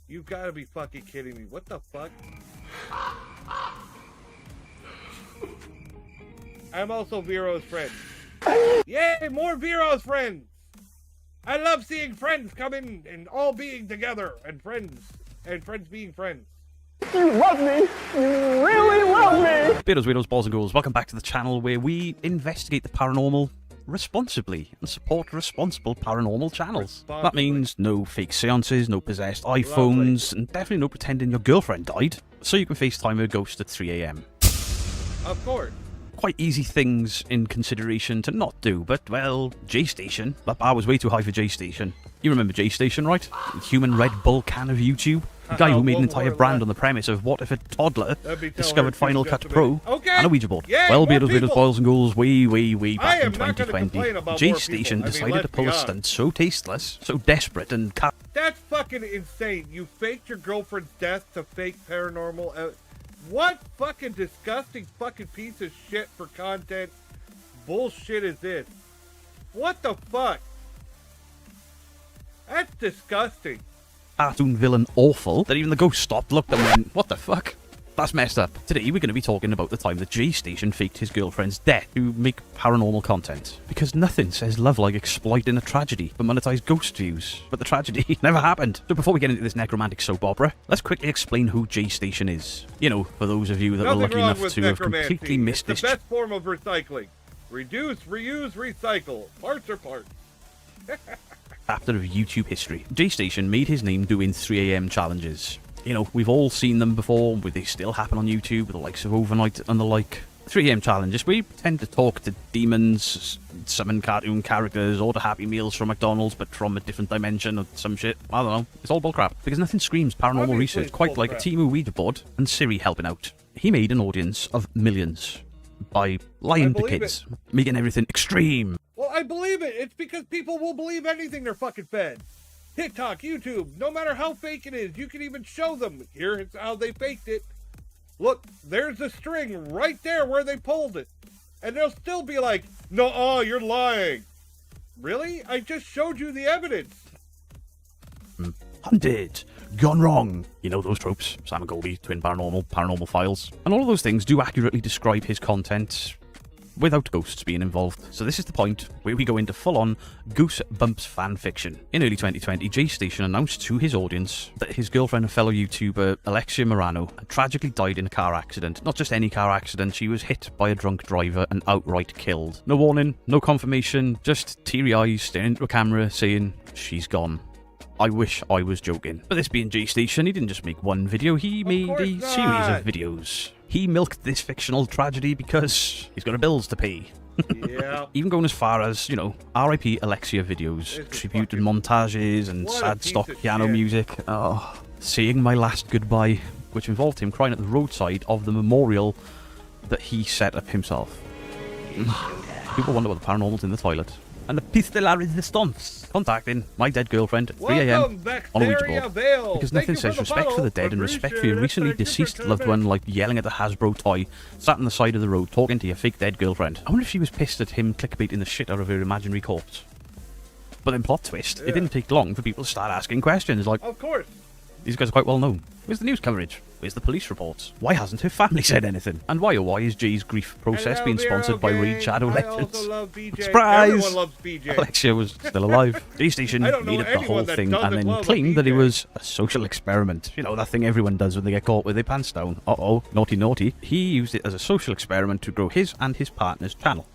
S1: You've got to be fucking kidding me. What the fuck? I'm also Vero's friend. Yay, more Vero's friends! I love seeing friends come in and all being together and friends being friends.
S13: You love me! You really love me!
S6: Beardos, weirdos, balls and ghouls, welcome back to the channel where we investigate the paranormal responsibly and support responsible paranormal channels. That means no fake seances, no possessed iPhones, and definitely no pretending your girlfriend died, so you can FaceTime her ghost at 3 AM.
S1: Of course.
S6: Quite easy things in consideration to not do, but, well, J-Station. That bar was way too high for J-Station. You remember J-Station, right? The human Red Bull can of YouTube? The guy who made an entire brand on the premise of what if a toddler discovered Final Cut Pro and a Ouija board. Well, Beardos, weirdos, boils and ghouls, way back in 2020, J-Station decided to pull a stunt so tasteless, so desperate, and
S1: That's fucking insane. You faked your girlfriend's death to fake paranormal. What fucking disgusting fucking piece of shit for content bullshit is this? What the fuck? That's disgusting.
S6: Cartoon villain awful that even the ghost stopped, looked and went, what the fuck? That's messed up. Today we're going to be talking about the time that J-Station faked his girlfriend's death to make paranormal content. Because nothing says love like exploiting a tragedy for monetized ghost views. But the tragedy never happened. So before we get into this necromantic soap opera, let's quickly explain who J-Station is. You know, for those of you that were lucky enough to have completely missed this.
S1: It's the best form of recycling. Reduce, reuse, recycle. Parts are parts.
S6: Chapter of YouTube history. J-Station made his name doing 3 AM challenges. You know, we've all seen them before, but they still happen on YouTube, with the likes of Overnight and the like. 3 AM challenges, we tend to talk to demons, summon cartoon characters, order Happy Meals from McDonald's, but from a different dimension or some shit. I don't know. It's all bullcrap. Because nothing screams paranormal research quite like a Timu Ouija board and Siri helping out. He made an audience of millions by lying to kids, making everything extreme.
S1: Well, I believe it. It's because people will believe anything they're fucking fed. TikTok, YouTube, no matter how fake it is, you can even show them. Here's how they faked it. Look, there's the string right there where they pulled it. And they'll still be like, no, you're lying. Really? I just showed you the evidence.
S6: Hunted. Gone wrong. You know those tropes. Sam and Colby, Twin Paranormal, Paranormal Files. And all of those things do accurately describe his content without ghosts being involved. So this is the point where we go into full-on Goosebumps fan fiction. In early 2020, J-Station announced to his audience that his girlfriend and fellow YouTuber Alexia Morano had tragically died in a car accident. Not just any car accident, she was hit by a drunk driver and outright killed. No warning, no confirmation, just teary eyes staring into a camera saying, she's gone. I wish I was joking. But this being J-Station, he didn't just make one video, he made a series of videos. He milked this fictional tragedy because he's got bills to pay.
S1: Yeah.
S6: Even going as far as, you know, RIP Alexia videos, tribute and montages, and sad stock piano music. Oh, saying my last goodbye, which involved him crying at the roadside of the memorial that he set up himself. People wonder what the paranormal's in the toilet. And the piece de la resistance, contacting my dead girlfriend at 3 AM on a Ouija board. Because nothing says respect for the dead and respect for your recently deceased loved one like yelling at the Hasbro toy, sat on the side of the road talking to your fake dead girlfriend. I wonder if she was pissed at him clickbaiting the shit out of her imaginary corpse. But then plot twist, it didn't take long for people to start asking questions like,
S1: of course,
S6: these guys are quite well known. Where's the news coverage? Where's the police reports? Why hasn't her family said anything? And why is Jay's grief process being sponsored by Raid Shadow Legends? Surprise!
S1: Everyone loves BJ.
S6: Alexia was still alive. J-Station made up the whole thing and then claimed that it was a social experiment. You know, that thing everyone does when they get caught with their pants down. Uh-oh, naughty naughty. He used it as a social experiment to grow his and his partner's channel.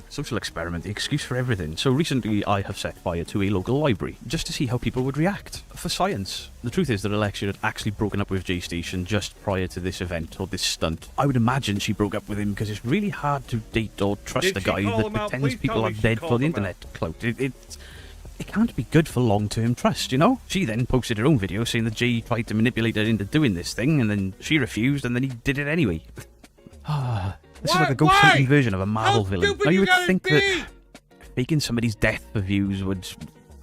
S6: Social experiment, the excuse for everything. So recently I have set fire to a local library, just to see how people would react. For science. The truth is that Alexia had actually broken up with J-Station just just prior to this event or this stunt. I would imagine she broke up with him because it's really hard to date or trust a guy that pretends people are dead for the internet clout. It can't be good for long-term trust, you know? She then posted her own video saying that Jay tried to manipulate her into doing this thing, and then she refused, and then he did it anyway. This is like a ghost hunting version of a Marvel villain. Now you would think that faking somebody's death for views would,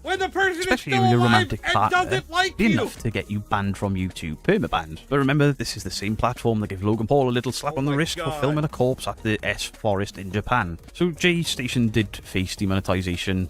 S1: when the person
S6: especially
S1: is
S6: with your
S1: still
S6: romantic
S1: alive
S6: partner,
S1: and doesn't like
S6: be
S1: you.
S6: enough to get you banned from YouTube, permabanned. But remember, this is the same platform that gave Logan Paul a little slap on the wrist for filming a corpse at the S Forest in Japan. So Jay Station did face demonetization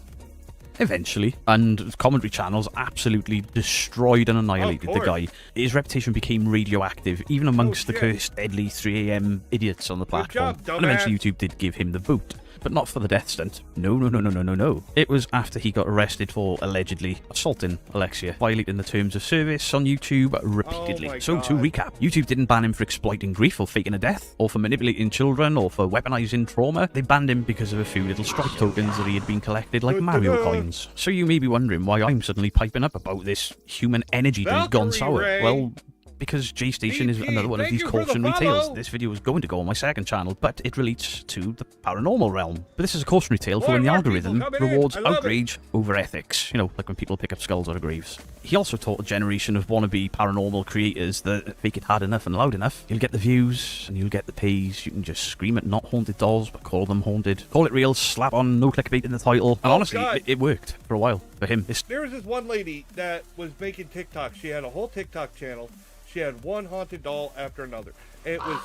S6: eventually, and commentary channels absolutely destroyed and annihilated the guy. His reputation became radioactive, even amongst the cursed, deadly 3 AM idiots on the platform. And eventually YouTube did give him the boot. But not for the death stunt. No. It was after he got arrested for allegedly assaulting Alexia, violating the terms of service on YouTube repeatedly. So to recap, YouTube didn't ban him for exploiting grief or faking a death, or for manipulating children, or for weaponizing trauma. They banned him because of a few little strike tokens that he had been collected like Mario coins. So you may be wondering why I'm suddenly piping up about this human energy drink gone sour. Well, because Jay Station is another one of these cautionary tales. This video is going to go on my second channel, but it relates to the paranormal realm. But this is a cautionary tale for when the algorithm rewards outrage over ethics. You know, like when people pick up skulls out of graves. He also taught a generation of wannabe paranormal creators that if they get hard enough and loud enough, you'll get the views and you'll get the pays. You can just scream at not haunted dolls, but call them haunted. Call it real, slap on no clickbait in the title. And honestly, it worked for a while for him.
S1: There was this one lady that was making TikTok. She had a whole TikTok channel. She had one haunted doll after another. It was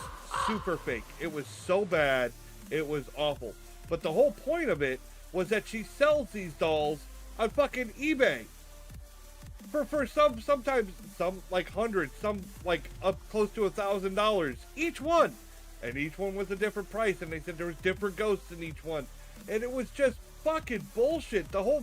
S1: super fake. It was so bad. It was awful. But the whole point of it was that she sells these dolls on fucking eBay. For sometimes some like hundreds, some like up close to $1,000 each one. And each one was a different price, and they said there was different ghosts in each one. And it was just fucking bullshit. The whole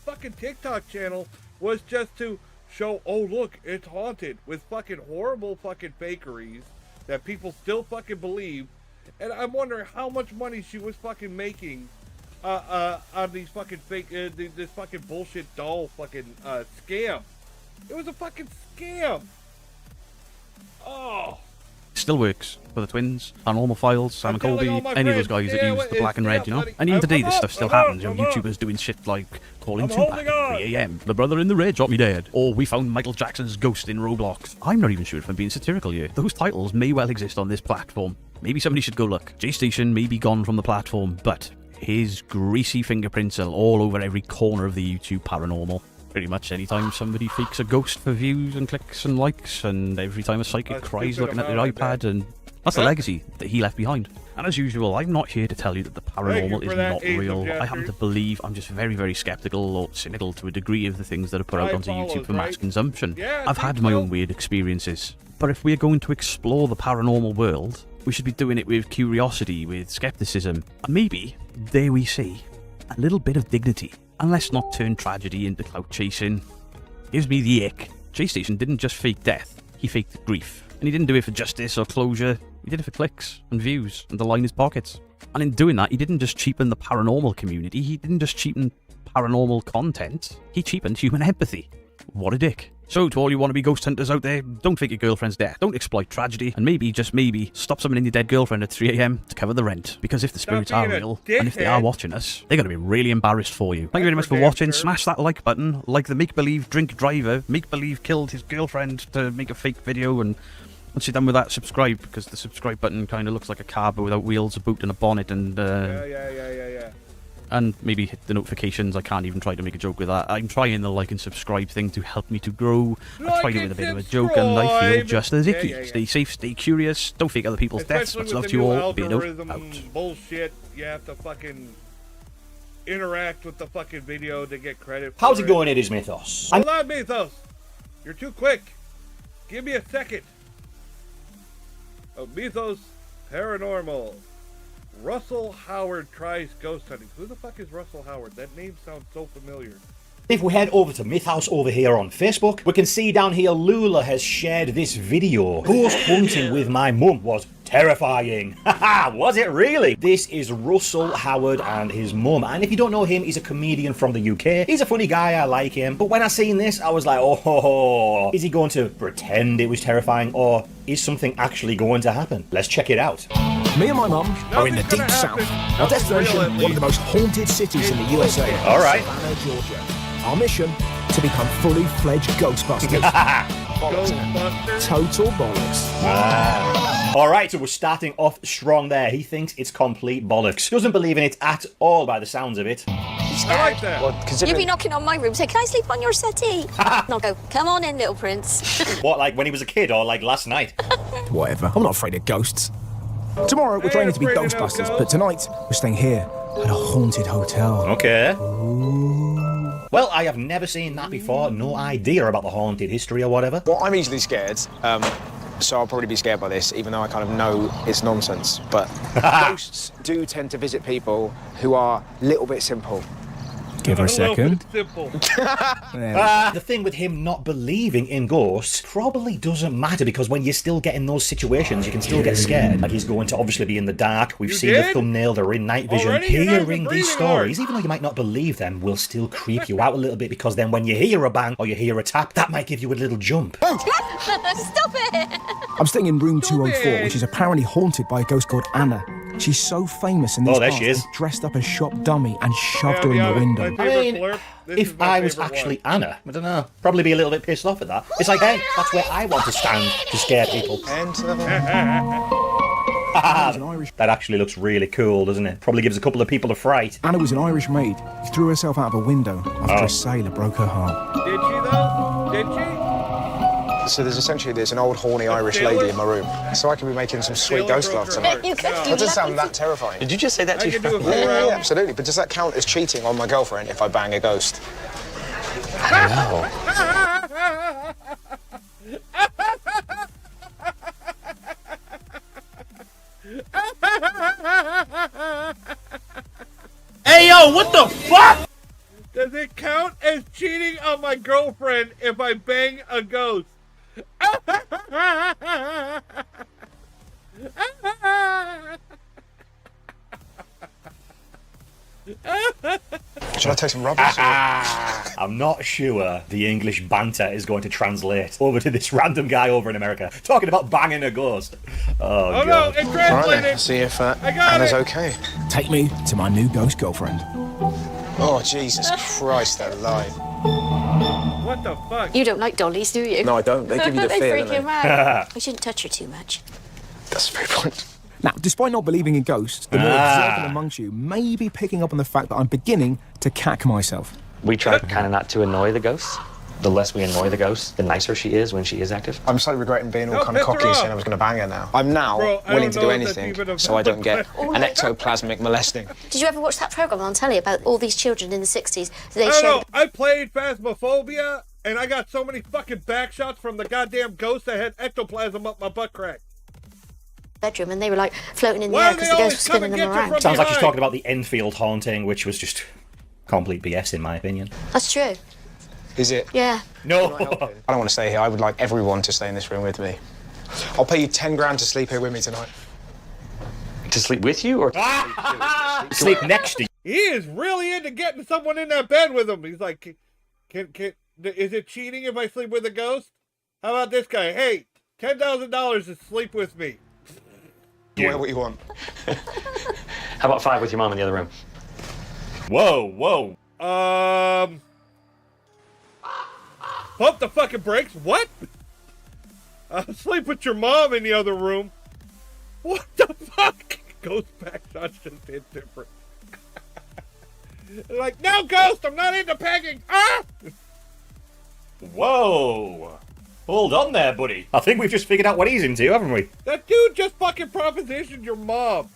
S1: fucking TikTok channel was just to show, oh look, it's haunted, with fucking horrible fucking fakeries that people still fucking believe. And I'm wondering how much money she was fucking making on these fucking fake, this fucking bullshit doll fucking scam. It was a fucking scam. Oh.
S6: Still works for the twins, Paranormal Files, Sam and Colby, any of those guys that use the black and red, you know? And even today this stuff still happens, you know, YouTubers doing shit like calling Tupac at 3 AM, the brother in the red shot me dead, or we found Michael Jackson's ghost in Roblox. I'm not even sure if I'm being satirical here. Those titles may well exist on this platform. Maybe somebody should go look. Jay Station may be gone from the platform, but his greasy fingerprints are all over every corner of the YouTube paranormal. Pretty much anytime somebody fakes a ghost for views and clicks and likes, and every time a psychic cries looking at their iPad, and that's the legacy that he left behind. And as usual, I'm not here to tell you that the paranormal is not real. I happen to believe, I'm just very, very skeptical or cynical to a degree of the things that are put out onto YouTube for mass consumption. I've had my own weird experiences. But if we're going to explore the paranormal world, we should be doing it with curiosity, with skepticism, and maybe, dare we say, a little bit of dignity. And let's not turn tragedy into clout chasing. Gives me the ick. Jay Station didn't just fake death, he faked grief. And he didn't do it for justice or closure, he did it for clicks and views and to line his pockets. And in doing that, he didn't just cheapen the paranormal community, he didn't just cheapen paranormal content, he cheapened human empathy. What a dick. So to all you wannabe ghost hunters out there, don't fake your girlfriend's death, don't exploit tragedy, and maybe, just maybe, stop summoning your dead girlfriend at 3 AM to cover the rent. Because if the spirits are real, and if they are watching us, they're going to be really embarrassed for you. Thank you very much for watching. Smash that like button, like the make-believe drink driver. Make-believe killed his girlfriend to make a fake video, and once you're done with that, subscribe, because the subscribe button kind of looks like a car but without wheels, a boot and a bonnet, and
S1: Yeah.
S6: and maybe hit the notifications. I can't even try to make a joke with that. I'm trying the like and subscribe thing to help me to grow. I tried it with a bit of a joke and I feel just as icky. Stay safe, stay curious, don't fake other people's deaths. Much love to you all. Beano out.
S1: Bullshit. You have to fucking interact with the fucking video to get credit for
S14: How's it going, it is Mythos?
S1: Hold on, Mythos. You're too quick. Give me a second. Oh, Mythos Paranormal. Russell Howard tries ghost hunting. Who the fuck is Russell Howard? That name sounds so familiar.
S14: If we head over to Mythhouse over here on Facebook, we can see down here Lula has shared this video. Ghost hunting with my mum was terrifying. Haha, was it really? This is Russell Howard and his mum. And if you don't know him, he's a comedian from the UK. He's a funny guy, I like him. But when I seen this, I was like, oh, is he going to pretend it was terrifying, or is something actually going to happen? Let's check it out.
S15: Me and my mum are in the deep south. Our destination, one of the most haunted cities in the USA.
S14: All right.
S15: Savannah, Georgia. Our mission, to become fully fledged Ghostbusters. Bollocks. Total bollocks.
S14: All right, so we're starting off strong there. He thinks it's complete bollocks. Doesn't believe in it at all by the sounds of it.
S1: I like that.
S15: Well,
S3: You'd be knocking on my room saying, can I sleep on your settee? And I'll go, come on in, little prince.
S14: What, like when he was a kid or like last night?
S15: Whatever, I'm not afraid of ghosts. Tomorrow we're training to be Ghostbusters, but tonight we're staying here at a haunted hotel.
S14: Okay. Well, I have never seen that before. No idea about the haunted history or whatever.
S16: Well, I'm easily scared, so I'll probably be scared by this, even though I kind of know it's nonsense. But ghosts do tend to visit people who are a little bit simple.
S15: Give her a second.
S14: The thing with him not believing in ghosts probably doesn't matter, because when you still get in those situations, you can still get scared. Like, he's going to obviously be in the dark. We've seen the thumbnail, they're in night vision.
S1: Already?
S14: Hearing these stories, even though you might not believe them, will still creep you out a little bit, because then when you hear a bang or you hear a tap, that might give you a little jump.
S3: Stop it!
S15: I'm staying in room 204, which is apparently haunted by a ghost called Anna. She's so famous in these
S14: there
S15: parts,
S14: she is.
S15: they dressed up a shop dummy and shoved her in the window.
S14: I mean, if I was actually Anna, I don't know, probably be a little bit pissed off at that. It's like, hey, that's where I want to stand to scare people. That actually looks really cool, doesn't it? Probably gives a couple of people a fright.
S15: Anna was an Irish maid who threw herself out of a window after a sailor broke her heart.
S1: Did she though? Did she?
S16: So there's an old horny Irish lady in my room, so I could be making some sweet ghost love tonight.
S3: You could do
S16: That doesn't sound that terrifying.
S8: Did you just say that to your friend?
S16: Yeah, absolutely. But does that count as cheating on my girlfriend if I bang a ghost?
S8: I don't know.
S1: Hey, yo, what the fuck? Does it count as cheating on my girlfriend if I bang a ghost?
S16: Should I take some rubbish?
S14: I'm not sure the English banter is going to translate over to this random guy over in America talking about banging a ghost. Oh God.
S1: No, it translated.
S16: Right, see if Anna's okay.
S15: Take me to my new ghost girlfriend.
S16: Oh, Jesus Christ, they're alive.
S1: What the fuck?
S3: You don't like dollies, do you?
S16: No, I don't. They give you the
S3: they
S16: fear,
S3: freak
S16: don't
S3: him
S16: they?
S3: out. We shouldn't touch her too much.
S16: That's a fair point.
S15: Now, despite not believing in ghosts, the more observant amongst you may be picking up on the fact that I'm beginning to cack myself.
S8: We try kind of not to annoy the ghosts. The less we annoy the ghost, the nicer she is when she is active.
S16: I'm slightly regretting being all kind of cocky and saying I was going to bang her now. I'm now willing to do anything so I don't get an ectoplasmic molesting.
S3: Did you ever watch that programme on telly about all these children in the 60s?
S1: I played Phasmophobia, and I got so many fucking back shots from the goddamn ghost that had ectoplasm up my butt crack.
S3: Bedroom, and they were like floating in the air because the ghost was spinning them around.
S14: Sounds like she's talking about the Enfield haunting, which was just complete BS in my opinion.
S3: That's true.
S16: Is it?
S3: Yeah.
S14: No.
S16: I don't want to stay here. I would like everyone to stay in this room with me. I'll pay you 10 grand to sleep here with me tonight.
S8: To sleep with you or
S14: sleep next to you?
S1: He is really into getting someone in that bed with him. He's like, is it cheating if I sleep with a ghost? How about this guy? Hey, $10,000 to sleep with me.
S16: Yeah. What you want.
S8: How about 5 with your mom in the other room?
S14: Whoa.
S1: Pump the fucking brakes. What? Sleep with your mom in the other room. What the fuck? Ghost back shots just hit different. Like, no, ghost, I'm not into pegging. Ah!
S14: Whoa. Hold on there, buddy. I think we've just figured out what he's into, haven't we?
S1: That dude just fucking propositioned your mom.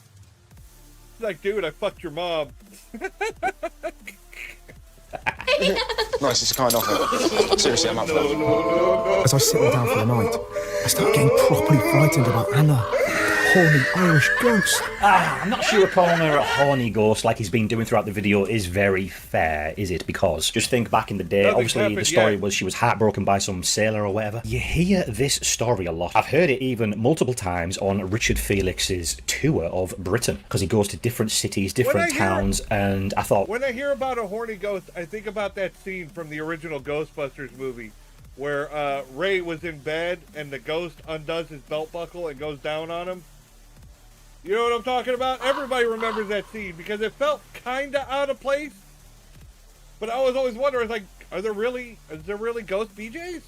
S1: He's like, dude, I fucked your mom.
S16: Nice, it's a kind offer. Seriously, I'm up for that.
S15: As I settle down for the night, I start getting properly frightened about Anna. horny Irish ghost.
S14: I'm not sure calling her a horny ghost like he's been doing throughout the video is very fair, is it? Because just think back in the day, obviously the story was she was heartbroken by some sailor or whatever. You hear this story a lot. I've heard it even multiple times on Richard Felix's tour of Britain, because he goes to different cities, different towns, and I thought...
S1: When I hear about a horny ghost, I think about that scene from the original Ghostbusters movie, where Ray was in bed and the ghost undoes his belt buckle and goes down on him. You know what I'm talking about? Everybody remembers that scene because it felt kind of out of place. But I was always wondering, like, is there really ghost BJs?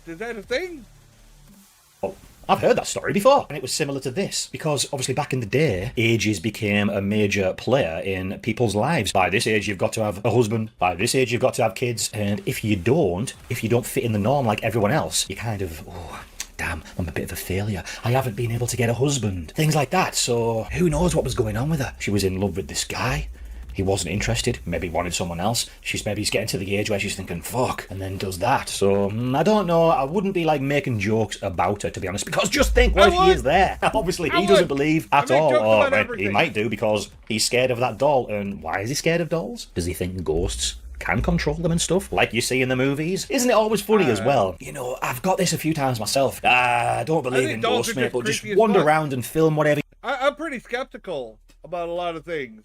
S1: Is that a thing?
S14: Oh, I've heard that story before, and it was similar to this, because obviously back in the day, ages became a major player in people's lives. By this age, you've got to have a husband. By this age, you've got to have kids. And if you don't fit in the norm like everyone else, you kind of, oh, damn, I'm a bit of a failure. I haven't been able to get a husband. Things like that. So who knows what was going on with her? She was in love with this guy. He wasn't interested, maybe wanted someone else. She's getting to the age where she's thinking, fuck, and then does that. So, I don't know, I wouldn't be like making jokes about her, to be honest, because just think, what if he is there? Obviously, he doesn't believe at all, or he might do because he's scared of that doll. And why is he scared of dolls? Does he think ghosts can control them and stuff, like you see in the movies? Isn't it always funny as well? You know, I've got this a few times myself. I don't believe in ghosts, mate, but just wander around and film whatever.
S1: I'm pretty skeptical about a lot of things.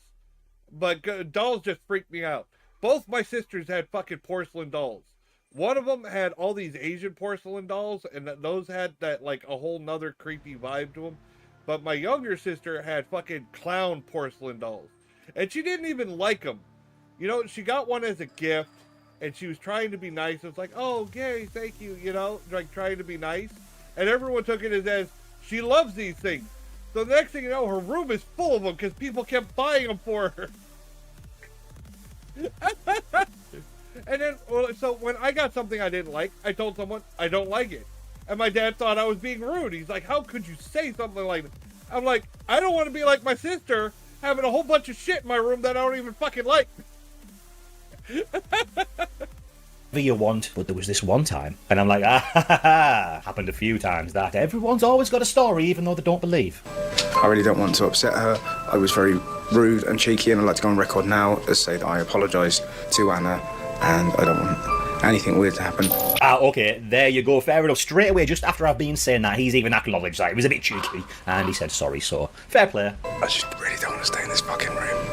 S1: But dolls just freak me out. Both my sisters had fucking porcelain dolls. One of them had all these Asian porcelain dolls, and those had that, like, a whole nother creepy vibe to them. But my younger sister had fucking clown porcelain dolls. And she didn't even like them. You know, she got one as a gift, and she was trying to be nice. It's like, oh, yay, thank you, you know, like trying to be nice. And everyone took it as she loves these things. So the next thing you know, her room is full of them because people kept buying them for her. And then, so when I got something I didn't like, I told someone I don't like it. And my dad thought I was being rude. He's like, how could you say something like that? I'm like, I don't want to be like my sister, having a whole bunch of shit in my room that I don't even fucking like.
S14: You want, but there was this one time, and I'm like, happened a few times that everyone's always got a story, even though they don't believe.
S16: I really don't want to upset her. I was very rude and cheeky, and I'd like to go on record now to say that I apologised to Anna, and I don't want anything weird to happen.
S14: Okay, there you go, fair enough. Straight away, just after I've been saying that, he's even acknowledged that he was a bit cheeky, and he said sorry, so fair play.
S16: I just really don't want to stay in this fucking room.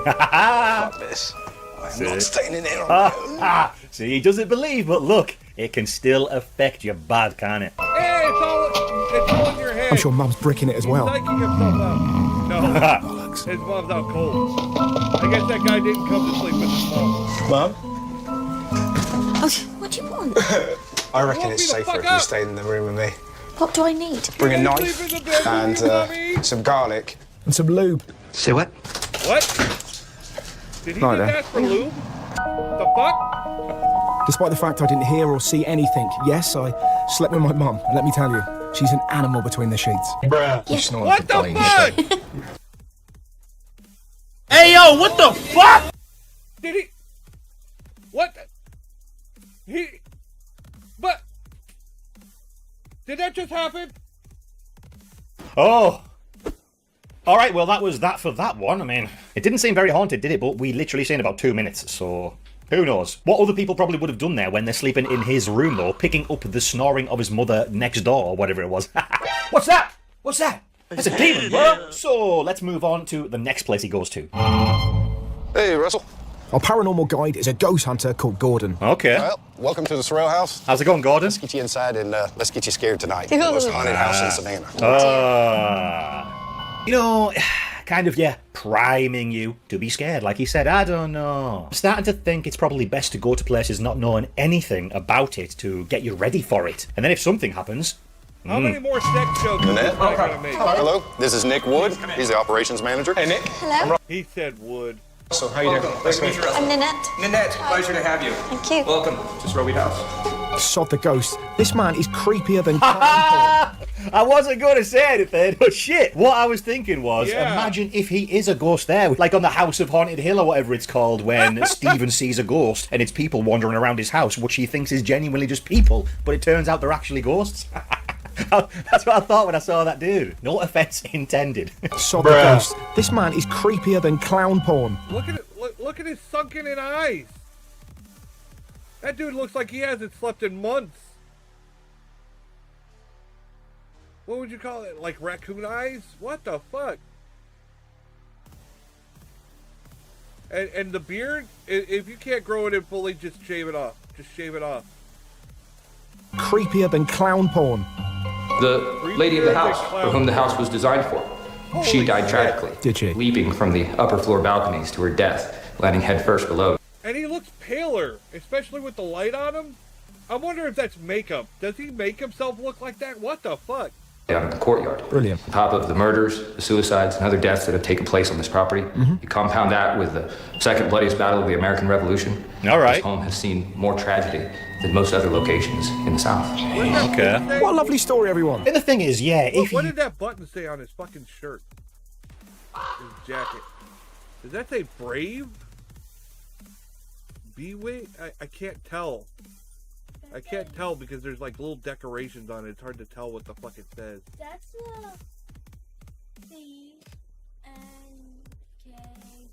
S16: Fuck this. I'm not staying in here on my own.
S14: See, he doesn't believe, but look, it can still affect you bad, can't it?
S1: Hey, it's all in your head.
S15: I'm sure Mum's bricking it as well.
S1: He's psyching himself out. No, his mom's out cold. I guess that guy didn't come to sleep with his mom.
S16: Mum?
S5: Oh, what do you want?
S16: I reckon it's safer if you stay in the room with me.
S5: What do I need?
S16: Bring a knife and some garlic.
S15: And some lube.
S16: Say what?
S1: What? Did he
S16: Right
S1: just
S16: there.
S1: ask for lube? The fuck?
S15: Despite the fact I didn't hear or see anything, yes, I slept with my mum, and let me tell you, she's an animal between the sheets.
S16: Bruh.
S15: You snore
S1: What the fuck?
S11: Hey, yo, what the fuck?
S1: Did he? What? But did that just happen?
S14: Oh. Alright, well that was that for that one. I mean, it didn't seem very haunted, did it? But we literally seen about 2 minutes, so who knows? What other people probably would have done there when they're sleeping in his room, though, picking up the snoring of his mother next door, or whatever it was. What's that? What's that? That's a demon, bro! So, let's move on to the next place he goes to.
S16: Hey, Russell.
S15: Our paranormal guide is a ghost hunter called Gordon.
S14: Okay.
S16: Well, welcome to the Sorrel House.
S14: How's it going, Gordon?
S16: Let's get you inside and let's get you scared tonight. The most haunted house in Savannah.
S14: You know, kind of, yeah, priming you to be scared, like he said. I don't know. I'm starting to think it's probably best to go to places not knowing anything about it to get you ready for it. And then if something happens...
S1: How many more sex jokes is this guy gonna make?
S16: Hello, this is Nick Wood. He's the operations manager. Hey, Nick.
S5: Hello?
S1: He said wood.
S16: So, how you doing? Nice to meet you,
S5: I'm Nanette.
S17: Nanette, pleasure to have you.
S5: Thank you.
S17: Welcome to Sorrel House.
S15: Sod the ghost. This man is creepier than...
S14: I wasn't going to say anything, but shit. What I was thinking was, imagine if he is a ghost there, like on the House of Haunted Hill or whatever it's called, when Stephen sees a ghost and it's people wandering around his house, which he thinks is genuinely just people, but it turns out they're actually ghosts. That's what I thought when I saw that dude. No offense intended.
S15: Sod the ghost. This man is creepier than clown porn.
S1: Look at it. Look at his sunken in eyes. That dude looks like he hasn't slept in months. What would you call it? Like raccoon eyes? What the fuck? And the beard, if you can't grow it in fully, just shave it off. Just shave it off.
S15: Creepier than clown porn.
S17: The lady of the house, for whom the house was designed for. She died tragically.
S15: Did she?
S17: Leaping from the upper floor balconies to her death, landing headfirst below.
S1: And he looks paler, especially with the light on him. I wonder if that's makeup. Does he make himself look like that? What the fuck?
S17: Down in the courtyard.
S15: Brilliant.
S17: On top of the murders, the suicides, and other deaths that have taken place on this property, you compound that with the second bloodiest battle of the American Revolution.
S14: All right.
S17: This home has seen more tragedy than most other locations in the South.
S14: Okay.
S15: What a lovely story, everyone.
S14: And the thing is, yeah, if
S1: What
S14: you...
S1: did that button say on his fucking shirt? His jacket. Does that say brave? Beway? I can't tell. I can't tell because there's like little decorations on it. It's hard to tell what the fuck it says.
S2: That's C and K.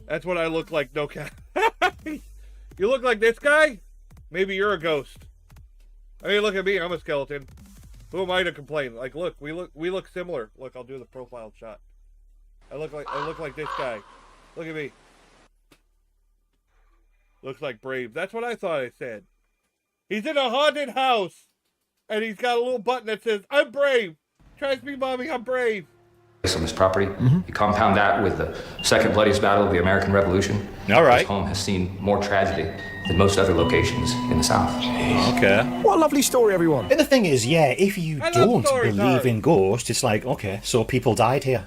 S1: That's what I look like, no cap. You look like this guy? Maybe you're a ghost. I mean, look at me. I'm a skeleton. Who am I to complain? Like, look, we look similar. Look, I'll do the profile shot. I look like this guy. Look at me. Looks like brave. That's what I thought I said. He's in a haunted house, and he's got a little button that says, "I'm brave. Trust me, mommy, I'm brave."
S17: On this property, you compound that with the second bloodiest battle of the American Revolution.
S14: All right.
S17: This home has seen more tragedy than most other locations in the South.
S14: Okay.
S15: What a lovely story, everyone.
S14: And the thing is, yeah, if you
S1: I love
S14: don't
S1: story
S14: believe
S1: time.
S14: in ghosts, it's like, okay, so people died here.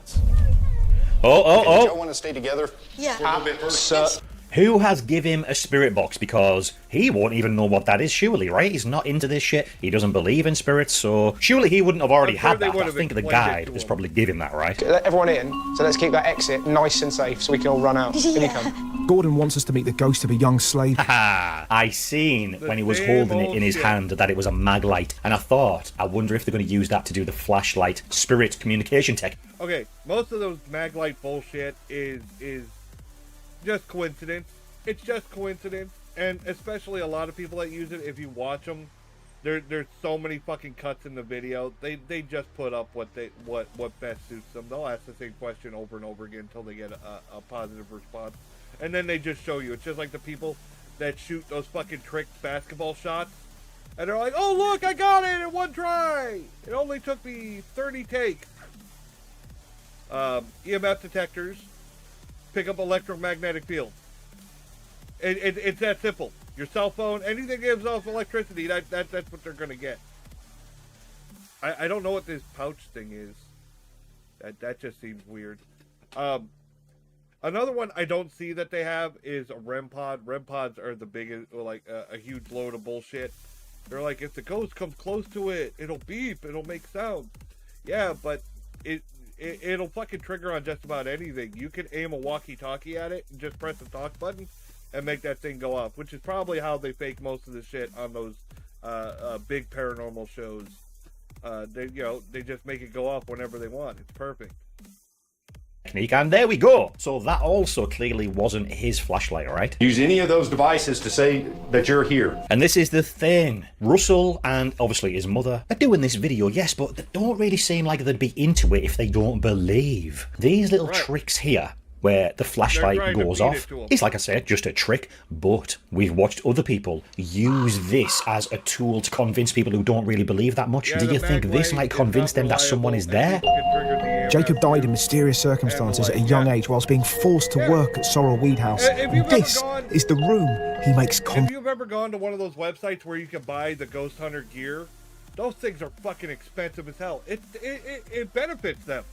S14: Oh.
S18: Y'all want to stay together?
S5: Yeah.
S14: Who has give him a spirit box? Because he won't even know what that is, surely, right? He's not into this shit. He doesn't believe in spirits, so surely he wouldn't have already
S1: I'm sure
S14: had
S1: they
S14: that.
S1: would
S14: I
S1: have
S14: think the
S1: explained it
S14: guide
S1: to
S14: has
S1: him.
S14: probably given that, right?
S16: Let everyone in, so let's keep that exit nice and safe so we can all run out. Can you come?
S15: Gordon wants us to meet the ghost of a young slave.
S14: I seen when he was
S1: same
S14: holding it in his
S1: old
S14: hand that it was a mag light, and I thought, I wonder if they're going to use that to do the flashlight spirit communication tech.
S1: Okay, most of those maglite bullshit is just coincidence. It's just coincidence, and especially a lot of people that use it, if you watch them, there's so many fucking cuts in the video. They just put up what best suits them. They'll ask the same question over and over again until they get a positive response, and then they just show you. It's just like the people that shoot those fucking trick basketball shots, and they're like, "Oh look, I got it in one try. It only took me 30 takes." EMF detectors pick up electromagnetic fields. It's that simple. Your cell phone, anything that gives off electricity, that's what they're gonna get. I don't know what this pouch thing is. That just seems weird. Another one I don't see that they have is a REM pod. REM pods are the biggest, like a huge load of bullshit. They're like, if the ghost comes close to it, it'll beep, it'll make sound. Yeah, but it'll fucking trigger on just about anything. You can aim a walkie-talkie at it and just press the talk button and make that thing go off, which is probably how they fake most of the shit on those big paranormal shows. They just make it go off whenever they want. It's perfect.
S14: Technique, and there we go. So that also clearly wasn't his flashlight, right?
S18: Use any of those devices to say that you're here.
S14: And this is the thing. Russell and obviously his mother are doing this video, yes, but they don't really seem like they'd be into it if they don't believe. These little tricks here, where the flashlight goes off, it's like I said, just a trick, but we've watched other people use this as a tool to convince people who don't really believe that much. Do you think this might convince them that someone is there?
S15: Jacob died in mysterious circumstances at a young age whilst being forced to work at Sorrel Weed House. And this is the room he makes
S1: If you've ever gone to one of those websites where you can buy the Ghost Hunter gear, those things are fucking expensive as hell. It benefits them.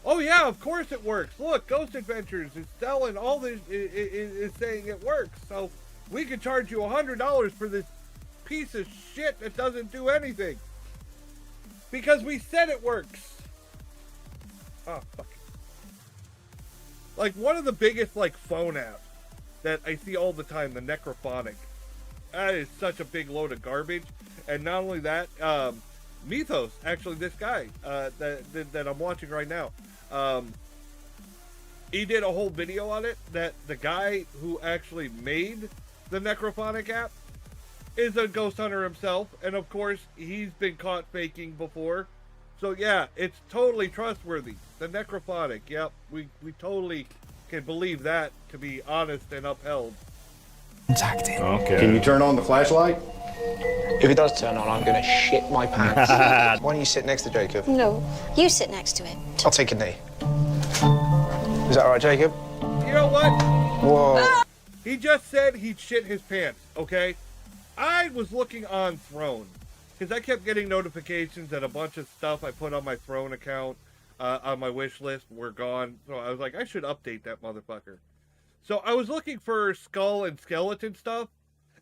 S1: Oh yeah, of course it works. Look, Ghost Adventures is selling all this, is saying it works. So we could charge you $100 for this piece of shit that doesn't do anything. Because we said it works. Oh, fuck. Like one of the biggest phone apps that I see all the time, the Necrophonic. That is such a big load of garbage. And not only that, Mythos, actually, this guy that I'm watching right now. He did a whole video on it, that the guy who actually made the Necrophonic app is a ghost hunter himself, and of course, he's been caught faking before. So yeah, it's totally trustworthy. The Necrophonic, yep, we totally can believe that to be honest and upheld.
S16: Okay.
S18: Can you turn on the flashlight?
S16: If it does turn on, I'm gonna shit my pants. Why don't you sit next to Jacob?
S5: No, you sit next to it.
S16: I'll take a knee. Is that all right, Jacob?
S1: You know what?
S16: Whoa.
S1: He just said he'd shit his pants, okay? I was looking on Throne, because I kept getting notifications that a bunch of stuff I put on my Throne account, on my wish list, were gone. So I was like, I should update that motherfucker. So I was looking for skull and skeleton stuff,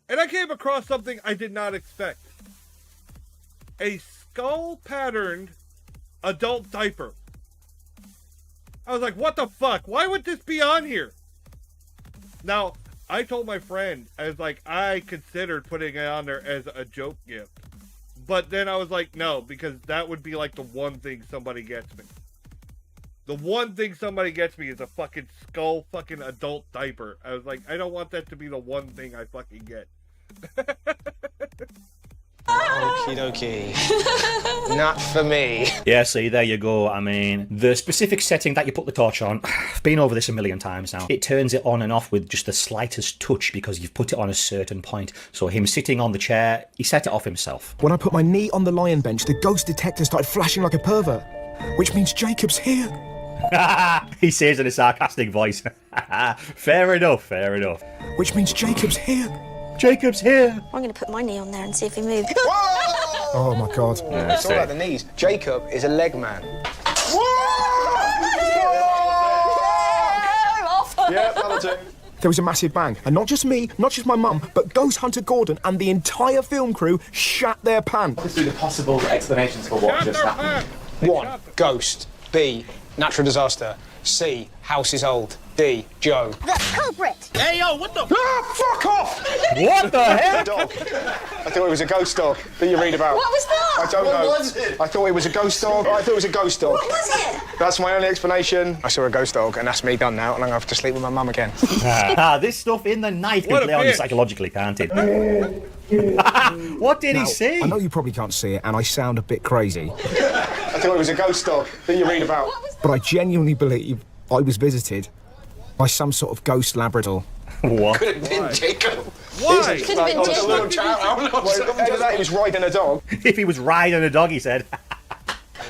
S1: and I came across something I did not expect. A skull-patterned adult diaper. I was like, what the fuck? Why would this be on here? Now, I told my friend, I was like, I considered putting it on there as a joke gift. But then I was like, no, because that would be like the one thing somebody gets me. The one thing somebody gets me is a fucking skull fucking adult diaper. I was like, I don't want that to be the one thing I fucking get.
S16: Okie dokie. Not for me.
S14: Yeah, see, there you go. I mean, the specific setting that you put the torch on, I've been over this a million times now. It turns it on and off with just the slightest touch because you've put it on a certain point. So him sitting on the chair, he set it off himself.
S15: When I put my knee on the lion bench, the ghost detector started flashing like a pervert, which means Jacob's here.
S14: He says in a sarcastic voice. Fair enough, fair enough.
S15: Which means Jacob's here.
S14: Jacob's here.
S5: I'm going to put my knee on there and see if he moves.
S15: Oh my god.
S16: It's all about the knees. Jacob is a leg man.
S18: Yeah, that'll do.
S15: There was a massive bang, and not just me, not just my mum, but Ghost Hunter Gordon and the entire film crew shat their pants.
S19: Let's do the possible explanations for what just happened.
S16: 1. Ghost. B. Natural disaster. C. House is old. D. Joe.
S5: The culprit!
S11: Hey, yo, what the?
S16: Fuck off!
S14: What the hell?
S16: Dog. I thought it was a ghost dog that you read about.
S5: What was that?
S16: I don't know.
S18: What was it?
S16: I thought it was a ghost dog. I thought it was a ghost dog.
S5: What was it?
S16: That's my only explanation. I saw a ghost dog, and that's me done now, and I'm going to have to sleep with my mum again.
S14: This stuff in the night can play on you psychologically, can't it? What did he say?
S15: I know you probably can't see it, and I sound a bit crazy.
S16: I thought it was a ghost dog that you read about.
S15: But I genuinely believe I was visited by some sort of ghost Labrador.
S14: What?
S16: Could have been Jacob.
S1: Why?
S5: Could have been
S16: Just a little chat. Either that he was riding a dog.
S14: If he was riding a dog, he said.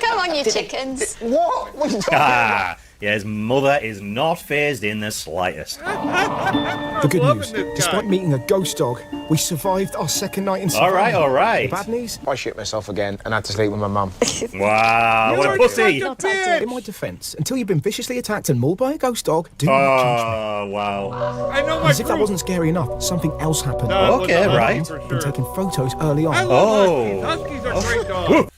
S5: Come on, you chickens.
S16: What? What are you talking about?
S14: Yeah, his mother is not phased in the slightest.
S15: The good news, despite meeting a ghost dog, we survived our second night in
S14: All right,
S15: Savannah.
S14: all right.
S15: The bad news?
S16: I shit myself again and had to sleep with my mum.
S14: Wow, what a pussy.
S15: In my defence, until you've been viciously attacked and mauled by a ghost dog, do not judge me.
S14: Oh, wow.
S1: I know my
S15: As if that
S1: group.
S15: wasn't scary enough, something else happened.
S1: No, it
S14: Okay,
S1: was a
S14: right.
S1: husky for
S15: Been
S1: sure.
S15: taking photos early on.
S1: I love
S14: Oh.
S1: Huskies. Huskies are great dogs.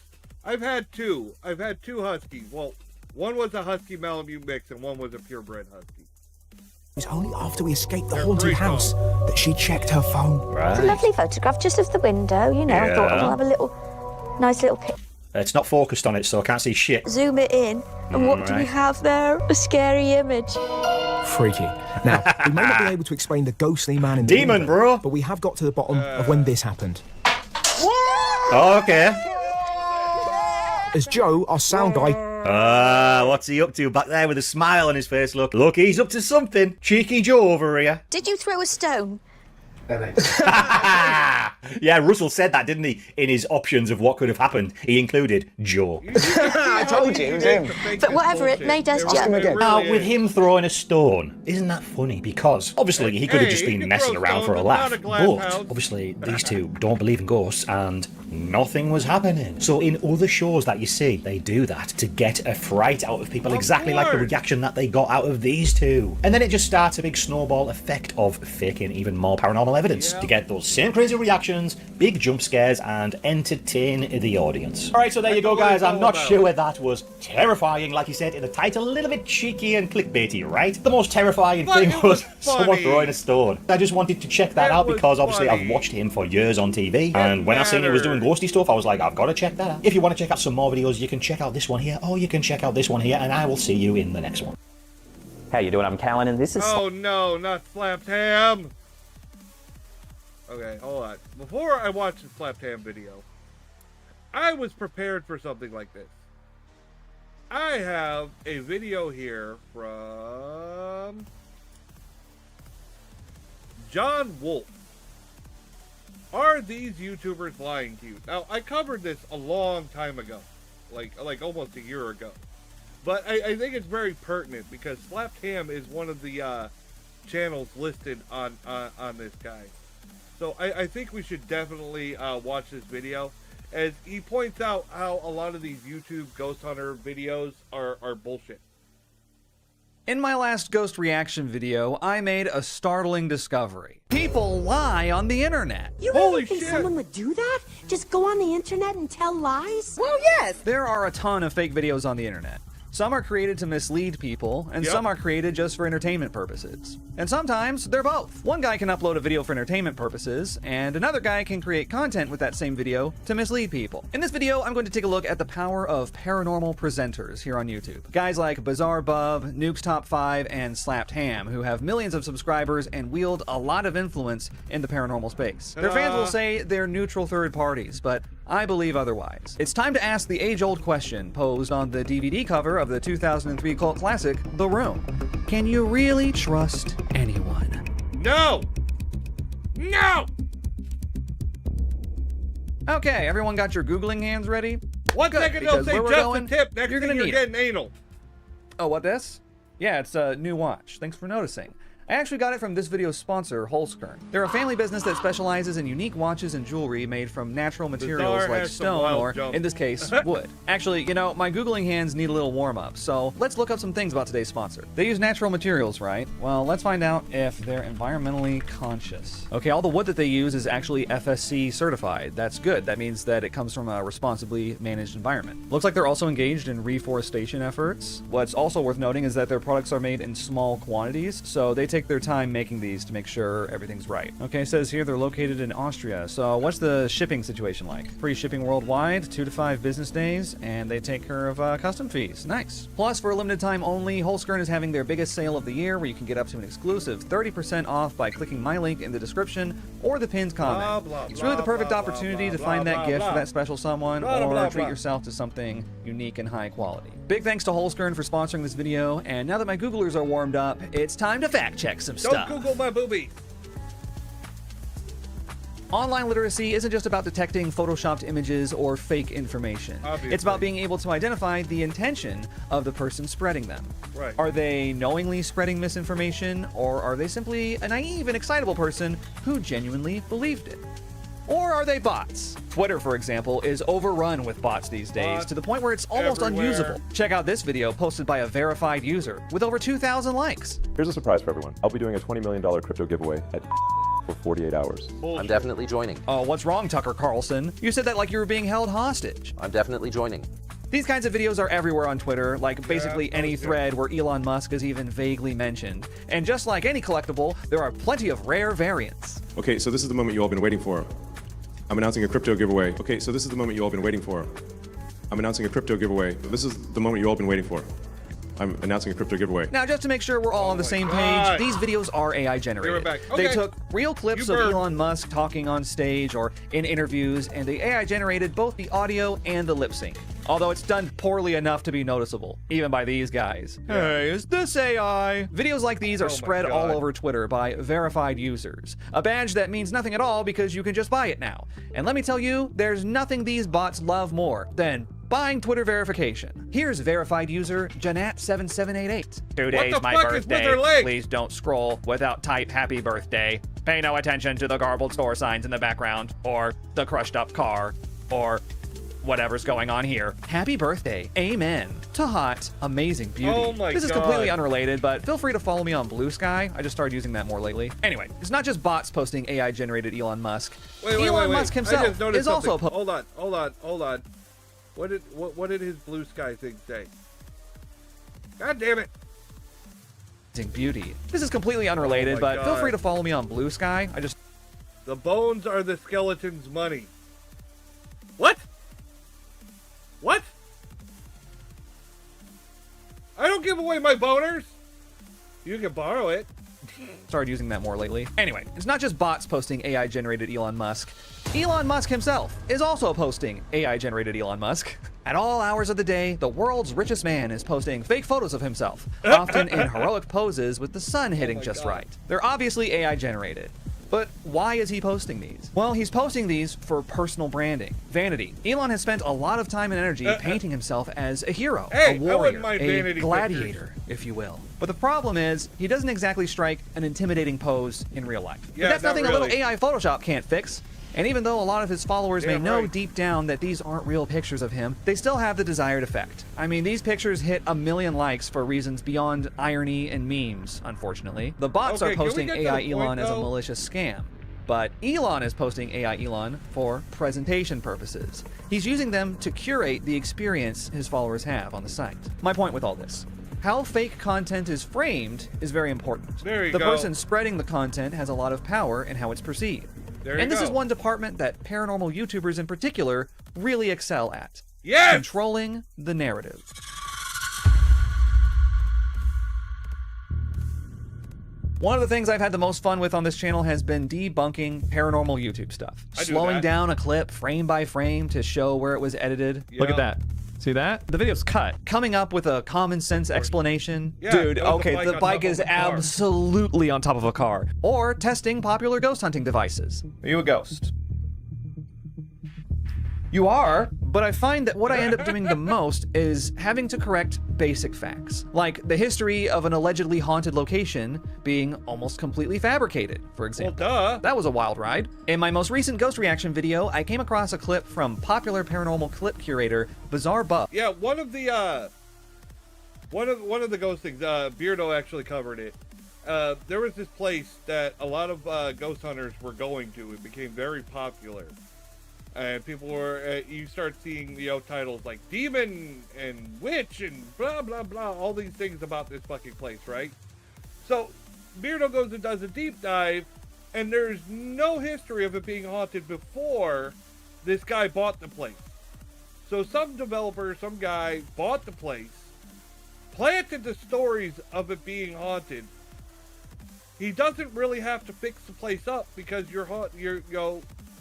S1: I've had two. I've had two Huskies. Well, one was a Husky Malamute mix and one was a purebred Husky.
S15: It was only after we escaped the
S1: They're
S15: haunted
S1: great
S15: house that she checked her phone.
S3: It's a lovely photograph just of the window, you know. I thought
S14: Yeah.
S3: I'll have a nice little pic.
S14: It's not focused on it, so I can't see shit.
S3: Zoom it in, and what do we
S14: right.
S3: have there? A scary image.
S15: Freaky. Now, we may not be able to explain the ghostly man in the
S14: Demon,
S15: window,
S14: bro.
S15: but we have got to the bottom of when this happened.
S14: Okay.
S15: As Joe, our sound guy,
S14: What's he up to back there with a smile on his face? Look, he's up to something. Cheeky Joe over here.
S5: Did you throw a stone?
S14: Yeah, Russell said that, didn't he? In his options of what could have happened, he included Joe.
S16: I told you, it was him.
S5: But whatever, it made us
S16: Ask him again.
S14: Now, with him throwing a stone, isn't that funny? Because obviously he could have just
S1: Hey,
S14: been
S1: you
S14: messing
S1: throw
S14: around for a
S1: stones,
S14: laugh.
S1: it's not a glass
S14: But
S1: house.
S14: obviously these two don't believe in ghosts and nothing was happening. So in other shows that you see, they do that to get a fright out of people, exactly like the
S1: course.
S14: reaction that they got out of these two. And then it just starts a big snowball effect of faking even more paranormal evidence to get those same crazy reactions, big jump scares, and entertain the audience. Alright, so there you go, guys. I'm not sure that was terrifying, like he said in the title, a little bit cheeky and clickbaity, right? The most terrifying thing was someone throwing a stone. I just wanted to check that out because obviously I've watched him for years on TV, and when I seen he was doing ghosty stuff, I was like, I've got to check that out. If you want to check out some more videos, you can check out this one here, or you can check out this one here, and I will see you in the next one.
S20: How you doing? I'm Callan, and this is...
S1: Oh no, not Slapped Ham! Okay, hold on. Before I watched the Slapped Ham video, I was prepared for something like this. I have a video here from John Wolf. Are these YouTubers lying to you? Now, I covered this a long time ago, like almost a year ago. But I think it's very pertinent because Slapped Ham is one of the channels listed on this guy. So I think we should definitely watch this video, as he points out how a lot of these YouTube ghost hunter videos are bullshit.
S21: In my last ghost reaction video, I made a startling discovery. People lie on the internet.
S22: You really think someone would do that? Just go on the internet and tell lies? Well, yes!
S21: There are a ton of fake videos on the internet. Some are created to mislead people, and some are created just for entertainment purposes. And sometimes they're both. One guy can upload a video for entertainment purposes, and another guy can create content with that same video to mislead people. In this video, I'm going to take a look at the power of paranormal presenters here on YouTube. Guys like Bizarre Bub, Nuke's Top 5, and Slapped Ham, who have millions of subscribers and wield a lot of influence in the paranormal space. Their fans will say they're neutral third parties, but I believe otherwise. It's time to ask the age-old question posed on the DVD cover of the 2003 cult classic, The Room. Can you really trust anyone?
S1: No! No!
S21: Okay, everyone got your Googling hands ready?
S1: One
S21: Good,
S1: second, they'll
S21: because
S1: say
S21: where we're
S1: just
S21: going,
S1: a tip. Next
S21: you're
S1: thing
S21: gonna
S1: you're
S21: need
S1: getting anal.
S21: Oh, what this? Yeah, it's a new watch. Thanks for noticing. I actually got it from this video's sponsor, Holzkern. They're a family business that specializes in unique watches and jewelry made from natural materials like stone or, in this case, wood. Actually, you know, my Googling hands need a little warm-up, so let's look up some things about today's sponsor. They use natural materials, right? Well, let's find out if they're environmentally conscious. Okay, all the wood that they use is actually FSC certified. That's good. That means that it comes from a responsibly managed environment. Looks like they're also engaged in reforestation efforts. What's also worth noting is that their products are made in small quantities, so they take their time making these to make sure everything's right. Okay, it says here they're located in Austria. So what's the shipping situation like? Free shipping worldwide, 2 to 5 business days, and they take care of custom fees. Nice. Plus, for a limited time only, Holzkern is having their biggest sale of the year, where you can get up to an exclusive 30% off by clicking my link in the description or the pinned comment. It's really the perfect opportunity to find that gift for that special someone, or treat yourself to something unique and high quality. Big thanks to Holzkern for sponsoring this video, and now that my Googlers are warmed up, it's time to fact check some stuff.
S1: Don't Google my boobie.
S21: Online literacy isn't just about detecting photoshopped images or fake information.
S1: Obviously.
S21: It's about being able to identify the intention of the person spreading them.
S1: Right.
S21: Are they knowingly spreading misinformation, or are they simply a naive and excitable person who genuinely believed it? Or are they bots? Twitter, for example, is overrun with bots these days, to the point where it's almost unusable. Check out this video posted by a verified user with over 2,000 likes.
S23: Here's a surprise for everyone. I'll be doing a $20 million crypto giveaway at for 48 hours.
S24: I'm definitely joining.
S21: Oh, what's wrong, Tucker Carlson? You said that like you were being held hostage.
S24: I'm definitely joining.
S21: These kinds of videos are everywhere on Twitter, like basically any thread where Elon Musk is even vaguely mentioned. And just like any collectible, there are plenty of rare variants.
S23: Okay, so this is the moment you all been waiting for. I'm announcing a crypto giveaway. Okay, so this is the moment you all been waiting for. I'm announcing a crypto giveaway. This is the moment you all been waiting for. I'm announcing a crypto giveaway.
S21: Now, just to make sure we're all on the same page, these videos are AI generated. They took real clips of Elon Musk talking on stage or in interviews, and they AI generated both the audio and the lip sync. Although it's done poorly enough to be noticeable, even by these guys. Hey, is this AI? Videos like these are spread all over Twitter by verified users. A badge that means nothing at all because you can just buy it now. And let me tell you, there's nothing these bots love more than buying Twitter verification. Here's verified user Janat7788. 2 days my birthday. Please don't scroll without type happy birthday. Pay no attention to the garbled store signs in the background, or the crushed up car, or whatever's going on here. Happy birthday. Amen. To hot, amazing beauty.
S1: Oh my
S21: This is
S1: God.
S21: completely unrelated, but feel free to follow me on Blue Sky. I just started using that more lately. Anyway, it's not just bots posting AI-generated Elon Musk. Elon Musk
S1: I
S21: himself
S1: just noticed
S21: is also
S1: something. Hold on. What did his Blue Sky thing say? God damn it.
S21: beauty. This is completely unrelated, but feel free to follow me on Blue Sky.
S1: The bones are the skeleton's money. What? What? I don't give away my boners. You can borrow it.
S21: Started using that more lately. Anyway, it's not just bots posting AI-generated Elon Musk. Elon Musk himself is also posting AI-generated Elon Musk. At all hours of the day, the world's richest man is posting fake photos of himself, often in heroic poses with the sun hitting just right. They're obviously AI-generated. But why is he posting these? Well, he's posting these for personal branding, vanity. Elon has spent a lot of time and energy painting himself as a hero, a warrior, a gladiator, if you will. But the problem is, he doesn't exactly strike an intimidating pose in real life.
S1: Yeah,
S21: But that's
S1: not
S21: nothing
S1: really.
S21: a little AI Photoshop can't fix. And even though a lot of his followers may know deep down that these aren't real pictures of him, they still have the desired effect. I mean, these pictures hit 1 million likes for reasons beyond irony and memes, unfortunately. The bots are
S1: Okay, can we
S21: posting
S1: get to the
S21: AI
S1: point,
S21: Elon as a
S1: though?
S21: malicious scam. But Elon is posting AI Elon for presentation purposes. He's using them to curate the experience his followers have on the site. My point with all this: how fake content is framed is very important.
S1: There you
S21: the
S1: go.
S21: person spreading the content has a lot of power in how it's perceived. And this is one department that paranormal YouTubers in particular really excel at.
S1: Yes!
S21: Controlling the narrative. One of the things I've had the most fun with on this channel has been debunking paranormal YouTube stuff.
S1: I do
S21: Slowing
S1: that.
S21: down a clip frame by frame to show where it was edited. Look at that. See that? The video's cut. Coming up with a common sense explanation.
S1: Yeah,
S21: Dude,
S1: that was
S21: okay,
S1: the
S21: the
S1: bike
S21: bike
S1: on
S21: is
S1: top of a car.
S21: absolutely on top of a car. Or testing popular ghost hunting devices. Are you a ghost? You are, but I find that what I end up doing the most is having to correct basic facts, like the history of an allegedly haunted location being almost completely fabricated, for example.
S1: Well, duh.
S21: That was a wild ride. In my most recent ghost reaction video, I came across a clip from popular paranormal clip curator Bizarre Bub.
S1: Yeah, one of the ghost things, Beardo actually covered it. There was this place that a lot of ghost hunters were going to. It became very popular. And people were, you start seeing, titles like Demon and Witch and blah, blah, blah, all these things about this fucking place, right? So, Beardo goes and does a deep dive, and there's no history of it being haunted before this guy bought the place. So some developer, some guy bought the place, planted the stories of it being haunted. He doesn't really have to fix the place up because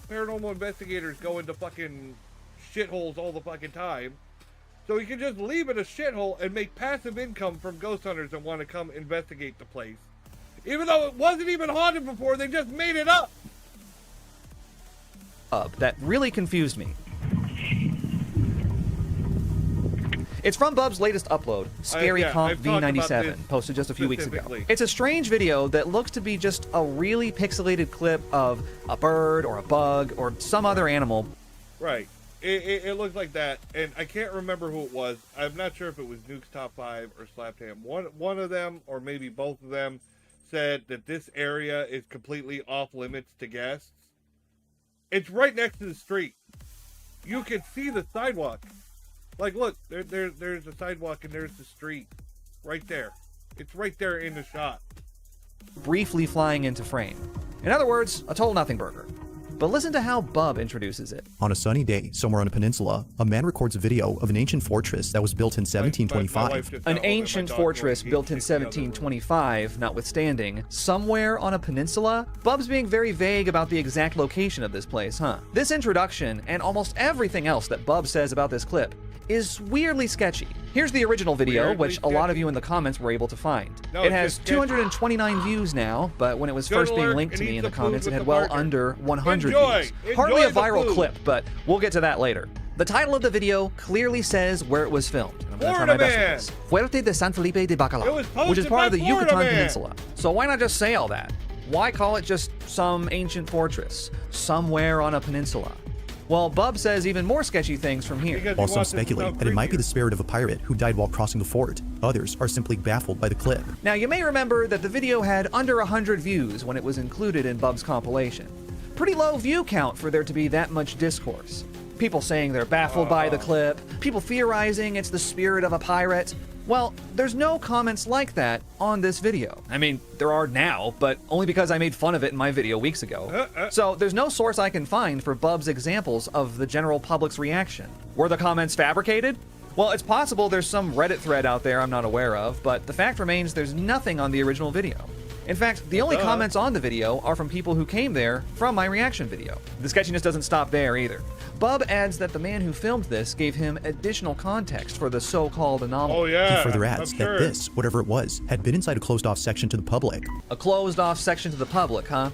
S1: paranormal investigators go into fucking shitholes all the fucking time. So he can just leave it a shithole and make passive income from ghost hunters that want to come investigate the place. Even though it wasn't even haunted before, they just made it up.
S21: That really confused me. It's from Bub's latest upload, Scary Comp
S1: I've talked about
S21: V97,
S1: this
S21: posted just a few weeks ago.
S1: specifically.
S21: It's a strange video that looks to be just a really pixelated clip of a bird or a bug or some other animal.
S1: Right. It looks like that, and I can't remember who it was. I'm not sure if it was Nuke's Top 5 or Slaptam. One of them, or maybe both of them, said that this area is completely off limits to guests. It's right next to the street. You can see the sidewalk. Like, look, there's a sidewalk and there's the street. Right there. It's right there in the shot.
S21: Briefly flying into frame. In other words, a total nothing burger. But listen to how Bub introduces it.
S4: On a sunny day, somewhere on a peninsula, a man records a video of an ancient fortress that was built in 1725.
S21: An ancient fortress built in 1725, notwithstanding, somewhere on a peninsula? Bub's being very vague about the exact location of this place, huh? This introduction, and almost everything else that Bub says about this clip, is weirdly sketchy. Here's the original video, which a lot of you in the comments were able to find.
S1: No,
S21: it
S1: it's
S21: has
S1: just sketchy.
S21: 229 views now, but when it was
S1: Good
S21: first being
S1: alert,
S21: linked to
S1: it
S21: me in
S1: needs
S21: the
S1: the
S21: comments,
S1: food
S21: it
S1: with
S21: had
S1: the
S21: well
S1: marker.
S21: under 100
S1: Enjoy.
S21: views. Hardly a
S1: Enjoy the
S21: viral
S1: food.
S21: clip, but we'll get to that later. The title of the video clearly says where it was filmed, and I'm going to try my best with this. Fuerte de San Felipe de
S1: It was
S21: Bacalao,
S1: posted
S21: which is part of
S1: by
S21: the
S1: Florida
S21: Yucatan
S1: Man.
S21: Peninsula. So why not just say all that? Why call it just some ancient fortress somewhere on a peninsula? Well, Bub says even more sketchy things from here.
S4: While some speculate that it might be the spirit of a pirate who died while crossing the fort, others are simply baffled by the clip.
S21: Now, you may remember that the video had under 100 views when it was included in Bub's compilation. Pretty low view count for there to be that much discourse. People saying they're baffled by the clip, people theorizing it's the spirit of a pirate. Well, there's no comments like that on this video. I mean, there are now, but only because I made fun of it in my video weeks ago. So there's no source I can find for Bub's examples of the general public's reaction. Were the comments fabricated? Well, it's possible there's some Reddit thread out there I'm not aware of, but the fact remains there's nothing on the original video. In fact, the only comments on the video are from people who came there from my reaction video. The sketchiness doesn't stop there either. Bub adds that the man who filmed this gave him additional context for the so-called anomaly.
S4: He further adds that this, whatever it was, had been inside a closed-off section to the public.
S21: A closed-off section to the public, huh?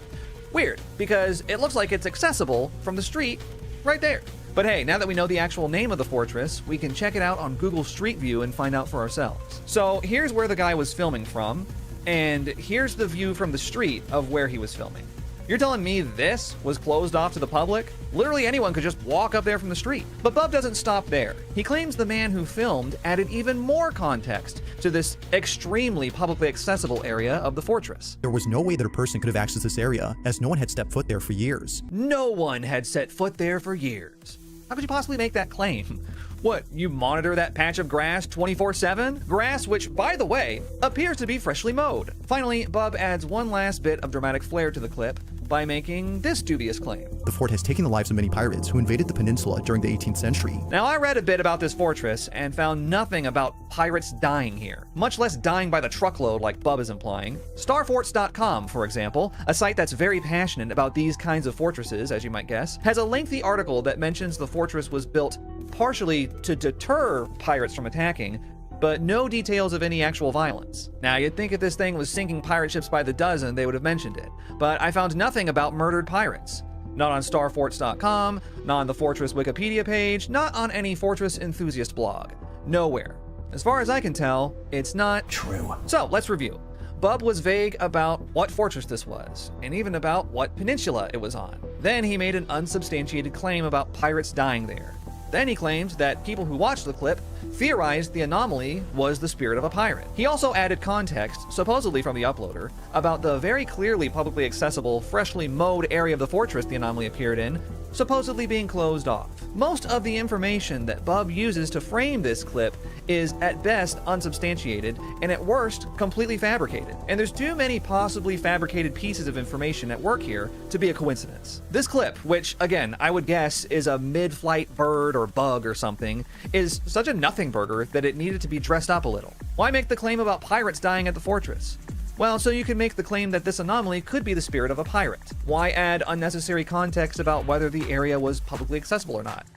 S21: Weird, because it looks like it's accessible from the street right there. But hey, now that we know the actual name of the fortress, we can check it out on Google Street View and find out for ourselves. So here's where the guy was filming from, and here's the view from the street of where he was filming. You're telling me this was closed off to the public? Literally anyone could just walk up there from the street. But Bub doesn't stop there. He claims the man who filmed added even more context to this extremely publicly accessible area of the fortress.
S4: There was no way that a person could have accessed this area, as no one had stepped foot there for years.
S21: No one had set foot there for years. How could you possibly make that claim? What, you monitor that patch of grass 24/7? Grass which, by the way, appears to be freshly mowed. Finally, Bub adds one last bit of dramatic flair to the clip by making this dubious claim.
S4: The fort has taken the lives of many pirates who invaded the peninsula during the 18th century.
S21: Now, I read a bit about this fortress and found nothing about pirates dying here, much less dying by the truckload like Bub is implying. Starforts.com, for example, a site that's very passionate about these kinds of fortresses, as you might guess, has a lengthy article that mentions the fortress was built partially to deter pirates from attacking, but no details of any actual violence. Now, you'd think if this thing was sinking pirate ships by the dozen, they would have mentioned it, but I found nothing about murdered pirates. Not on starforts.com, not on the Fortress Wikipedia page, not on any Fortress enthusiast blog. Nowhere. As far as I can tell, it's not true. So, let's review. Bub was vague about what fortress this was, and even about what peninsula it was on. Then he made an unsubstantiated claim about pirates dying there. Then he claimed that people who watched the clip theorized the anomaly was the spirit of a pirate. He also added context, supposedly from the uploader, about the very clearly publicly accessible, freshly mowed area of the fortress the anomaly appeared in, supposedly being closed off. Most of the information that Bub uses to frame this clip is at best unsubstantiated and at worst completely fabricated. And there's too many possibly fabricated pieces of information at work here to be a coincidence. This clip, which again I would guess is a mid-flight bird or bug or something, is such a nothing burger that it needed to be dressed up a little. Why make the claim about pirates dying at the fortress? Well, so you can make the claim that this anomaly could be the spirit of a pirate. Why add unnecessary context about whether the area was publicly accessible or not?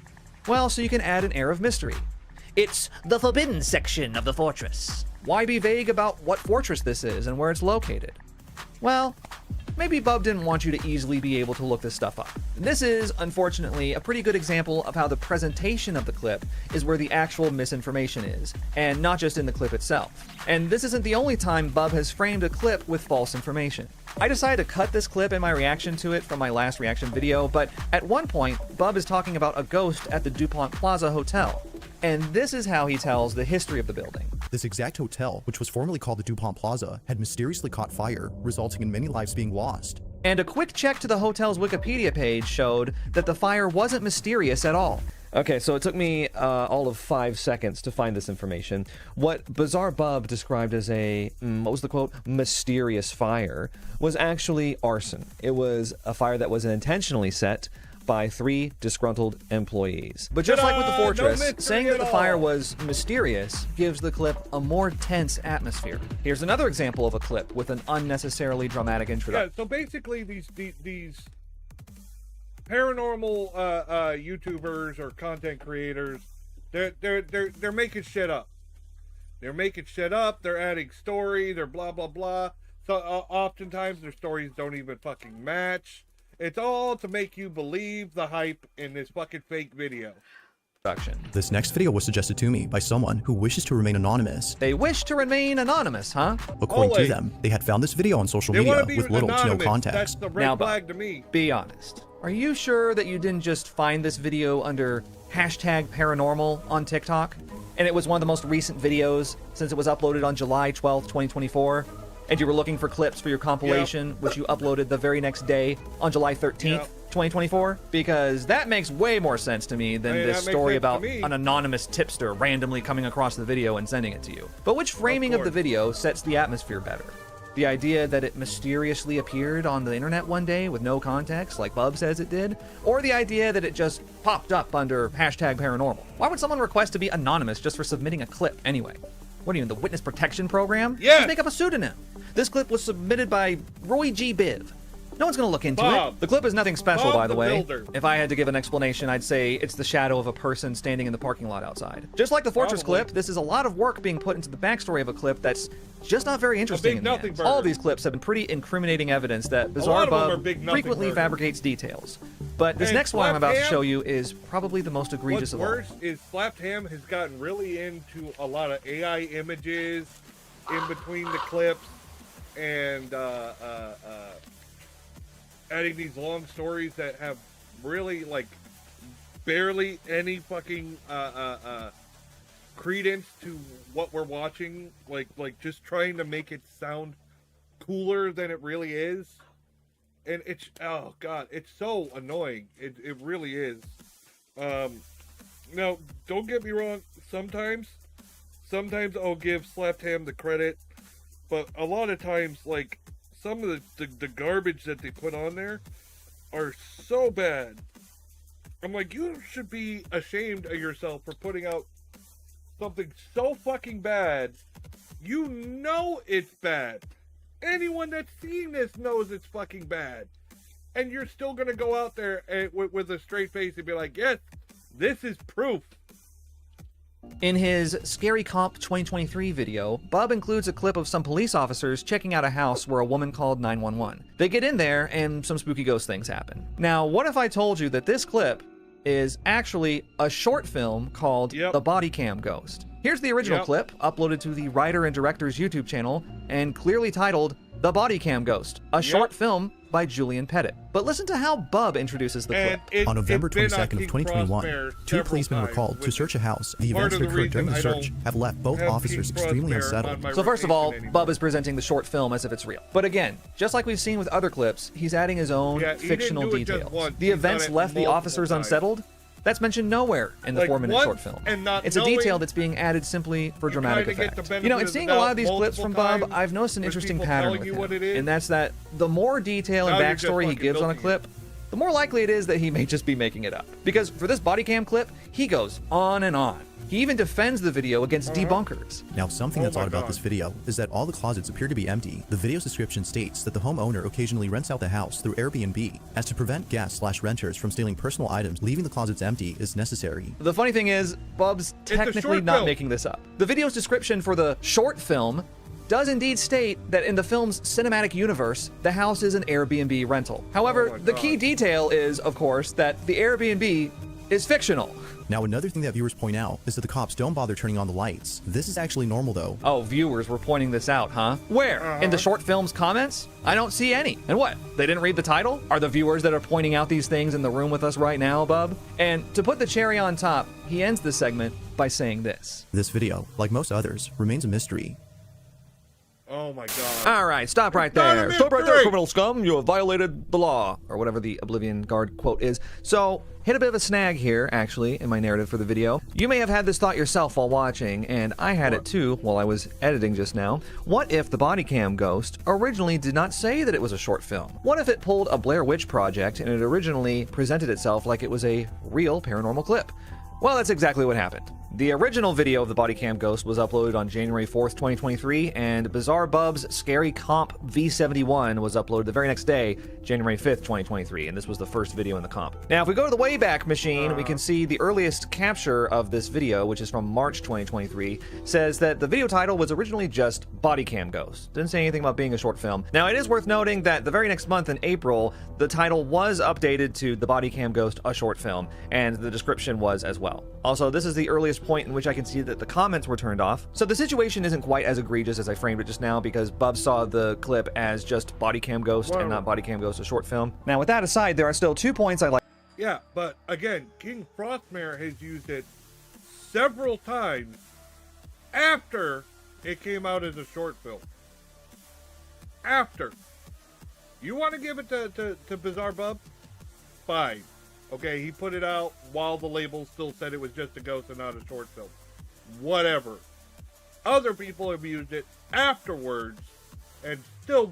S21: Well, so you can add an air of mystery. It's the forbidden section of the fortress. Why be vague about what fortress this is and where it's located? Well, maybe Bub didn't want you to easily be able to look this stuff up. This is, unfortunately, a pretty good example of how the presentation of the clip is where the actual misinformation is, and not just in the clip itself. And this isn't the only time Bub has framed a clip with false information. I decided to cut this clip in my reaction to it from my last reaction video, but at one point, Bub is talking about a ghost at the DuPont Plaza Hotel. And this is how he tells the history of the building.
S4: This exact hotel, which was formerly called the DuPont Plaza, had mysteriously caught fire, resulting in many lives being lost.
S21: And a quick check to the hotel's Wikipedia page showed that the fire wasn't mysterious at all. Okay, so it took me all of 5 seconds to find this information. What Bizarre Bub described as a, what was the quote, mysterious fire, was actually arson. It was a fire that was intentionally set by 3 disgruntled employees. But just like with the fortress, saying that the fire was mysterious gives the clip a more tense atmosphere. Here's another example of a clip with an unnecessarily dramatic introduction.
S1: Yeah, so basically these paranormal YouTubers or content creators, they're making shit up. They're making shit up, they're adding story, they're blah blah blah. So oftentimes their stories don't even fucking match. It's all to make you believe the hype in this fucking fake video.
S4: This next video was suggested to me by someone who wishes to remain anonymous.
S21: They wish to remain anonymous, huh?
S4: According to them, they had found this video on social media with little to no context.
S1: That's the red flag to me.
S21: Be honest. Are you sure that you didn't just find this video under #paranormal on TikTok? And it was one of the most recent videos since it was uploaded on July 12th, 2024? And you were looking for clips for your compilation, which you uploaded the very next day on July 13th, 2024? Because that makes way more sense to me than this story about an anonymous tipster randomly coming across the video and sending it to you. But which framing of the video sets the atmosphere better? The idea that it mysteriously appeared on the internet one day with no context, like Bub says it did? Or the idea that it just popped up under #paranormal? Why would someone request to be anonymous just for submitting a clip anyway? What are you in the witness protection program?
S1: Yeah.
S21: Just make up a pseudonym. This clip was submitted by Roy G. Biv. No one's gonna look into it. The clip is nothing special, by the way. If I had to give an explanation, I'd say it's the shadow of a person standing in the parking lot outside. Just like the Fortress clip, this is a lot of work being put into the backstory of a clip that's just not very interesting in the end. All of these clips have been pretty incriminating evidence that Bizarre Bub frequently fabricates details. But this next one I'm about to show you is probably the most egregious of all.
S1: What's worse is Slapped Ham has gotten really into a lot of AI images in between the clips and adding these long stories that have really, like, barely any fucking credence to what we're watching. Like just trying to make it sound cooler than it really is. And it's, oh god, it's so annoying. It really is. Now, don't get me wrong, sometimes I'll give Slapped Ham the credit, but a lot of times, like, some of the garbage that they put on there are so bad. I'm like, you should be ashamed of yourself for putting out something so fucking bad. You know it's bad. Anyone that's seen this knows it's fucking bad. And you're still gonna go out there and, with a straight face and be like, yes, this is proof.
S21: In his Scary Comp 2023 video, Bub includes a clip of some police officers checking out a house where a woman called 911. They get in there and some spooky ghost things happen. Now, what if I told you that this clip is actually a short film called The Body Cam Ghost? Here's the original clip, uploaded to the writer and director's YouTube channel, and clearly titled The Body Cam Ghost, a short film by Julian Pettit. But listen to how Bub introduces the clip.
S4: On November 22nd of 2021, two policemen were called to search a house. The events that occurred during the search have left both officers extremely unsettled.
S21: So first of all, Bub is presenting the short film as if it's real. But again, just like we've seen with other clips, he's adding his own fictional details. The events left the officers unsettled. That's mentioned nowhere in the 4-minute short film. It's a detail that's being added simply for dramatic effect. You know, in seeing a lot of these clips from Bub, I've noticed an interesting pattern with him, and that's that the more detail and backstory he gives on a clip, the more likely it is that he may just be making it up. Because for this body cam clip, he goes on and on. He even defends the video against debunkers.
S4: Now, something that's odd about this video is that all the closets appear to be empty. The video's description states that the homeowner occasionally rents out the house through Airbnb, as to prevent guests/renters from stealing personal items, leaving the closets empty is necessary.
S21: The funny thing is, Bub's technically not making this up. The video's description for the short film does indeed state that in the film's cinematic universe, the house is an Airbnb rental. However, the key detail is, of course, that the Airbnb is fictional.
S4: Now, another thing that viewers point out is that the cops don't bother turning on the lights. This is actually normal, though.
S21: Oh, viewers were pointing this out, huh? Where? In the short film's comments? I don't see any. And what? They didn't read the title? Are the viewers that are pointing out these things in the room with us right now, Bub? And to put the cherry on top, he ends this segment by saying this.
S4: This video, like most others, remains a mystery.
S1: Oh my god.
S21: All right, stop right there. Stop right there, criminal scum. You have violated the law. Or whatever the Oblivion Guard quote is. So, hit a bit of a snag here, actually, in my narrative for the video. You may have had this thought yourself while watching, and I had it too while I was editing just now. What if the body cam ghost originally did not say that it was a short film? What if it pulled a Blair Witch Project and it originally presented itself like it was a real paranormal clip? Well, that's exactly what happened. The original video of the body cam ghost was uploaded on January 4th, 2023, and Bizarre Bub's Scary Comp V71 was uploaded the very next day, January 5th, 2023, and this was the first video in the comp. Now, if we go to the Wayback Machine, we can see the earliest capture of this video, which is from March 2023, says that the video title was originally just Body Cam Ghost. Didn't say anything about being a short film. Now, it is worth noting that the very next month in April, the title was updated to The Body Cam Ghost, a short film, and the description was as well. Also, this is the earliest point in which I can see that the comments were turned off. So the situation isn't quite as egregious as I framed it just now, because Bub saw the clip as just Body Cam Ghost and not Body Cam Ghost, a short film. Now, with that aside, there are still 2 points I like.
S1: Yeah, but again, King Frostmare has used it several times after it came out as a short film. After. You want to give it to Bizarre Bub? Fine. Okay, he put it out while the label still said it was just a ghost and not a short film. Whatever. Other people have used it afterwards and still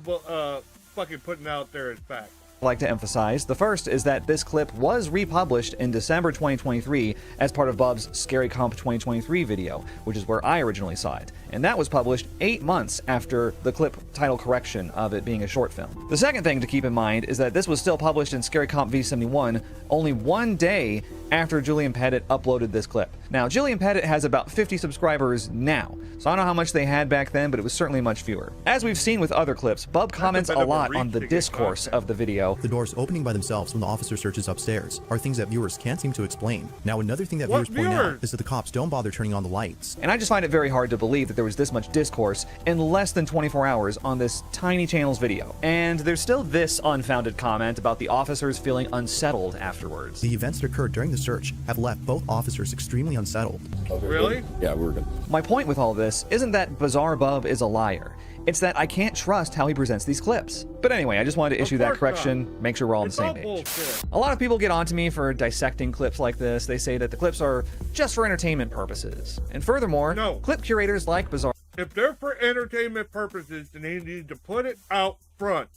S1: fucking putting it out there as fact.
S21: Like to emphasize. The first is that this clip was republished in December 2023 as part of Bub's Scary Comp 2023 video, which is where I originally saw it, and that was published 8 months after the clip title correction of it being a short film. The second thing to keep in mind is that this was still published in Scary Comp V71 only 1 day after Julian Pettit uploaded this clip. Now, Julian Pettit has about 50 subscribers now, so I don't know how much they had back then, but it was certainly much fewer. As we've seen with other clips, Bub comments a lot on the discourse of the video.
S4: The doors opening by themselves when the officer searches upstairs are things that viewers can't seem to explain. Now, another thing that viewers point out is that the cops don't bother turning on the lights.
S21: And I just find it very hard to believe that there was this much discourse in less than 24 hours on this tiny channel's video. And there's still this unfounded comment about the officers feeling unsettled afterwards.
S4: The events that occurred during the search have left both officers extremely unsettled.
S1: Really?
S18: Yeah, we're good.
S21: My point with all this isn't that Bizarre Bub is a liar. It's that I can't trust how he presents these clips. But anyway, I just wanted to issue that correction, make sure we're all on the same page. A lot of people get onto me for dissecting clips like this. They say that the clips are just for entertainment purposes. And furthermore, clip curators like Bizarre.
S1: If they're for entertainment purposes, then they need to put it out front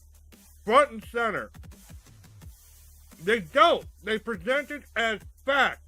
S1: and center. They don't. They present it as fact.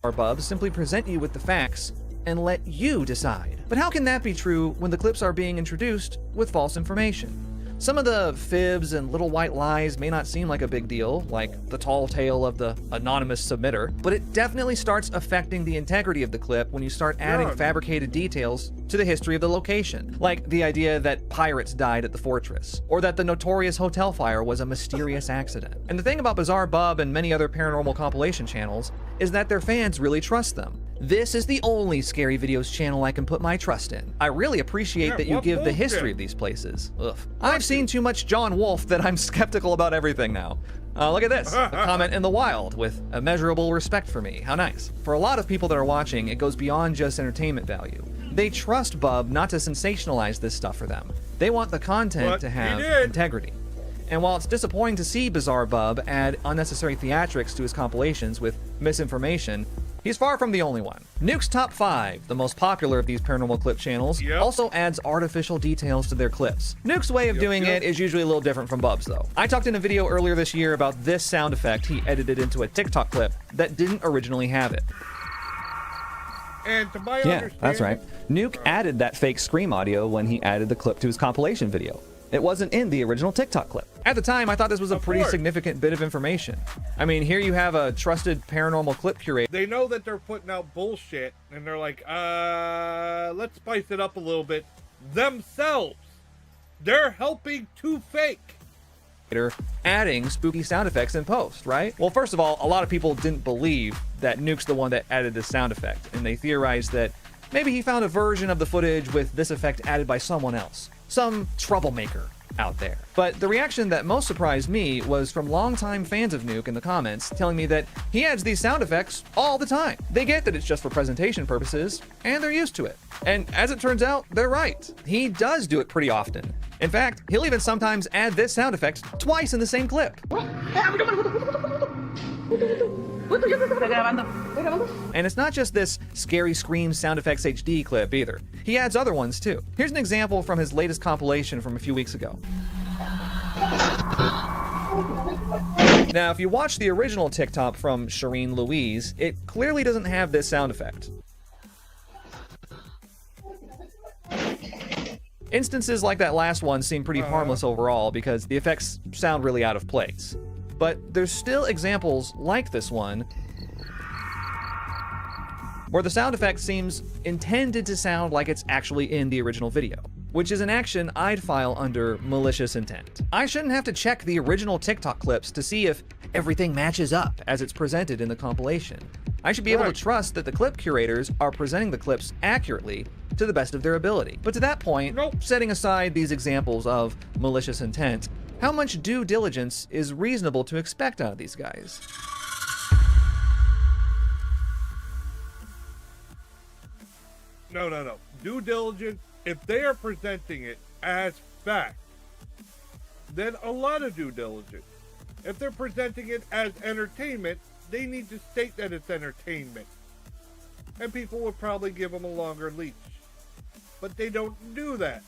S21: Bubs simply present you with the facts and let you decide. But how can that be true when the clips are being introduced with false information? Some of the fibs and little white lies may not seem like a big deal, like the tall tale of the anonymous submitter, but it definitely starts affecting the integrity of the clip when you start adding fabricated details to the history of the location, like the idea that pirates died at the fortress, or that the notorious hotel fire was a mysterious accident. And the thing about Bizarre Bub and many other paranormal compilation channels is that their fans really trust them. This is the only Scary Videos channel I can put my trust in. I really appreciate that you give the history of these places. Ugh. I've seen too much John Wolfe that I'm skeptical about everything now. Look at this, a comment in the wild with immeasurable respect for me. How nice. For a lot of people that are watching, it goes beyond just entertainment value. They trust Bub not to sensationalize this stuff for them. They want the content to have integrity. And while it's disappointing to see Bizarre Bub add unnecessary theatrics to his compilations with misinformation, he's far from the only one. Nuke's Top 5, the most popular of these paranormal clip channels, also adds artificial details to their clips. Nuke's way of doing it is usually a little different from Bub's, though. I talked in a video earlier this year about this sound effect he edited into a TikTok clip that didn't originally have it.
S1: And to my understanding,
S21: that's right. Nuke added that fake scream audio when he added the clip to his compilation video. It wasn't in the original TikTok clip. At the time, I thought this was a pretty significant bit of information. I mean, here you have a trusted paranormal clip curator.
S1: They know that they're putting out bullshit, and they're like, let's spice it up a little bit. Themselves. They're helping to fake.
S21: Adding spooky sound effects in post, right? Well, first of all, a lot of people didn't believe that Nuke's the one that added this sound effect, and they theorized that maybe he found a version of the footage with this effect added by someone else. Some troublemaker out there. But the reaction that most surprised me was from longtime fans of Nuke in the comments telling me that he adds these sound effects all the time. They get that it's just for presentation purposes, and they're used to it. And as it turns out, they're right. He does do it pretty often. In fact, he'll even sometimes add this sound effect twice in the same clip. And it's not just this Scary Scream Sound Effects HD clip either. He adds other ones too. Here's an example from his latest compilation from a few weeks ago. Now, if you watch the original TikTok from Shireen Louise, it clearly doesn't have this sound effect. Instances like that last one seem pretty harmless overall because the effects sound really out of place. But there's still examples like this one where the sound effect seems intended to sound like it's actually in the original video, which is an action I'd file under malicious intent. I shouldn't have to check the original TikTok clips to see if everything matches up as it's presented in the compilation. I should be able to trust that the clip curators are presenting the clips accurately to the best of their ability. But to that point, setting aside these examples of malicious intent, how much due diligence is reasonable to expect out of these guys?
S1: No. Due diligence, if they are presenting it as fact, then a lot of due diligence. If they're presenting it as entertainment, they need to state that it's entertainment. And people would probably give them a longer leash. But they don't do that.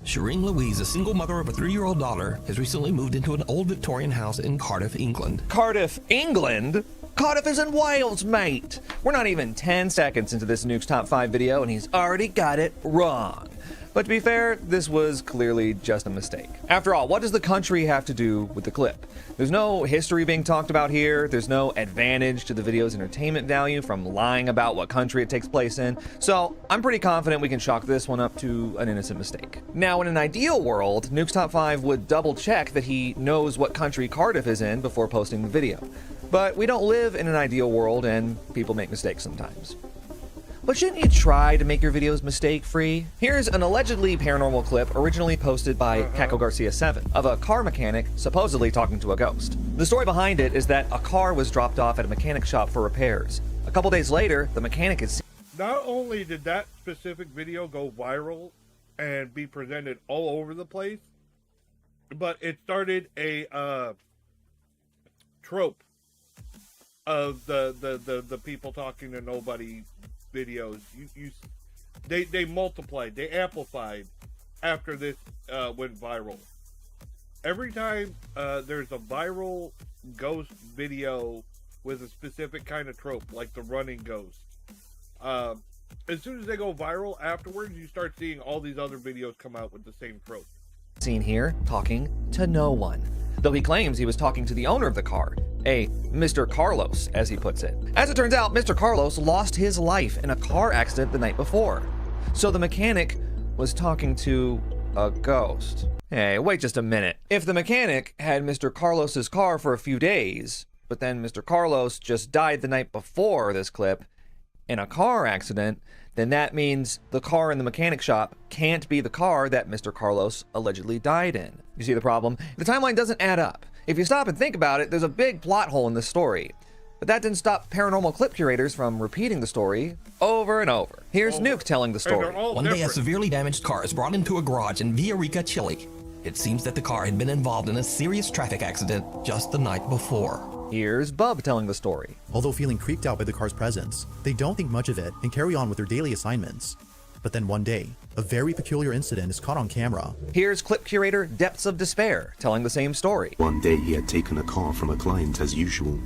S7: Shireen Louise, a single mother of a 3-year-old daughter, has recently moved into an old Victorian house in Cardiff, England.
S21: Cardiff, England? Cardiff is in Wales, mate! We're not even 10 seconds into this Nuke's Top 5 video and he's already got it wrong. But to be fair, this was clearly just a mistake. After all, what does the country have to do with the clip? There's no history being talked about here, there's no advantage to the video's entertainment value from lying about what country it takes place in, so I'm pretty confident we can chalk this one up to an innocent mistake. Now, in an ideal world, Nuke's Top 5 would double check that he knows what country Cardiff is in before posting the video. But we don't live in an ideal world and people make mistakes sometimes. But shouldn't you try to make your videos mistake-free? Here's an allegedly paranormal clip originally posted by Caco Garcia 7 of a car mechanic supposedly talking to a ghost. The story behind it is that a car was dropped off at a mechanic shop for repairs. A couple days later, the mechanic is...
S1: Not only did that specific video go viral and be presented all over the place, but it started a trope of the people talking to nobody videos. They multiplied, they amplified after this went viral. Every time there's a viral ghost video with a specific kind of trope, like the running ghost, as soon as they go viral afterwards, you start seeing all these other videos come out with the same trope.
S21: Seen here talking to no one, though he claims he was talking to the owner of the car, a Mr. Carlos, as he puts it. As it turns out, Mr. Carlos lost his life in a car accident the night before. So the mechanic was talking to a ghost. Hey, wait just a minute. If the mechanic had Mr. Carlos's car for a few days, but then Mr. Carlos just died the night before this clip in a car accident, then that means the car in the mechanic shop can't be the car that Mr. Carlos allegedly died in. You see the problem? The timeline doesn't add up. If you stop and think about it, there's a big plot hole in this story. But that didn't stop paranormal clip curators from repeating the story over and over. Here's Nuke telling the story.
S7: One day, a severely damaged car is brought into a garage in Villarrica, Chile. It seems that the car had been involved in a serious traffic accident just the night before.
S21: Here's Bub telling the story.
S4: Although feeling creeped out by the car's presence, they don't think much of it and carry on with their daily assignments. But then one day, a very peculiar incident is caught on camera.
S21: Here's clip curator Depths of Despair telling the same story.
S9: One day he had taken a car from a client as usual,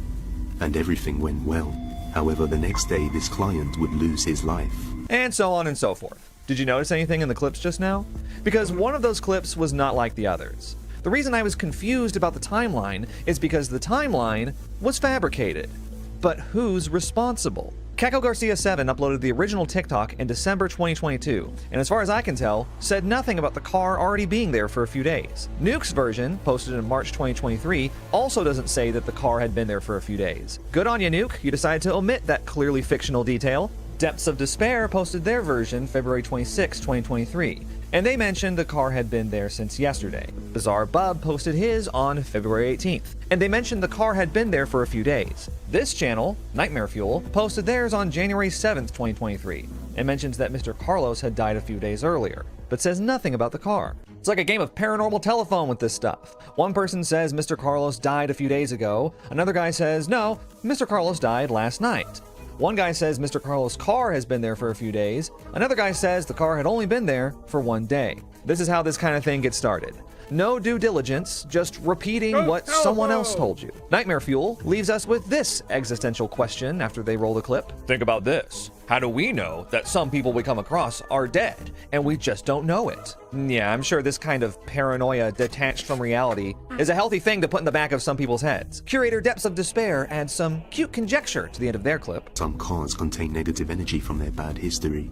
S9: and everything went well. However, the next day this client would lose his life.
S21: And so on and so forth. Did you notice anything in the clips just now? Because one of those clips was not like the others. The reason I was confused about the timeline is because the timeline was fabricated. But who's responsible? Caco Garcia 7 uploaded the original TikTok in December 2022, and as far as I can tell, said nothing about the car already being there for a few days. Nuke's version, posted in March 2023, also doesn't say that the car had been there for a few days. Good on you, Nuke, you decided to omit that clearly fictional detail. Depths of Despair posted their version February 26, 2023, and they mentioned the car had been there since yesterday. Bizarre Bub posted his on February 18th, and they mentioned the car had been there for a few days. This channel, Nightmare Fuel, posted theirs on January 7th, 2023, and mentions that Mr. Carlos had died a few days earlier, but says nothing about the car. It's like a game of paranormal telephone with this stuff. One person says Mr. Carlos died a few days ago, another guy says, no, Mr. Carlos died last night. One guy says Mr. Carlos' car has been there for a few days. Another guy says the car had only been there for one day. This is how this kind of thing gets started. No due diligence, just repeating what someone else told you. Nightmare Fuel leaves us with this existential question after they roll the clip. Think about this. How do we know that some people we come across are dead and we just don't know it? Yeah, I'm sure this kind of paranoia detached from reality is a healthy thing to put in the back of some people's heads. Curator Depths of Despair adds some cute conjecture to the end of their clip.
S9: Some cars contain negative energy from their bad history,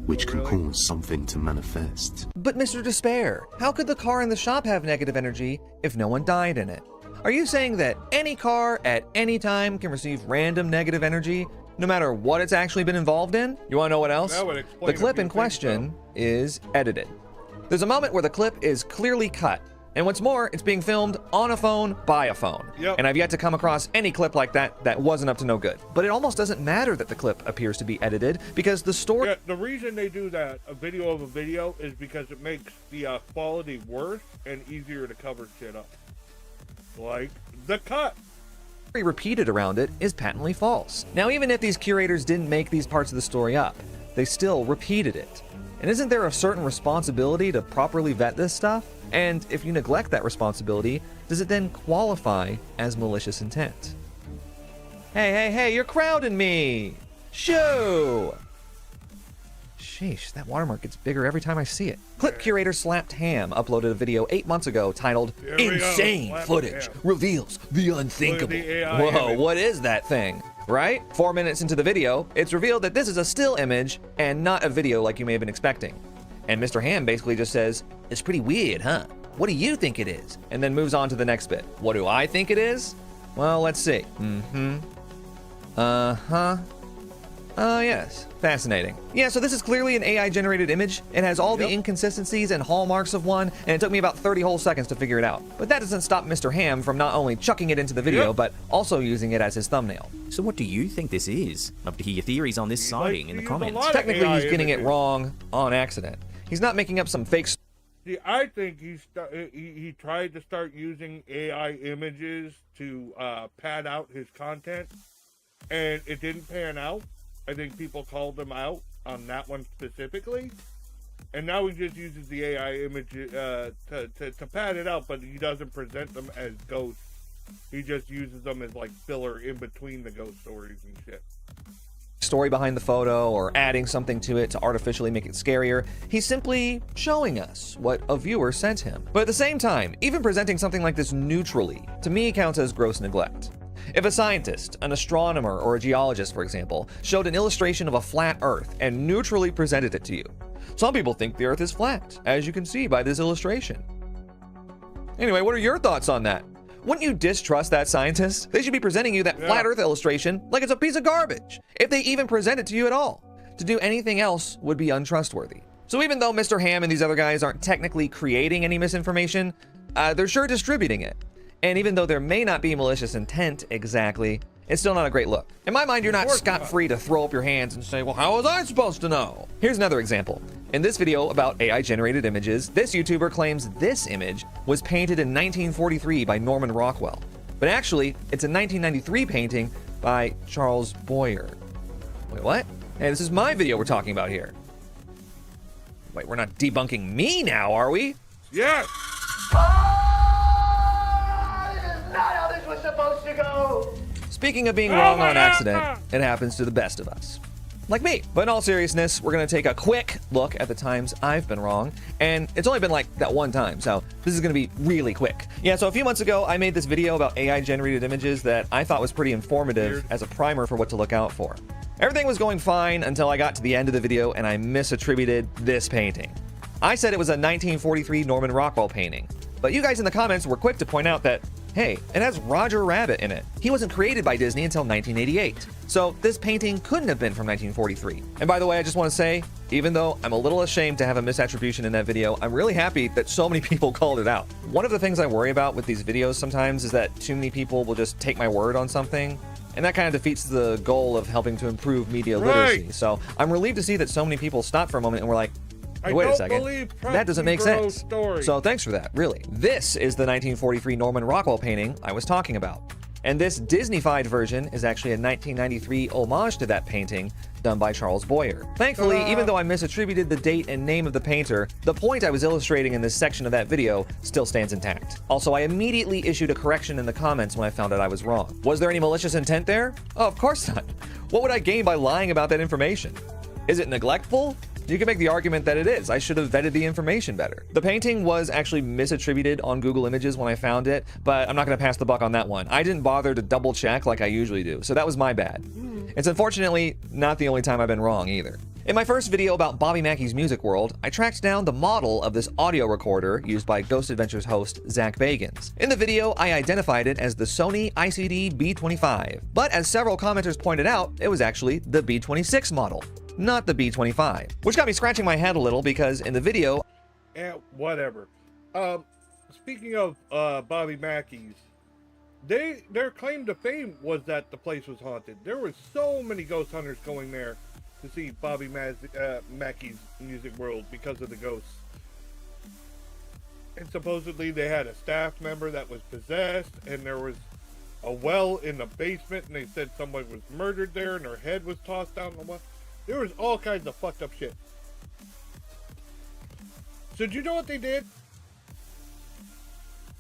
S9: which can cause something to manifest.
S21: But Mr. Despair, how could the car in the shop have negative energy if no one died in it? Are you saying that any car at any time can receive random negative energy, no matter what it's actually been involved in? You want to know what else?
S1: That would explain
S21: The
S1: a
S21: clip
S1: few
S21: in
S1: things,
S21: question is edited. There's a moment where the clip is clearly cut. And what's more, it's being filmed on a phone by a phone.
S1: Yep.
S21: And I've yet to come across any clip like that that wasn't up to no good. But it almost doesn't matter that the clip appears to be edited because the story...
S1: Yeah, the reason they do that, a video of a video, is because it makes the quality worse and easier to cover shit up. Like the cut.
S21: repeated around it is patently false. Now, even if these curators didn't make these parts of the story up, they still repeated it. And isn't there a certain responsibility to properly vet this stuff? And if you neglect that responsibility, does it then qualify as malicious intent? Hey, you're crowding me! Shoo! Sheesh, that watermark gets bigger every time I see it. Clip curator Slapped Ham uploaded a video 8 months ago titled "Insane Footage Reveals the Unthinkable." Whoa, what is that thing? Right? 4 minutes into the video, it's revealed that this is a still image and not a video like you may have been expecting. And Mr. Ham basically just says, "It's pretty weird, huh? What do you think it is?" And then moves on to the next bit. What do I think it is? Well, let's see. Yes. Fascinating. Yeah, so this is clearly an AI-generated image. It has all the inconsistencies and hallmarks of one, and it took me about 30 whole seconds to figure it out. But that doesn't stop Mr. Ham from not only chucking it into the video, but also using it as his thumbnail.
S6: So what do you think this is? Love to hear your theories on this sighting in the comments.
S21: Technically, he's getting it wrong on accident. He's not making up some fake...
S1: See, I think he tried to start using AI images to pad out his content, and it didn't pan out. I think people called him out on that one specifically, and now he just uses the AI image to pad it out, but he doesn't present them as ghosts. He just uses them as like filler in between the ghost stories and shit.
S21: Story behind the photo or adding something to it to artificially make it scarier. He's simply showing us what a viewer sent him. But at the same time, even presenting something like this neutrally, to me counts as gross neglect. If a scientist, an astronomer, or a geologist, for example, showed an illustration of a flat Earth and neutrally presented it to you, some people think the Earth is flat, as you can see by this illustration. Anyway, what are your thoughts on that? Wouldn't you distrust that scientist? They should be presenting you that flat Earth illustration like it's a piece of garbage, if they even present it to you at all. To do anything else would be untrustworthy. So even though Mr. Ham and these other guys aren't technically creating any misinformation, they're sure distributing it. And even though there may not be malicious intent exactly, it's still not a great look. In my mind, you're not scot-free to throw up your hands and say, well, how was I supposed to know? Here's another example. In this video about AI-generated images, this YouTuber claims this image was painted in 1943 by Norman Rockwell. But actually, it's a 1993 painting by Charles Boyer. Wait, what? Hey, this is my video we're talking about here. Wait, we're not debunking me now, are we?
S1: Yes!
S11: Not how this was supposed to go.
S21: Speaking of being wrong on accident, it happens to the best of us. Like me. But in all seriousness, we're going to take a quick look at the times I've been wrong. And it's only been like that one time, so this is going to be really quick. Yeah, so a few months ago, I made this video about AI-generated images that I thought was pretty informative as a primer for what to look out for. Everything was going fine until I got to the end of the video and I misattributed this painting. I said it was a 1943 Norman Rockwell painting. But you guys in the comments were quick to point out that, hey, it has Roger Rabbit in it. He wasn't created by Disney until 1988. So this painting couldn't have been from 1943. And by the way, I just want to say, even though I'm a little ashamed to have a misattribution in that video, I'm really happy that so many people called it out. One of the things I worry about with these videos sometimes is that too many people will just take my word on something. And that kind of defeats the goal of helping to improve media literacy. So I'm relieved to see that so many people stopped for a moment and were like, hey, wait a second, that doesn't make sense. So thanks for that, really. This is the 1943 Norman Rockwell painting I was talking about. And this Disney-fied version is actually a 1993 homage to that painting done by Charles Boyer. Thankfully, even though I misattributed the date and name of the painter, the point I was illustrating in this section of that video still stands intact. Also, I immediately issued a correction in the comments when I found out I was wrong. Was there any malicious intent there? Oh, of course not. What would I gain by lying about that information? Is it neglectful? You can make the argument that it is. I should have vetted the information better. The painting was actually misattributed on Google Images when I found it, but I'm not going to pass the buck on that one. I didn't bother to double check like I usually do, so that was my bad. It's unfortunately not the only time I've been wrong either. In my first video about Bobby Mackey's Music World, I tracked down the model of this audio recorder used by Ghost Adventures host Zach Bagans. In the video, I identified it as the Sony ICD B25, but as several commenters pointed out, it was actually the B26 model, not the B25, which got me scratching my head a little because in the video...
S1: Whatever. Speaking of Bobby Mackey's, their claim to fame was that the place was haunted. There were so many ghost hunters going there to see Bobby Mackey's Music World because of the ghosts. And supposedly they had a staff member that was possessed, and there was a well in the basement, and they said someone was murdered there and her head was tossed down the well. There was all kinds of fucked up shit. So do you know what they did?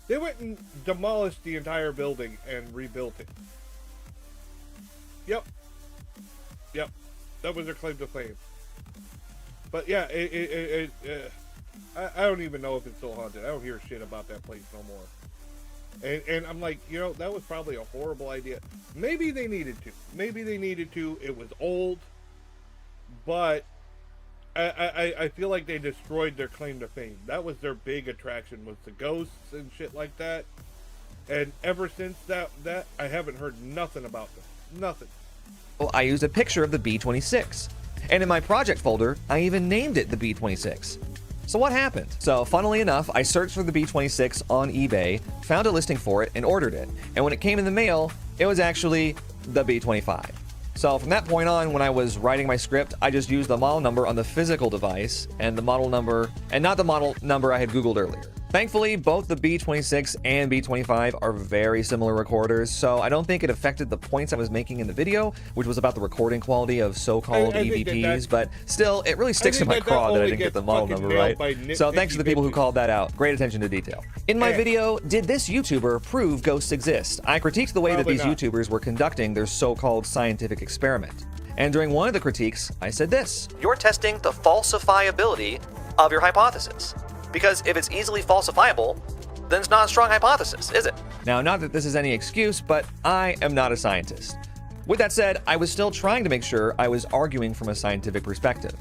S1: They went and demolished the entire building and rebuilt it. Yep. That was their claim to fame. But yeah, I don't even know if it's still haunted. I don't hear shit about that place no more. And I'm like, you know, that was probably a horrible idea. Maybe they needed to. It was old. But I feel like they destroyed their claim to fame. That was their big attraction, was the ghosts and shit like that. And ever since that I haven't heard nothing about them. Nothing.
S21: I used a picture of the B26. And in my project folder, I even named it the B26. So what happened? So funnily enough, I searched for the B26 on eBay, found a listing for it, and ordered it. And when it came in the mail, it was actually the B25. So from that point on, when I was writing my script, I just used the model number on the physical device and the model number, and not the model number I had Googled earlier. Thankfully, both the B26 and B25 are very similar recorders, so I don't think it affected the points I was making in the video, which was about the recording quality of so-called EVPs, but still, it really sticks in my craw that I didn't get the model number right. So thanks to the people who called that out. Great attention to detail. In my video, Did This YouTuber Prove Ghosts Exist? I critiqued the way that these YouTubers were conducting their so-called scientific experiment. And during one of the critiques, I said this: "You're testing the falsifiability of your hypothesis. Because if it's easily falsifiable, then it's not a strong hypothesis, is it?" Now, not that this is any excuse, but I am not a scientist. With that said, I was still trying to make sure I was arguing from a scientific perspective.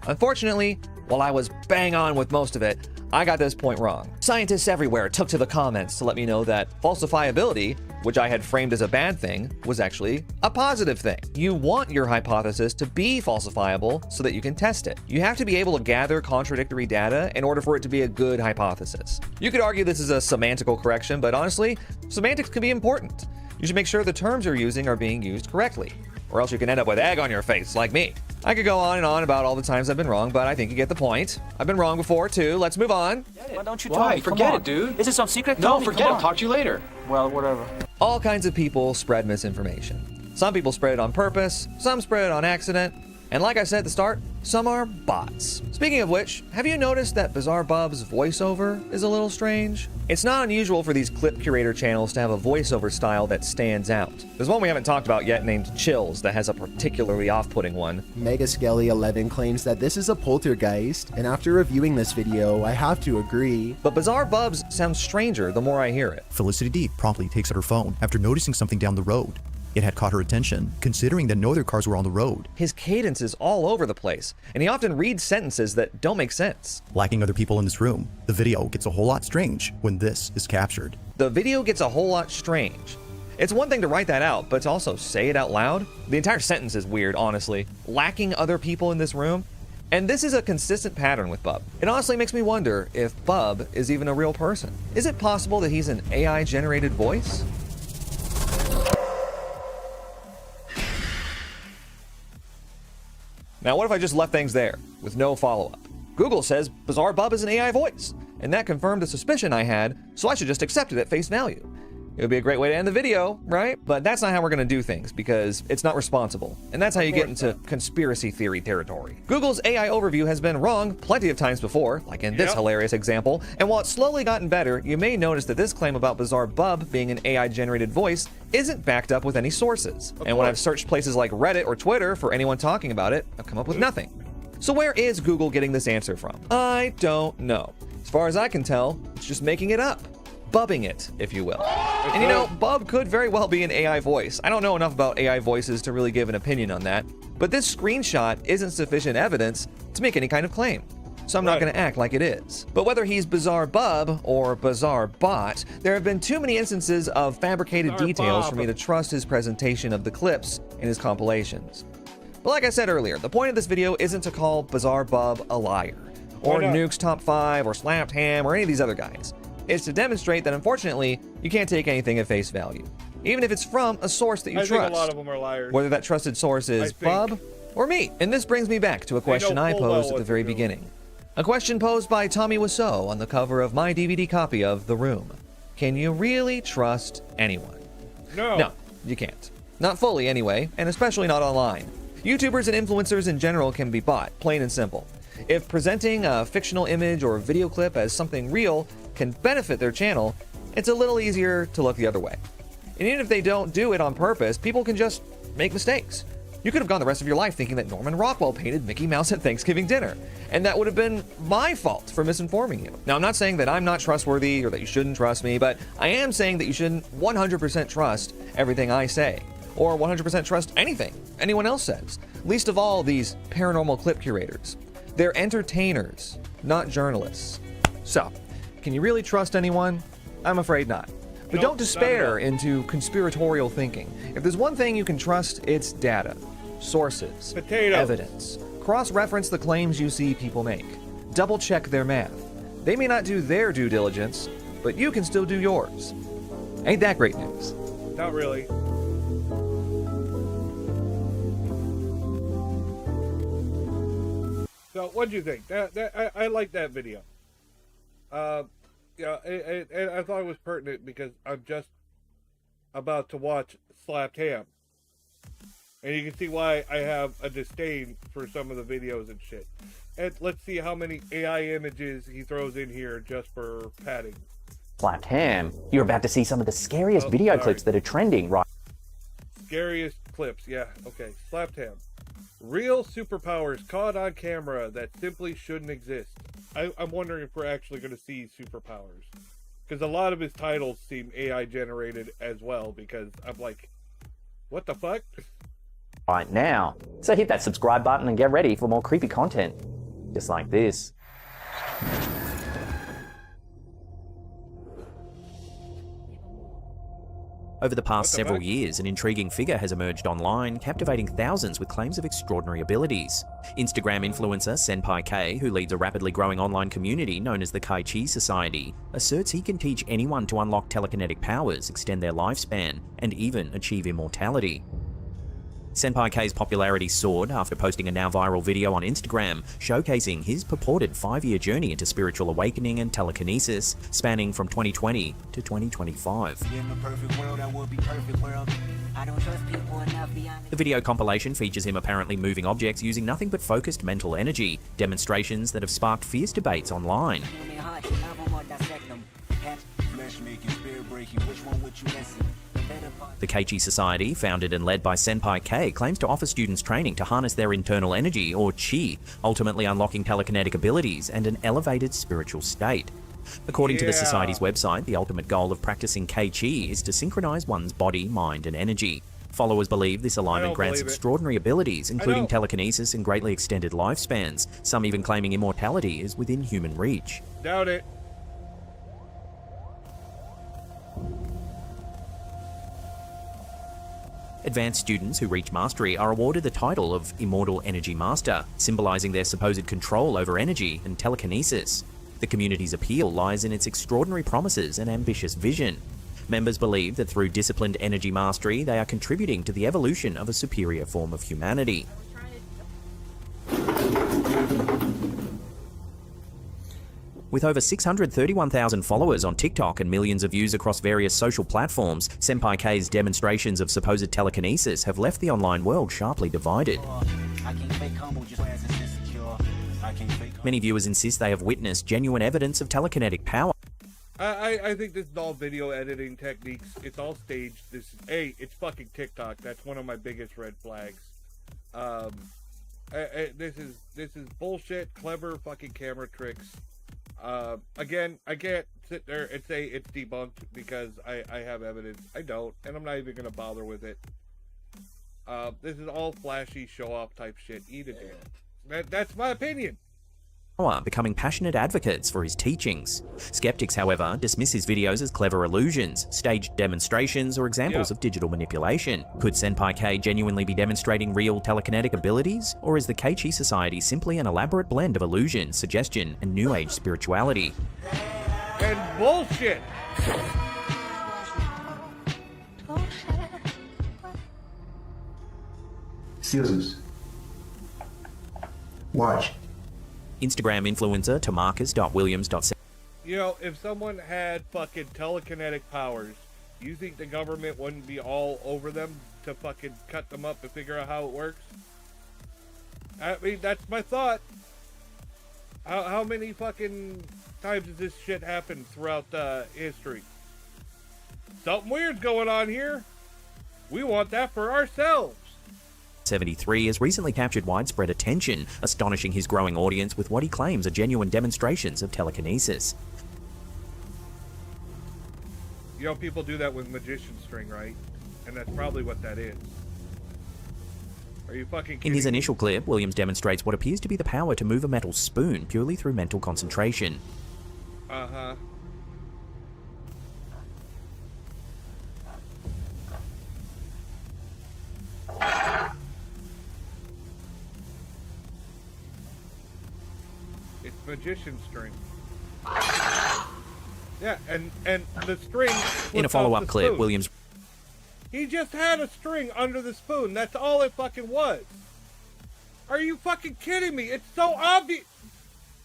S21: Unfortunately, while I was bang on with most of it, I got this point wrong. Scientists everywhere took to the comments to let me know that falsifiability, which I had framed as a bad thing, was actually a positive thing. You want your hypothesis to be falsifiable so that you can test it. You have to be able to gather contradictory data in order for it to be a good hypothesis. You could argue this is a semantical correction, but honestly, semantics can be important. You should make sure the terms you're using are being used correctly, or else you can end up with egg on your face like me. I could go on and on about all the times I've been wrong, but I think you get the point. I've been wrong before too. Let's move on.
S19: Why don't you tell me? Forget it, dude. Is it some secret? No, forget it. Talk to you later. Well, whatever.
S21: All kinds of people spread misinformation. Some people spread it on purpose, some spread it on accident, and like I said at the start, some are bots. Speaking of which, have you noticed that Bizarre Bub's voiceover is a little strange? It's not unusual for these clip curator channels to have a voiceover style that stands out. There's one we haven't talked about yet named Chills that has a particularly off-putting one.
S8: Megaskelly11 claims that this is a poltergeist, and after reviewing this video, I have to agree.
S21: But Bizarre Bub's sounds stranger the more I hear it.
S4: Felicity D promptly takes out her phone after noticing something down the road. It had caught her attention, considering that no other cars were on the road.
S21: His cadence is all over the place, and he often reads sentences that don't make sense.
S4: Lacking other people in this room, the video gets a whole lot strange when this is captured.
S21: The video gets a whole lot strange. It's one thing to write that out, but to also say it out loud? The entire sentence is weird, honestly. Lacking other people in this room? And this is a consistent pattern with Bub. It honestly makes me wonder if Bub is even a real person. Is it possible that he's an AI-generated voice? Now, what if I just left things there, with no follow-up? Google says Bizarre Bub is an AI voice, and that confirmed a suspicion I had, so I should just accept it at face value. It would be a great way to end the video, right? But that's not how we're gonna do things, because it's not responsible. And that's how you get into conspiracy theory territory. Google's AI overview has been wrong plenty of times before, like in this hilarious example, and while it's slowly gotten better, you may notice that this claim about Bizarre Bub being an AI-generated voice isn't backed up with any sources. And when I've searched places like Reddit or Twitter for anyone talking about it, I've come up with nothing. So where is Google getting this answer from? I don't know. As far as I can tell, it's just making it up. Bubbing it, if you will. And you know, Bub could very well be an AI voice. I don't know enough about AI voices to really give an opinion on that. But this screenshot isn't sufficient evidence to make any kind of claim, so I'm not going to act like it is. But whether he's Bizarre Bub or Bizarre Bot, there have been too many instances of fabricated details for me to trust his presentation of the clips in his compilations. But like I said earlier, the point of this video isn't to call Bizarre Bub a liar, or Nuke's Top 5, or Slapped Ham, or any of these other guys. It's to demonstrate that unfortunately, you can't take anything at face value, even if it's from a source that you trust.
S1: I think a lot of them are liars.
S21: Whether that trusted source is Bub or me. And this brings me back to a question I posed at the very beginning. A question posed by Tommy Wiseau on the cover of my DVD copy of The Room. Can you really trust anyone? No, you can't. Not fully anyway, and especially not online. YouTubers and influencers in general can be bought, plain and simple. If presenting a fictional image or video clip as something real can benefit their channel, it's a little easier to look the other way. And even if they don't do it on purpose, people can just make mistakes. You could have gone the rest of your life thinking that Norman Rockwell painted Mickey Mouse at Thanksgiving dinner, and that would have been my fault for misinforming you. Now, I'm not saying that I'm not trustworthy or that you shouldn't trust me, but I am saying that you shouldn't 100% trust everything I say, or 100% trust anything anyone else says, least of all these paranormal clip curators. They're entertainers, not journalists. So, can you really trust anyone? I'm afraid not. But don't despair into conspiratorial thinking. If there's one thing you can trust, it's data, sources, evidence. Cross-reference the claims you see people make. Double-check their math. They may not do their due diligence, but you can still do yours. Ain't that great news?
S1: Not really. So, what do you think? I like that video. Yeah, and I thought it was pertinent because I'm just about to watch Slapped Ham. And you can see why I have a disdain for some of the videos and shit. And let's see how many AI images he throws in here just for padding.
S20: Slapped Ham, you're about to see some of the scariest video clips that are trending right.
S1: Scariest clips, yeah, okay. Slapped Ham. Real superpowers caught on camera that simply shouldn't exist. I'm wondering if we're actually going to see superpowers. Because a lot of his titles seem AI generated as well, because I'm like, what the fuck?
S20: Right now. So hit that subscribe button and get ready for more creepy content. Just like this.
S6: Over the past several years, an intriguing figure has emerged online, captivating thousands with claims of extraordinary abilities. Instagram influencer Senpai K, who leads a rapidly growing online community known as the Kai-Chi Society, asserts he can teach anyone to unlock telekinetic powers, extend their lifespan, and even achieve immortality. Senpai K's popularity soared after posting a now viral video on Instagram showcasing his purported 5-year journey into spiritual awakening and telekinesis, spanning from 2020 to 2025. The video compilation features him apparently moving objects using nothing but focused mental energy, demonstrations that have sparked fierce debates online. The Kai-Chi Society, founded and led by Senpai K, claims to offer students training to harness their internal energy, or Chi, ultimately unlocking telekinetic abilities and an elevated spiritual state. According to the Society's website, the ultimate goal of practicing Kai-Chi is to synchronize one's body, mind, and energy. Followers believe this alignment grants extraordinary abilities, including telekinesis and greatly extended lifespans, some even claiming immortality is within human reach.
S1: Doubt it.
S6: Advanced students who reach mastery are awarded the title of Immortal Energy Master, symbolizing their supposed control over energy and telekinesis. The community's appeal lies in its extraordinary promises and ambitious vision. Members believe that through disciplined energy mastery, they are contributing to the evolution of a superior form of humanity. With over 631,000 followers on TikTok and millions of views across various social platforms, Senpai K's demonstrations of supposed telekinesis have left the online world sharply divided. Many viewers insist they have witnessed genuine evidence of telekinetic power.
S1: I think this is all video editing techniques. It's all staged. It's fucking TikTok. That's one of my biggest red flags. This is bullshit, clever fucking camera tricks. Again, I can't sit there and say it's debunked because I have evidence. I don't, and I'm not even gonna bother with it. This is all flashy, show-off type shit. Eat a dick. That's my opinion.
S6: Becoming passionate advocates for his teachings. Skeptics, however, dismiss his videos as clever illusions, staged demonstrations, or examples of digital manipulation. Could Senpai K genuinely be demonstrating real telekinetic abilities? Or is the Keiichi Society simply an elaborate blend of illusion, suggestion, and New Age spirituality?
S1: And bullshit!
S2: Scissors. Watch.
S6: Instagram influencer Tamarcus.williams.
S1: You know, if someone had fucking telekinetic powers, you think the government wouldn't be all over them to fucking cut them up and figure out how it works? I mean, that's my thought. How many fucking times has this shit happened throughout history? Something weird's going on here. We want that for ourselves.
S6: 73 has recently captured widespread attention, astonishing his growing audience with what he claims are genuine demonstrations of telekinesis.
S1: You know, people do that with magician string, right? And that's probably what that is. Are you fucking kidding
S6: In his
S1: me?
S6: initial clip, Williams demonstrates what appears to be the power to move a metal spoon purely through mental concentration.
S1: Uh-huh. It's magician string. Yeah, and the string.
S6: In a follow-up clip, Williams...
S1: He just had a string under the spoon. That's all it fucking was. Are you fucking kidding me? It's so obvious.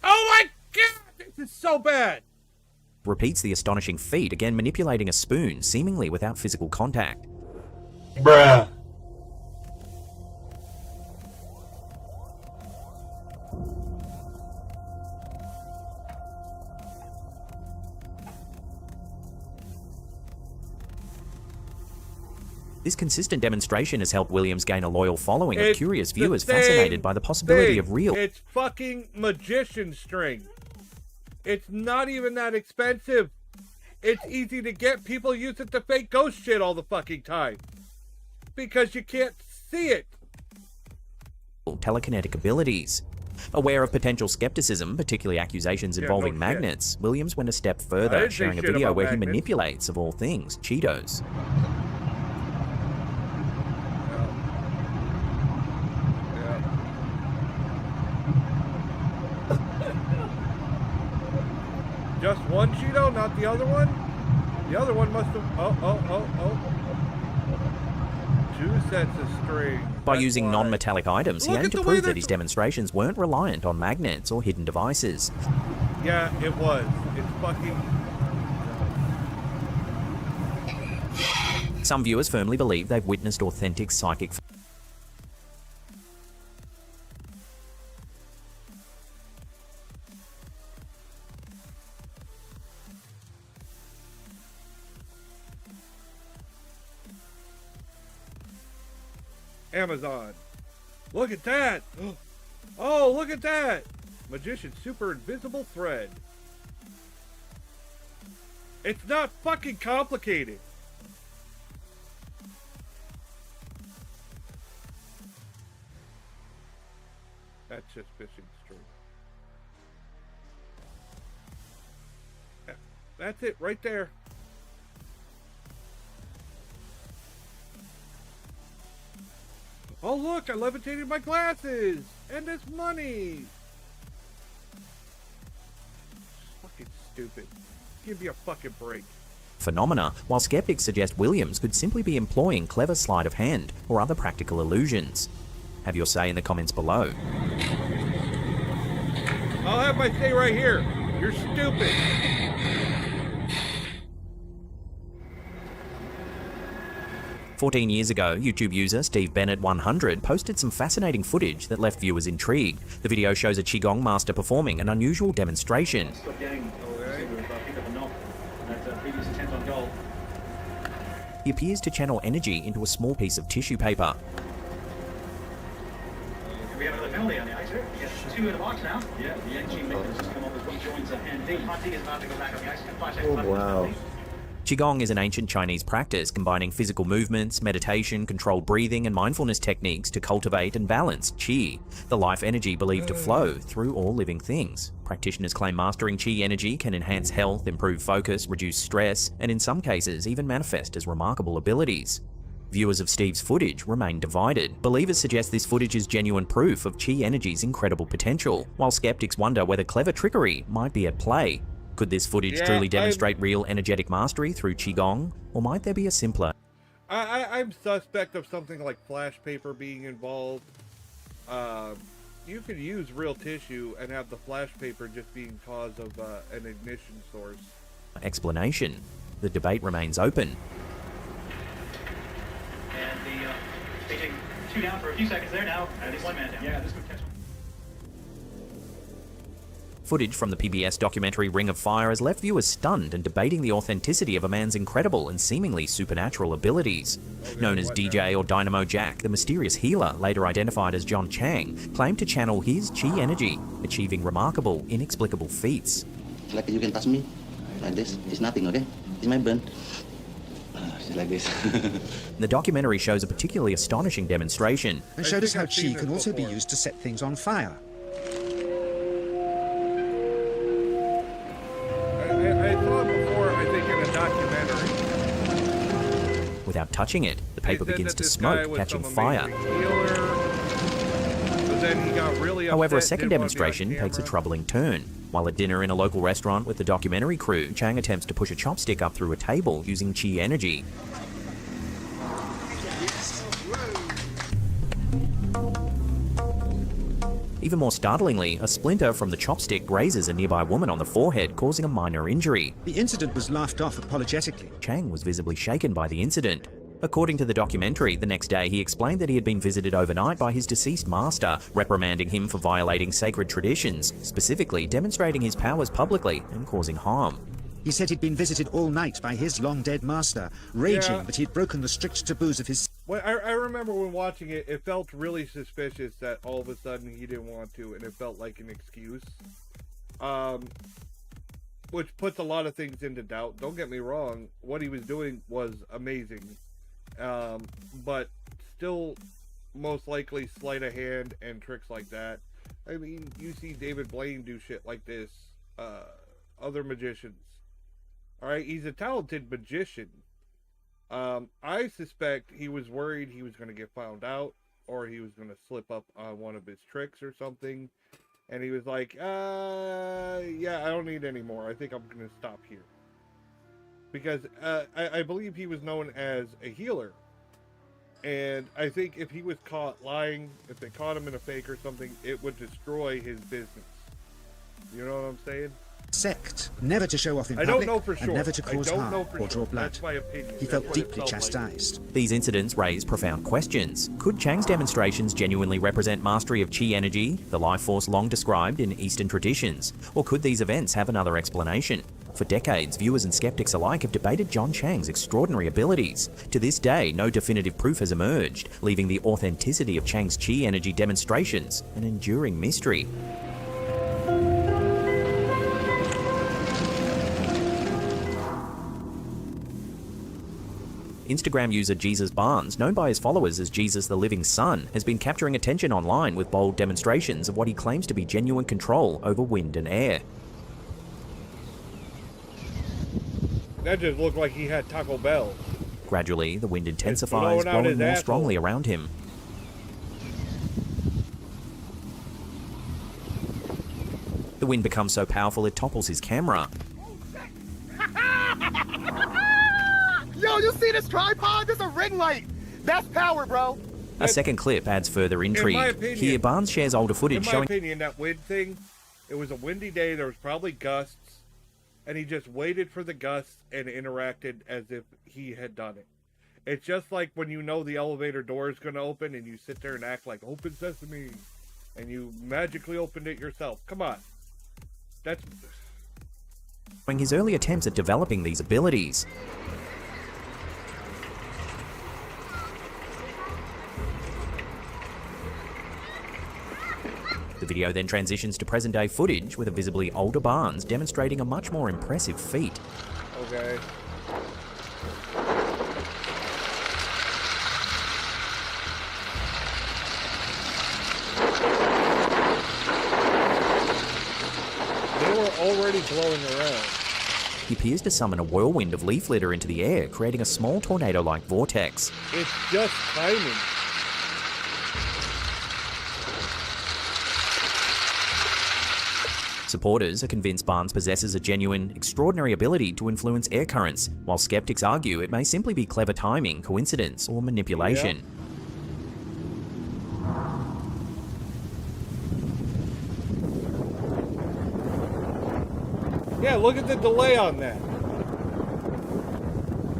S1: Oh my god! This is so bad.
S6: repeats the astonishing feat, again manipulating a spoon, seemingly without physical contact.
S1: Bruh.
S6: This consistent demonstration has helped Williams gain a loyal following of
S1: It's
S6: curious
S1: the
S6: viewers
S1: same
S6: fascinated by the possibility
S1: thing.
S6: of real...
S1: It's fucking magician string. It's not even that expensive. It's easy to get. People use it to fake ghost shit all the fucking time. Because you can't see it.
S6: telekinetic abilities. Aware of potential skepticism, particularly accusations involving
S1: no shit.
S6: magnets, Williams went a step
S1: I
S6: further,
S1: didn't say
S6: sharing a
S1: shit
S6: video
S1: about
S6: where he
S1: magnets.
S6: manipulates, of all things, Cheetos.
S1: Just one Cheeto, not the other one? The other one must have... Oh. 2 sets of string.
S6: By using non-metallic items, he
S1: Look
S6: aimed
S1: at
S6: to
S1: the way
S6: prove that
S1: that-
S6: his demonstrations weren't reliant on magnets or hidden devices.
S1: Yeah, it was. It's fucking...
S6: Some viewers firmly believe they've witnessed authentic psychic...
S1: Amazon. Look at that. Oh, look at that. Magician super invisible thread. It's not fucking complicated. That's just fishing string. Yeah, that's it right there. Oh look, I levitated my glasses! And it's money! Fucking stupid. Give me a fucking break.
S6: phenomena, while skeptics suggest Williams could simply be employing clever sleight of hand or other practical illusions. Have your say in the comments below.
S1: I'll have my say right here. You're stupid.
S6: "14 years ago, YouTube user Steve Bennett100 posted some fascinating footage that left viewers intrigued. The video shows a Qigong master performing an unusual demonstration. He appears to channel energy into a small piece of tissue paper.
S10: We have another penalty on the ice here. Yes, 2 in the box now. Yeah, the NG makers just come up with 1 joins and the hunting is about to go back on the ice.
S8: Oh, wow.
S6: Qigong is an ancient Chinese practice combining physical movements, meditation, controlled breathing, and mindfulness techniques to cultivate and balance qi, the life energy believed to flow through all living things. Practitioners claim mastering qi energy can enhance health, improve focus, reduce stress, and in some cases even manifest as remarkable abilities. Viewers of Steve's footage remain divided. Believers suggest this footage is genuine proof of qi energy's incredible potential, while skeptics wonder whether clever trickery might be at play. Could this footage truly demonstrate real energetic mastery through Qigong, or might there be a simpler...
S1: I'm suspect of something like flash paper being involved. You could use real tissue and have the flash paper just being cause of an ignition source.
S6: ...explanation. The debate remains open.
S10: And they take 2 down for a few seconds there now. At least 1 man down. Yeah, this could catch him.
S6: Footage from the PBS documentary Ring of Fire has left viewers stunned and debating the authenticity of a man's incredible and seemingly supernatural abilities. Known as DJ or Dynamo Jack, the mysterious healer, later identified as John Chang, claimed to channel his qi energy, achieving remarkable, inexplicable feats.
S2: Like you can touch me, like this. It's nothing, okay? It's my burn. Just like this.
S6: The documentary shows a particularly astonishing demonstration.
S12: And showed us how qi can also be used to set things on fire.
S1: I saw it before, I think, in a documentary.
S6: Without touching it, the paper begins to smoke, catching fire. However, a second demonstration takes a troubling turn. While at dinner in a local restaurant with the documentary crew, Chang attempts to push a chopstick up through a table using qi energy. Even more startlingly, a splinter from the chopstick grazes a nearby woman on the forehead, causing a minor injury.
S12: The incident was laughed off apologetically.
S6: Chang was visibly shaken by the incident. According to the documentary, the next day he explained that he had been visited overnight by his deceased master, reprimanding him for violating sacred traditions, specifically demonstrating his powers publicly and causing harm.
S12: He said he'd been visited all night by his long-dead master, raging that he'd broken the strict taboos of his...
S1: Well, I remember when watching it, it felt really suspicious that all of a sudden he didn't want to, and it felt like an excuse. Which puts a lot of things into doubt. Don't get me wrong, what he was doing was amazing. But still, most likely sleight of hand and tricks like that. I mean, you see David Blaine do shit like this. Other magicians. Alright, he's a talented magician. I suspect he was worried he was going to get found out, or he was going to slip up on one of his tricks or something, and he was like, yeah, I don't need any more. I think I'm going to stop here. Because I believe he was known as a healer, and I think if he was caught lying, if they caught him in a fake or something, it would destroy his business. You know what I'm saying?
S12: Sect, never to show off in public,
S1: I don't know for sure.
S12: and never to cause harm or draw blood.
S1: That's my opinion.
S12: He felt deeply chastised.
S6: These incidents raise profound questions. Could Chang's demonstrations genuinely represent mastery of qi energy, the life force long described in Eastern traditions? Or could these events have another explanation? For decades, viewers and skeptics alike have debated John Chang's extraordinary abilities. To this day, no definitive proof has emerged, leaving the authenticity of Chang's qi energy demonstrations an enduring mystery. Instagram user Jesus Barnes, known by his followers as Jesus the Living Son, has been capturing attention online with bold demonstrations of what he claims to be genuine control over wind and air.
S1: That just looked like he had Taco Bell.
S6: Gradually, the wind intensifies, blowing more strongly around him. The wind becomes so powerful it topples his camera.
S11: Yo, you see this tripod? This is a ring light. That's power, bro.
S6: A second clip adds further intrigue. Here, Barnes shares older footage showing...
S1: In my opinion, that wind thing, it was a windy day, there was probably gusts, and he just waited for the gusts and interacted as if he had done it. It's just like when you know the elevator door is going to open and you sit there and act like, open sesame, and you magically opened it yourself. Come on. That's...
S6: his early attempts at developing these abilities. The video then transitions to present-day footage with a visibly older Barnes demonstrating a much more impressive feat.
S1: Okay. blowing around.
S6: He appears to summon a whirlwind of leaf litter into the air, creating a small tornado-like vortex.
S1: It's just timing.
S6: Supporters are convinced Barnes possesses a genuine, extraordinary ability to influence air currents, while skeptics argue it may simply be clever timing, coincidence, or manipulation.
S1: Yeah, look at the delay on that.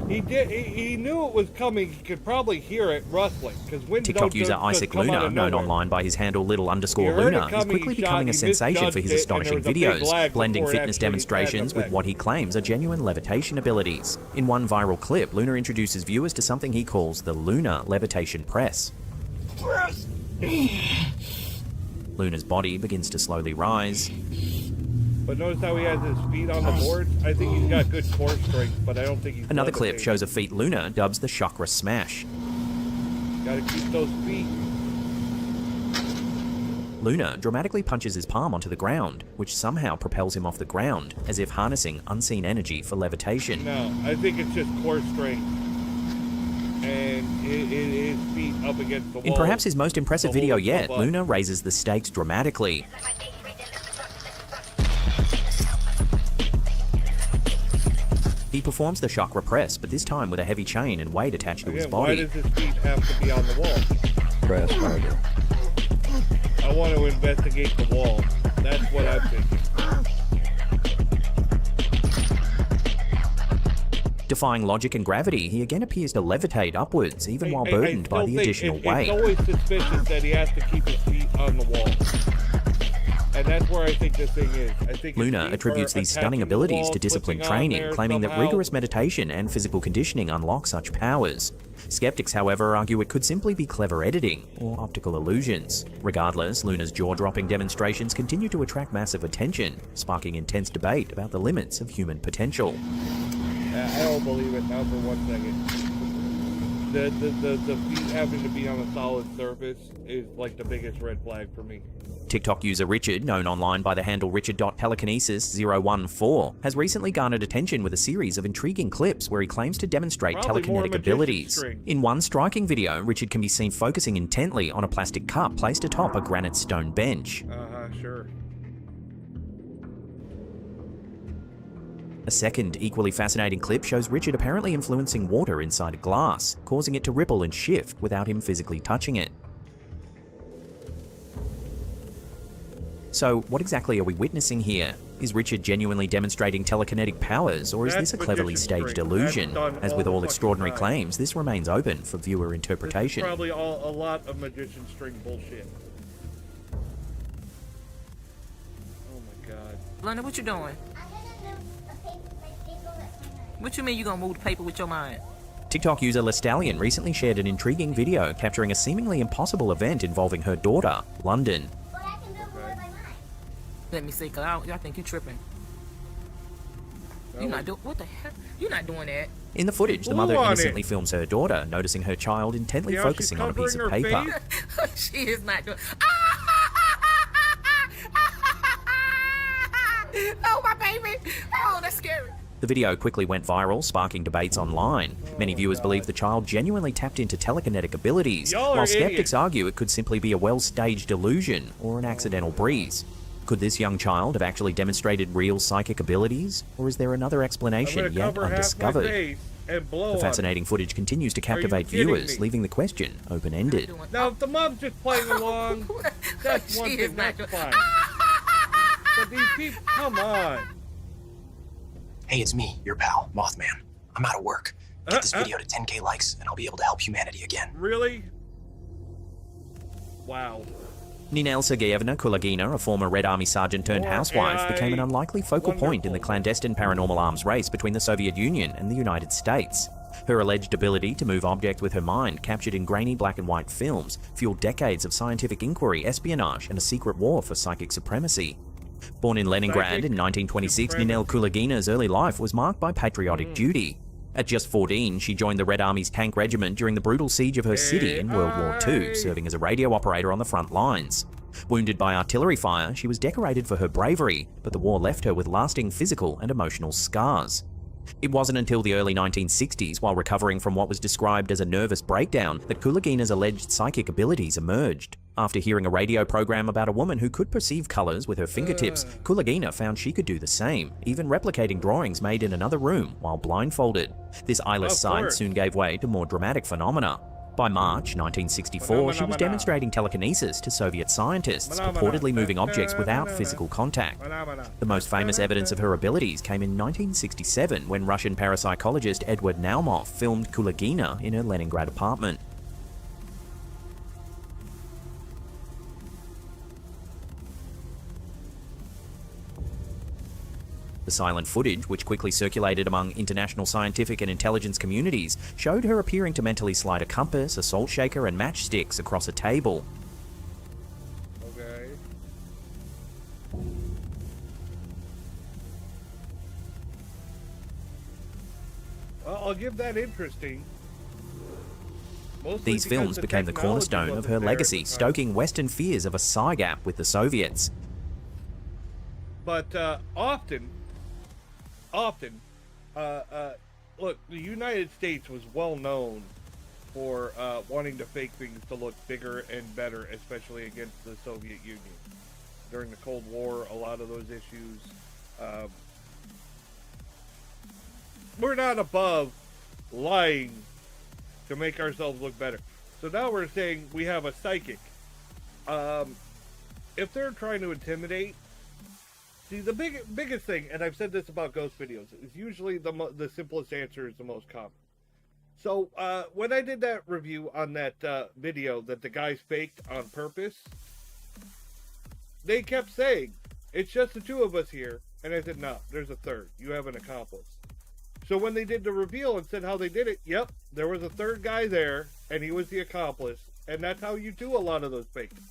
S1: He knew it was coming. He could probably hear it rustling because wind
S6: TikTok user Isaac Luna, known online by his handle Little_Luna, is quickly becoming a sensation for his astonishing videos, blending fitness demonstrations with what he claims are genuine levitation abilities. In one viral clip, Luna introduces viewers to something he calls the Luna Levitation Press. Luna's body begins to slowly rise.
S1: But notice how he has his feet on the board? I think he's got good core strength, but I don't think he's
S6: Another clip
S1: levitating.
S6: shows a feat Luna dubs the Chakra Smash.
S1: Gotta keep those feet.
S6: Luna dramatically punches his palm onto the ground, which somehow propels him off the ground, as if harnessing unseen energy for levitation.
S1: No, I think it's just core strength. And his feet up against the wall.
S6: In perhaps his most impressive video yet,
S1: above.
S6: Luna raises the stakes dramatically. He performs the chakra press, but this time with a heavy chain and weight attached to his
S1: Again, why
S6: body.
S1: does his feet have to be on the wall?
S3: Press harder.
S1: I want to investigate the wall. That's what I'm thinking.
S6: Defying logic and gravity, he again appears to levitate upwards, even while burdened by the additional weight.
S1: It's always suspicious that he has to keep his feet on the wall. And that's where I think the thing is. I think
S6: Luna attributes these stunning abilities to disciplined training, claiming that rigorous meditation and physical conditioning unlock such powers. Skeptics, however, argue it could simply be clever editing or optical illusions. Regardless, Luna's jaw-dropping demonstrations continue to attract massive attention, sparking intense debate about the limits of human potential.
S1: I don't believe it now for 1 second. The feet having to be on a solid surface is like the biggest red flag for me.
S6: TikTok user Richard, known online by the handle richard.telekinesis014, has recently garnered attention with a series of intriguing clips where he claims to demonstrate
S1: Probably
S6: telekinetic
S1: more
S6: abilities.
S1: magician string.
S6: In one striking video, Richard can be seen focusing intently on a plastic cup placed atop a granite stone bench.
S1: Sure.
S6: A second, equally fascinating clip shows Richard apparently influencing water inside a glass, causing it to ripple and shift without him physically touching it. So, what exactly are we witnessing here? Is Richard genuinely demonstrating telekinetic powers, or is this a cleverly staged illusion? As with all extraordinary claims, this remains open for viewer interpretation.
S1: Probably a lot of magician string bullshit. Oh my god.
S13: London, what you doing? What you mean you gonna move the paper with your mind?
S6: TikTok user Lestallion recently shared an intriguing video capturing a seemingly impossible event involving her daughter, London.
S13: Let me see, cause I think you tripping. You not doing what the hell? You not doing that.
S6: In the footage, the mother innocently films her daughter, noticing her child intently focusing on a piece of paper.
S13: She is not doing. Oh my baby! Oh, that's scary.
S6: The video quickly went viral, sparking debates online. Many viewers believe the child genuinely tapped into telekinetic abilities, while skeptics argue it could simply be a well-staged illusion or an accidental breeze. Could this young child have actually demonstrated real psychic abilities, or is there another explanation yet undiscovered? The fascinating footage continues to captivate viewers, leaving the question open-ended.
S1: Now, if the mom's just playing along, that's one thing, that's fine. But these people, come on.
S15: Hey, it's me, your pal, Mothman. I'm out of work. Get this video to 10K likes, and I'll be able to help humanity again.
S1: Really? Wow.
S6: Ninel Sergeyevna Kulagina, a former Red Army sergeant turned housewife, became an unlikely focal point in the clandestine paranormal arms race between the Soviet Union and the United States. Her alleged ability to move objects with her mind, captured in grainy black and white films, fueled decades of scientific inquiry, espionage, and a secret war for psychic supremacy. Born in Leningrad in 1926, Ninel Kulagina's early life was marked by patriotic duty. At just 14, she joined the Red Army's tank regiment during the brutal siege of her city in World War II, serving as a radio operator on the front lines. Wounded by artillery fire, she was decorated for her bravery, but the war left her with lasting physical and emotional scars. It wasn't until the early 1960s, while recovering from what was described as a nervous breakdown, that Kulagina's alleged psychic abilities emerged. After hearing a radio program about a woman who could perceive colors with her fingertips, Kulagina found she could do the same, even replicating drawings made in another room while blindfolded. This eyeless side soon gave way to more dramatic phenomena. By March 1964, she was demonstrating telekinesis to Soviet scientists, purportedly moving objects without physical contact. The most famous evidence of her abilities came in 1967 when Russian parapsychologist Edward Naumov filmed Kulagina in her Leningrad apartment. The silent footage, which quickly circulated among international scientific and intelligence communities, showed her appearing to mentally slide a compass, a salt shaker, and matchsticks across a table.
S1: Okay. Well, I'll give that interesting.
S6: These films became the cornerstone of her legacy, stoking Western fears of a psi gap with the Soviets.
S1: But often, look, the United States was well known for wanting to fake things to look bigger and better, especially against the Soviet Union. During the Cold War, a lot of those issues, we're not above lying to make ourselves look better. So now we're saying we have a psychic. If they're trying to intimidate, see, the biggest thing, and I've said this about ghost videos, is usually the simplest answer is the most common. So, when I did that review on that video that the guys faked on purpose, they kept saying, it's just the two of us here. And I said, no, there's a third. You have an accomplice. So when they did the reveal and said how they did it, yep, there was a third guy there, and he was the accomplice. And that's how you do a lot of those fakes.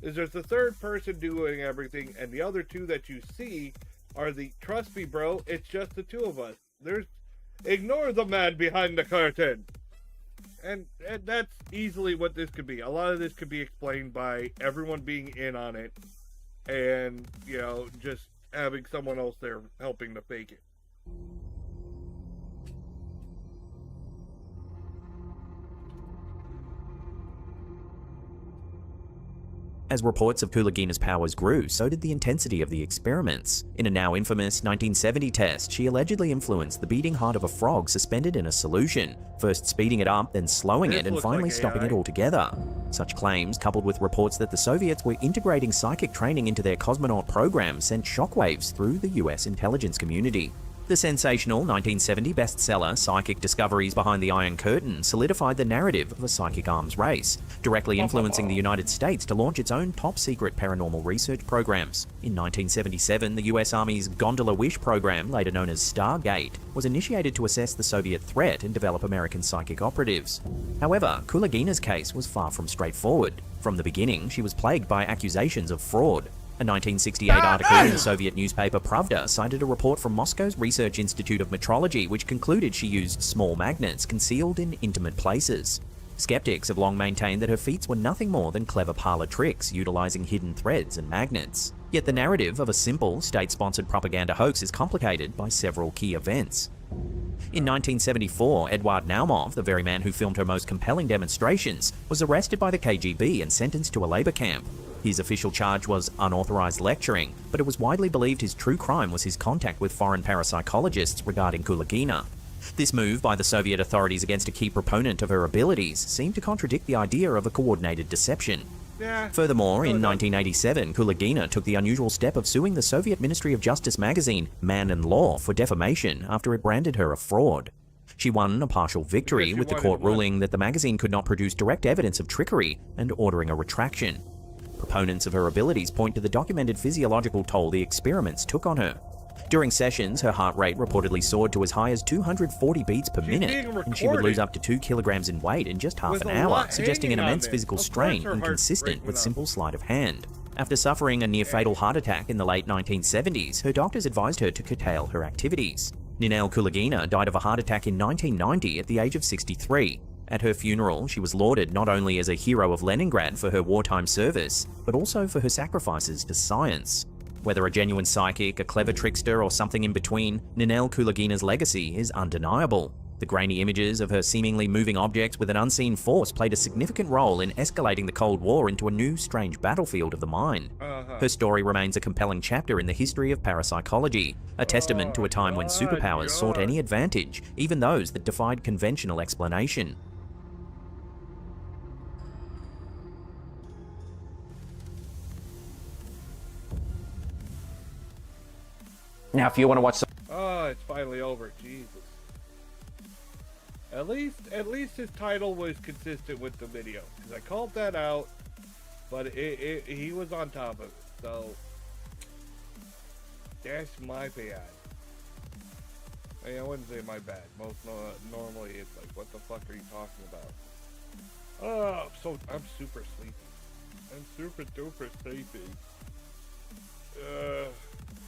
S1: Is there's the third person doing everything, and the other two that you see are the, trust me bro, it's just the two of us. Ignore the man behind the curtain. And that's easily what this could be. A lot of this could be explained by everyone being in on it, and, you know, just having someone else there helping to fake it.
S6: As reports of Kulagina's powers grew, so did the intensity of the experiments. In a now infamous 1970 test, she allegedly influenced the beating heart of a frog suspended in a solution, first speeding it up, then slowing it, and finally stopping it altogether. Such claims, coupled with reports that the Soviets were integrating psychic training into their cosmonaut program, sent shockwaves through the US intelligence community. The sensational 1970 bestseller Psychic Discoveries Behind the Iron Curtain solidified the narrative of a psychic arms race, directly influencing the United States to launch its own top-secret paranormal research programs. In 1977, the US Army's Gondola Wish program, later known as Stargate, was initiated to assess the Soviet threat and develop American psychic operatives. However, Kulagina's case was far from straightforward. From the beginning, she was plagued by accusations of fraud. A 1968 article in the Soviet newspaper Pravda cited a report from Moscow's Research Institute of Metrology which concluded she used small magnets concealed in intimate places. Skeptics have long maintained that her feats were nothing more than clever parlor tricks utilizing hidden threads and magnets. Yet the narrative of a simple, state-sponsored propaganda hoax is complicated by several key events. In 1974, Edward Naumov, the very man who filmed her most compelling demonstrations, was arrested by the KGB and sentenced to a labor camp. His official charge was unauthorized lecturing, but it was widely believed his true crime was his contact with foreign parapsychologists regarding Kulagina. This move by the Soviet authorities against a key proponent of her abilities seemed to contradict the idea of a coordinated deception. Furthermore, in 1987, Kulagina took the unusual step of suing the Soviet Ministry of Justice magazine, Man and Law, for defamation after it branded her a fraud. She won a partial victory, with the court ruling that the magazine could not produce direct evidence of trickery and ordering a retraction. Proponents of her abilities point to the documented physiological toll the experiments took on her. During sessions, her heart rate reportedly soared to as high as 240 beats per minute, and she would lose up to 2 kilograms in weight in just half an hour, suggesting an immense physical strain inconsistent with simple sleight of hand. After suffering a near-fatal heart attack in the late 1970s, her doctors advised her to curtail her activities. Ninel Kulagina died of a heart attack in 1990 at the age of 63. At her funeral, she was lauded not only as a hero of Leningrad for her wartime service, but also for her sacrifices to science. Whether a genuine psychic, a clever trickster, or something in between, Ninel Kulagina's legacy is undeniable. The grainy images of her seemingly moving objects with an unseen force played a significant role in escalating the Cold War into a new, strange battlefield of the mind. Her story remains a compelling chapter in the history of parapsychology, a testament to a time when superpowers sought any advantage, even those that defied conventional explanation.
S20: Now, if you want to watch some...
S1: Oh, it's finally over. Jesus. At least his title was consistent with the video, because I called that out, but he was on top of it, so that's my bad. I mean, I wouldn't say my bad. Normally it's like, what the fuck are you talking about? Oh, I'm super sleepy. I'm super duper sleepy.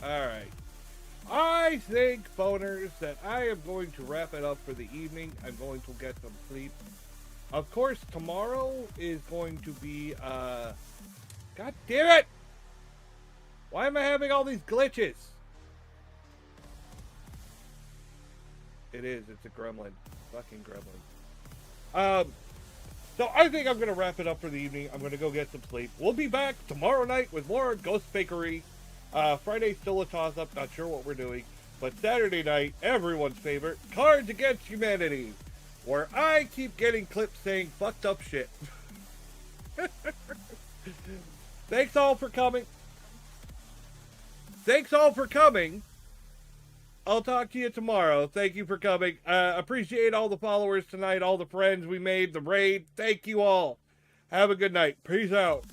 S1: Alright. I think, boners, that I am going to wrap it up for the evening. I'm going to get some sleep. Of course, tomorrow is going to be, God damn it! Why am I having all these glitches? It's a gremlin. Fucking gremlin. So I think I'm going to wrap it up for the evening. I'm going to go get some sleep. We'll be back tomorrow night with more Ghost Bakery. Friday's still a toss-up, not sure what we're doing. But Saturday night, everyone's favorite, Cards Against Humanity, where I keep getting clips saying fucked up shit. Thanks all for coming. I'll talk to you tomorrow. Thank you for coming. Appreciate all the followers tonight, all the friends we made, the raid. Thank you all. Have a good night. Peace out.